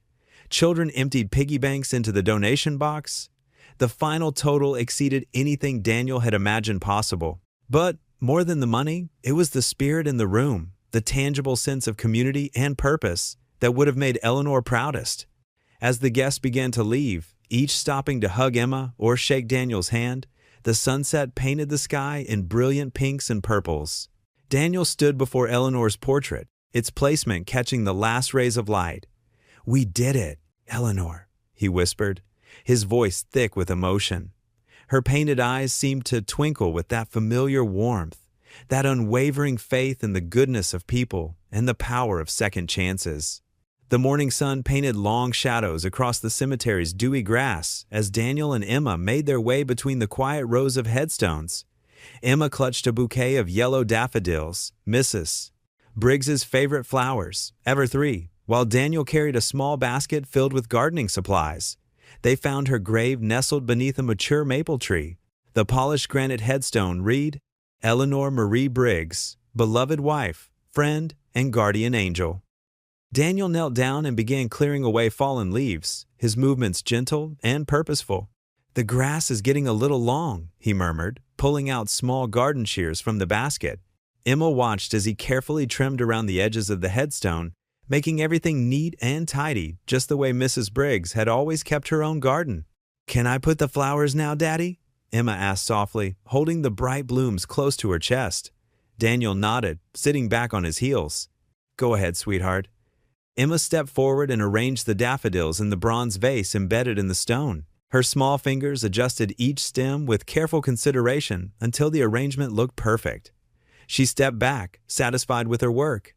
Children emptied piggy banks into the donation box. The final total exceeded anything Daniel had imagined possible. But more than the money, it was the spirit in the room, the tangible sense of community and purpose that would have made Eleanor proudest. As the guests began to leave, each stopping to hug Emma or shake Daniel's hand, the sunset painted the sky in brilliant pinks and purples. Daniel stood before Eleanor's portrait, its placement catching the last rays of light. "We did it, Eleanor," he whispered, his voice thick with emotion. Her painted eyes seemed to twinkle with that familiar warmth, that unwavering faith in the goodness of people and the power of second chances. The morning sun painted long shadows across the cemetery's dewy grass as Daniel and Emma made their way between the quiet rows of headstones. Emma clutched a bouquet of yellow daffodils, Mrs. Briggs's favorite flowers, ever three, while Daniel carried a small basket filled with gardening supplies. They found her grave nestled beneath a mature maple tree. The polished granite headstone read, Eleanor Marie Briggs, beloved wife, friend, and guardian angel. Daniel knelt down and began clearing away fallen leaves, his movements gentle and purposeful. "The grass is getting a little long," he murmured, pulling out small garden shears from the basket. Emma watched as he carefully trimmed around the edges of the headstone, making everything neat and tidy, just the way Mrs. Briggs had always kept her own garden. "Can I put the flowers now, Daddy?" Emma asked softly, holding the bright blooms close to her chest. Daniel nodded, sitting back on his heels. "Go ahead, sweetheart." Emma stepped forward and arranged the daffodils in the bronze vase embedded in the stone. Her small fingers adjusted each stem with careful consideration until the arrangement looked perfect. She stepped back, satisfied with her work.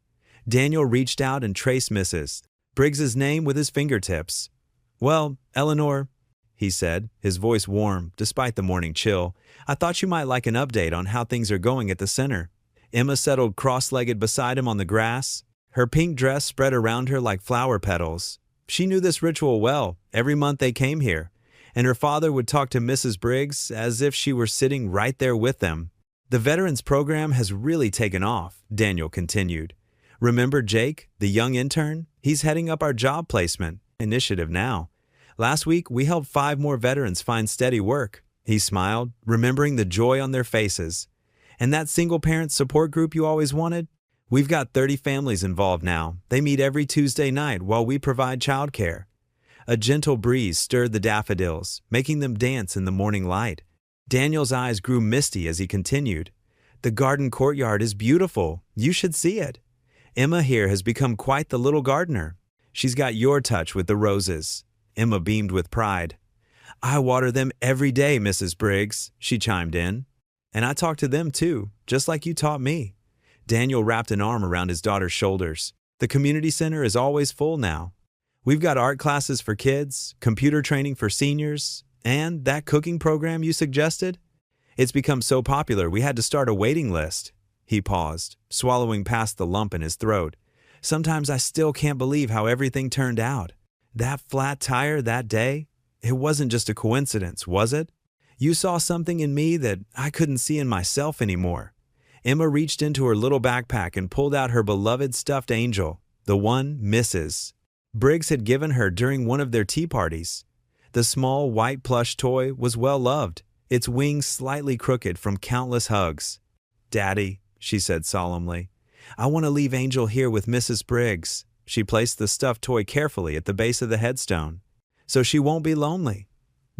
Daniel reached out and traced Mrs. Briggs's name with his fingertips. "Well, Eleanor," he said, his voice warm despite the morning chill, "I thought you might like an update on how things are going at the center." Emma settled cross-legged beside him on the grass, her pink dress spread around her like flower petals. She knew this ritual well. Every month they came here, and her father would talk to Mrs. Briggs as if she were sitting right there with them. "The Veterans Program has really taken off," Daniel continued. "Remember Jake, the young intern? He's heading up our job placement initiative now. Last week, we helped 5 more veterans find steady work." He smiled, remembering the joy on their faces. "And that single-parent support group you always wanted? We've got 30 families involved now. They meet every Tuesday night while we provide childcare." A gentle breeze stirred the daffodils, making them dance in the morning light. Daniel's eyes grew misty as he continued. "The garden courtyard is beautiful. You should see it. Emma here has become quite the little gardener. She's got your touch with the roses." Emma beamed with pride. "I water them every day, Mrs. Briggs," she chimed in. "And I talk to them too, just like you taught me." Daniel wrapped an arm around his daughter's shoulders. "The community center is always full now. We've got art classes for kids, computer training for seniors, and that cooking program you suggested. It's become so popular we had to start a waiting list." He paused, swallowing past the lump in his throat. "Sometimes I still can't believe how everything turned out. That flat tire that day, it wasn't just a coincidence, was it? You saw something in me that I couldn't see in myself anymore. Emma reached into her little backpack and pulled out her beloved stuffed angel, the one Mrs. Briggs had given her during one of their tea parties. The small white plush toy was well loved, its wings slightly crooked from countless hugs. "Daddy," she said solemnly, "I want to leave Angel here with Mrs. Briggs." She placed the stuffed toy carefully at the base of the headstone, "so she won't be lonely."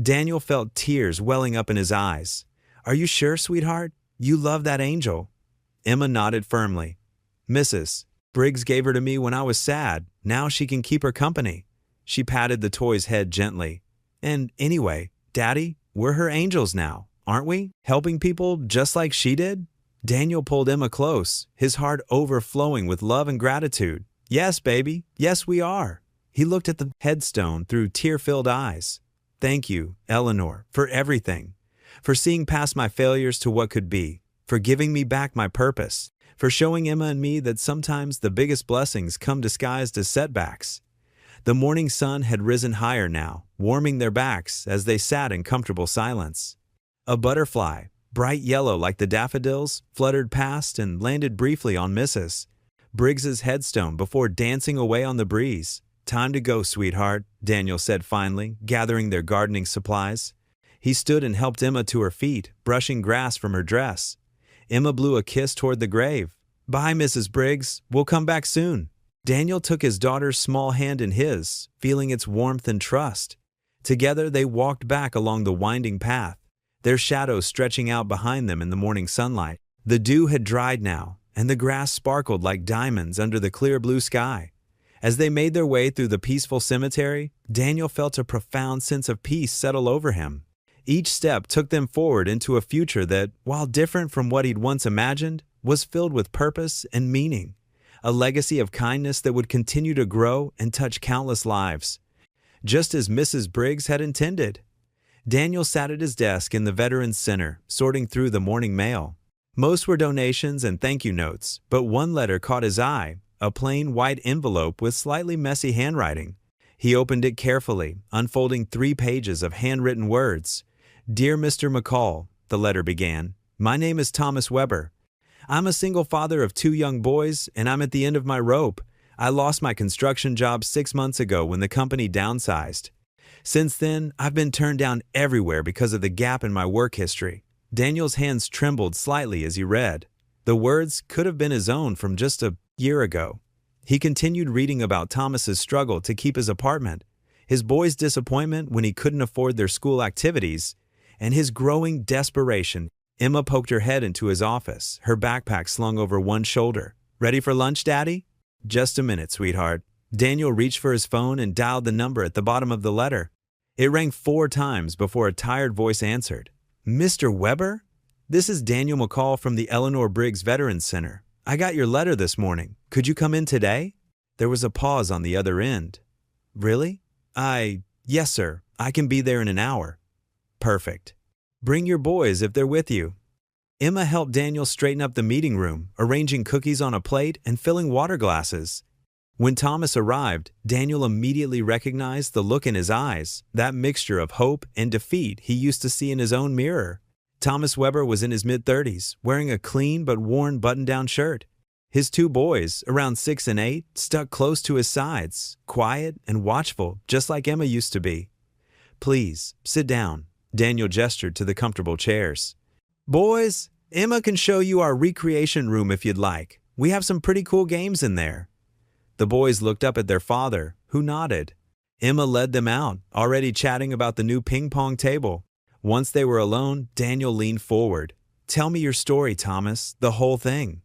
Daniel felt tears welling up in his eyes. "Are you sure, sweetheart? You love that angel?" Emma nodded firmly. "Mrs. Briggs gave her to me when I was sad. Now she can keep her company." She patted the toy's head gently. "And anyway, Daddy, we're her angels now, aren't we? Helping people just like she did?" Daniel pulled Emma close, his heart overflowing with love and gratitude. "Yes, baby. Yes, we are." He looked at the headstone through tear-filled eyes. "Thank you, Eleanor, for everything. For seeing past my failures to what could be. For giving me back my purpose. For showing Emma and me that sometimes the biggest blessings come disguised as setbacks." The morning sun had risen higher now, warming their backs as they sat in comfortable silence. A butterfly, bright yellow like the daffodils, fluttered past and landed briefly on Mrs. Briggs's headstone before dancing away on the breeze. "Time to go, sweetheart," Daniel said finally, gathering their gardening supplies. He stood and helped Emma to her feet, brushing grass from her dress. Emma blew a kiss toward the grave. "Bye, Mrs. Briggs. We'll come back soon." Daniel took his daughter's small hand in his, feeling its warmth and trust. Together they walked back along the winding path, their shadows stretching out behind them in the morning sunlight. The dew had dried now, and the grass sparkled like diamonds under the clear blue sky. As they made their way through the peaceful cemetery, Daniel felt a profound sense of peace settle over him. Each step took them forward into a future that, while different from what he'd once imagined, was filled with purpose and meaning, a legacy of kindness that would continue to grow and touch countless lives, just as Mrs. Briggs had intended. Daniel sat at his desk in the Veterans Center, sorting through the morning mail. Most were donations and thank you notes, but one letter caught his eye, a plain white envelope with slightly messy handwriting. He opened it carefully, unfolding 3 pages of handwritten words. "Dear Mr. McCall," the letter began, "my name is Thomas Weber. I'm a single father of 2 young boys, and I'm at the end of my rope. I lost my construction job 6 months ago when the company downsized. Since then, I've been turned down everywhere because of the gap in my work history." Daniel's hands trembled slightly as he read. The words could have been his own from just a year ago. He continued reading about Thomas's struggle to keep his apartment, his boys' disappointment when he couldn't afford their school activities, and his growing desperation. Emma poked her head into his office, her backpack slung over one shoulder. "Ready for lunch, Daddy?" "Just a minute, sweetheart." Daniel reached for his phone and dialed the number at the bottom of the letter. It rang 4 times before a tired voice answered. "Mr. Weber? This is Daniel McCall from the Eleanor Briggs Veterans Center. I got your letter this morning. Could you come in today?" There was a pause on the other end. "Really?" Yes, sir. I can be there in an hour." "Perfect. Bring your boys if they're with you." Emma helped Daniel straighten up the meeting room, arranging cookies on a plate and filling water glasses. When Thomas arrived, Daniel immediately recognized the look in his eyes, that mixture of hope and defeat he used to see in his own mirror. Thomas Weber was in his mid-30s, wearing a clean but worn button-down shirt. His 2 boys, around 6 and 8, stuck close to his sides, quiet and watchful, just like Emma used to be. "Please, sit down." Daniel gestured to the comfortable chairs. "Boys, Emma can show you our recreation room if you'd like. We have some pretty cool games in there." The boys looked up at their father, who nodded. Emma led them out, already chatting about the new ping-pong table. Once they were alone, Daniel leaned forward. "Tell me your story, Thomas, the whole thing."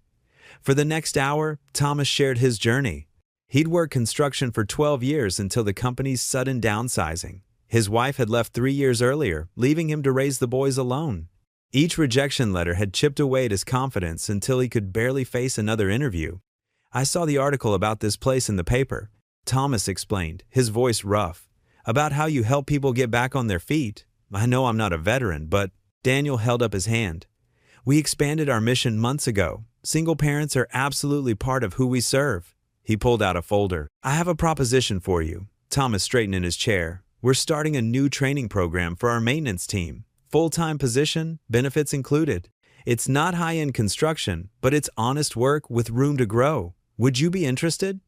For the next hour, Thomas shared his journey. He'd worked construction for 12 years until the company's sudden downsizing. His wife had left 3 years earlier, leaving him to raise the boys alone. Each rejection letter had chipped away at his confidence until he could barely face another interview. "I saw the article about this place in the paper," Thomas explained, his voice rough, "about how you help people get back on their feet. I know I'm not a veteran, but..." Daniel held up his hand. "We expanded our mission months ago. Single parents are absolutely part of who we serve." He pulled out a folder. "I have a proposition for you." Thomas straightened in his chair. "We're starting a new training program for our maintenance team. full-time position, benefits included. It's not high-end construction, but it's honest work with room to grow. Would you be interested?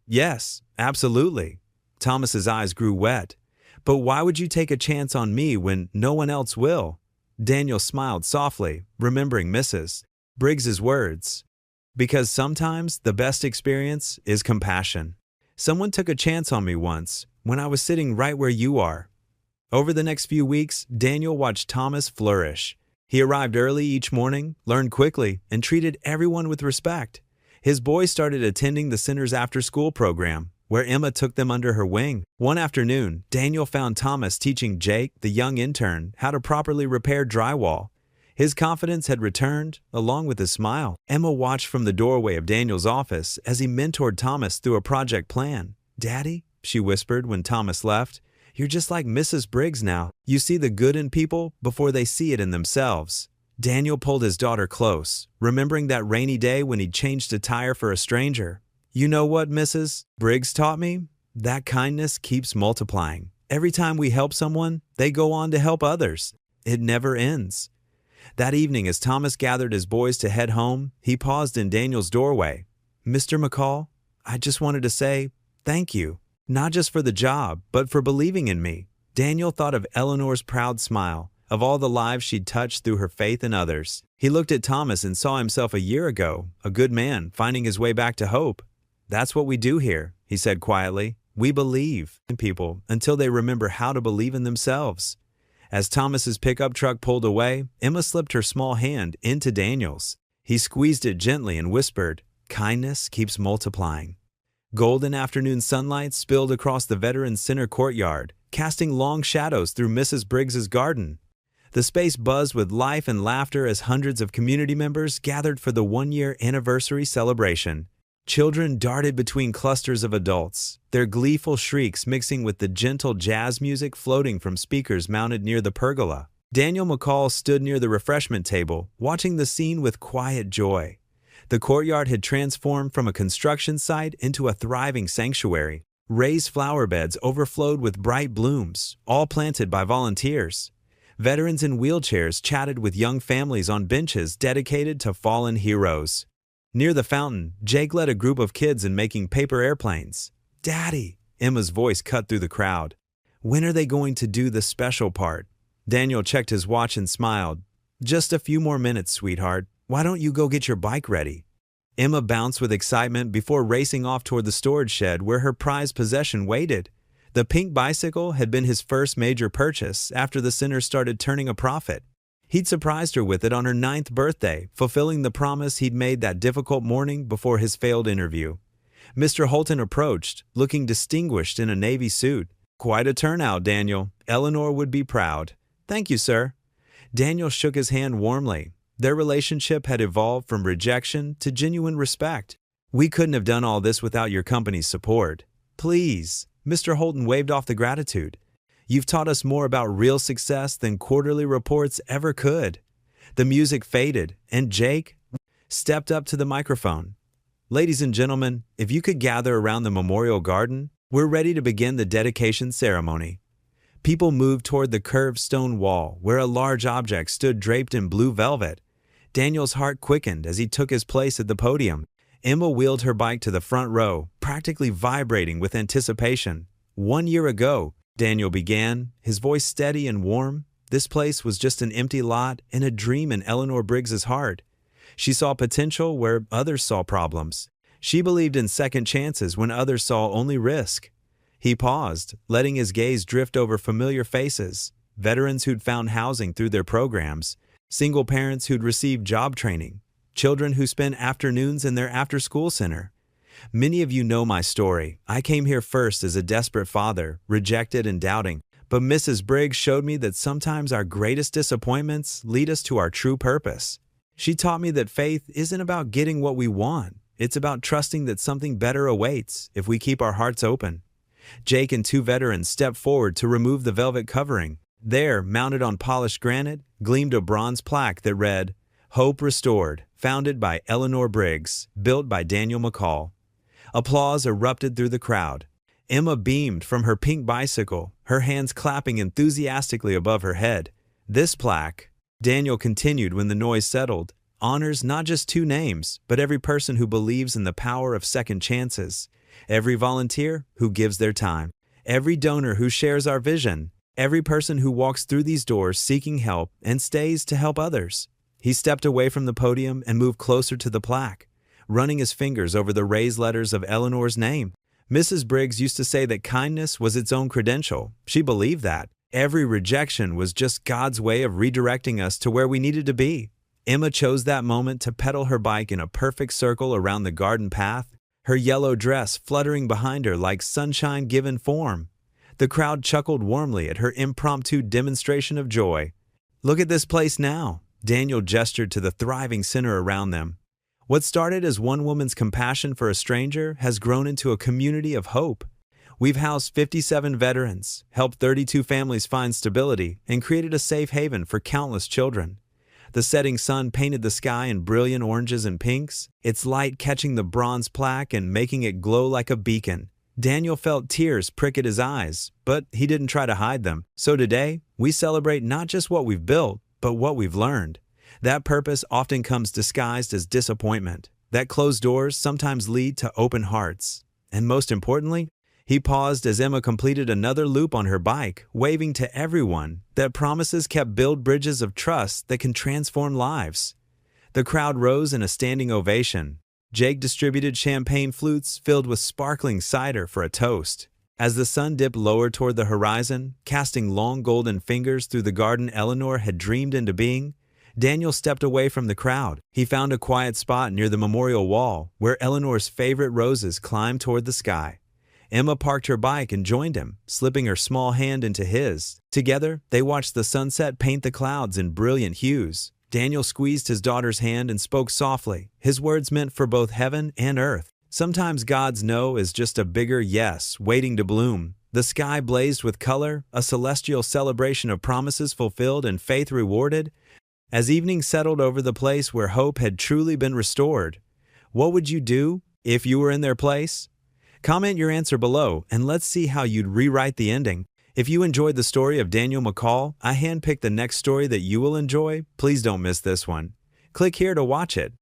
Yes, absolutely. Thomas's eyes grew wet. But why would you take a chance on me when no one else will? Daniel smiled softly, remembering Mrs. Briggs's words. Because sometimes the best experience is compassion. Someone took a chance on me once, when I was sitting right where you are. Over the next few weeks, Daniel watched Thomas flourish. He arrived early each morning, learned quickly, and treated everyone with respect. His boys started attending the center's after-school program, where Emma took them under her wing. One afternoon, Daniel found Thomas teaching Jake, the young intern, how to properly repair drywall. His confidence had returned, along with his smile. Emma watched from the doorway of Daniel's office as he mentored Thomas through a project plan. "Daddy," she whispered when Thomas left, "you're just like Mrs. Briggs now. You see the good in people before they see it in themselves." Daniel pulled his daughter close, remembering that rainy day when he'd changed a tire for a stranger. "You know what Mrs. Briggs taught me? That kindness keeps multiplying. Every time we help someone, they go on to help others. It never ends." That evening, as Thomas gathered his boys to head home, he paused in Daniel's doorway. "Mr. McCall, I just wanted to say thank you, not just for the job, but for believing in me." Daniel thought of Eleanor's proud smile, of all the lives she'd touched through her faith in others. He looked at Thomas and saw himself a year ago, a good man, finding his way back to hope. "That's what we do here," he said quietly. "We believe in people until they remember how to believe in themselves." As Thomas's pickup truck pulled away, Emma slipped her small hand into Daniel's. He squeezed it gently and whispered, "Kindness keeps multiplying." Golden afternoon sunlight spilled across the Veterans Center courtyard, casting long shadows through Mrs. Briggs's garden. The space buzzed with life and laughter as hundreds of community members gathered for the one-year anniversary celebration. Children darted between clusters of adults, their gleeful shrieks mixing with the gentle jazz music floating from speakers mounted near the pergola. Daniel McCall stood near the refreshment table, watching the scene with quiet joy. The courtyard had transformed from a construction site into a thriving sanctuary. Raised flower beds overflowed with bright blooms, all planted by volunteers. Veterans in wheelchairs chatted with young families on benches dedicated to fallen heroes. Near the fountain, Jake led a group of kids in making paper airplanes. "Daddy," Emma's voice cut through the crowd. "When are they going to do the special part?" Daniel checked his watch and smiled. "Just a few more minutes, sweetheart. Why don't you go get your bike ready?" Emma bounced with excitement before racing off toward the storage shed where her prized possession waited. The pink bicycle had been his first major purchase after the center started turning a profit. He'd surprised her with it on her 9th birthday, fulfilling the promise he'd made that difficult morning before his failed interview. Mr. Holton approached, looking distinguished in a navy suit. "Quite a turnout, Daniel. Eleanor would be proud." "Thank you, sir." Daniel shook his hand warmly. Their relationship had evolved from rejection to genuine respect. "We couldn't have done all this without your company's support." "Please." Mr. Holton waved off the gratitude. "You've taught us more about real success than quarterly reports ever could." The music faded, and Jake stepped up to the microphone. "Ladies and gentlemen, if you could gather around the memorial garden, we're ready to begin the dedication ceremony." People moved toward the curved stone wall, where a large object stood draped in blue velvet. Daniel's heart quickened as he took his place at the podium. Emma wheeled her bike to the front row, practically vibrating with anticipation. "1 year ago," Daniel began, his voice steady and warm, "this place was just an empty lot and a dream in Eleanor Briggs's heart. She saw potential where others saw problems. She believed in second chances when others saw only risk." He paused, letting his gaze drift over familiar faces, veterans who'd found housing through their programs, single parents who'd received job training, children who spent afternoons in their after-school center. "Many of you know my story. I came here first as a desperate father, rejected and doubting. But Mrs. Briggs showed me that sometimes our greatest disappointments lead us to our true purpose. She taught me that faith isn't about getting what we want. It's about trusting that something better awaits if we keep our hearts open." Jake and 2 veterans stepped forward to remove the velvet covering. There, mounted on polished granite, gleamed a bronze plaque that read, "Hope Restored, founded by Eleanor Briggs, built by Daniel McCall." Applause erupted through the crowd. Emma beamed from her pink bicycle, her hands clapping enthusiastically above her head. This plaque, Daniel continued when the noise settled, honors not just two names, but every person who believes in the power of second chances, every volunteer who gives their time, every donor who shares our vision, every person who walks through these doors seeking help and stays to help others. He stepped away from the podium and moved closer to the plaque, running his fingers over the raised letters of Eleanor's name. Mrs. Briggs used to say that kindness was its own credential. She believed that. Every rejection was just God's way of redirecting us to where we needed to be. Emma chose that moment to pedal her bike in a perfect circle around the garden path, her yellow dress fluttering behind her like sunshine given form. The crowd chuckled warmly at her impromptu demonstration of joy. "Look at this place now," Daniel gestured to the thriving center around them. What started as one woman's compassion for a stranger has grown into a community of hope. We've housed 57 veterans, helped 32 families find stability, and created a safe haven for countless children. The setting sun painted the sky in brilliant oranges and pinks, its light catching the bronze plaque and making it glow like a beacon. Daniel felt tears prick at his eyes, but he didn't try to hide them. So today, we celebrate not just what we've built, but what we've learned. That purpose often comes disguised as disappointment. That closed doors sometimes lead to open hearts. And most importantly, he paused as Emma completed another loop on her bike, waving to everyone that promises kept build bridges of trust that can transform lives. The crowd rose in a standing ovation. Jake distributed champagne flutes filled with sparkling cider for a toast. As the sun dipped lower toward the horizon, casting long golden fingers through the garden Eleanor had dreamed into being, Daniel stepped away from the crowd. He found a quiet spot near the memorial wall, where Eleanor's favorite roses climbed toward the sky. Emma parked her bike and joined him, slipping her small hand into his. Together, they watched the sunset paint the clouds in brilliant hues. Daniel squeezed his daughter's hand and spoke softly, his words meant for both heaven and earth. Sometimes God's no is just a bigger yes waiting to bloom. The sky blazed with color, a celestial celebration of promises fulfilled and faith rewarded. As evening settled over the place where hope had truly been restored, what would you do if you were in their place? Comment your answer below and let's see how you'd rewrite the ending. If you enjoyed the story of Daniel McCall, I handpicked the next story that you will enjoy. Please don't miss this one. Click here to watch it.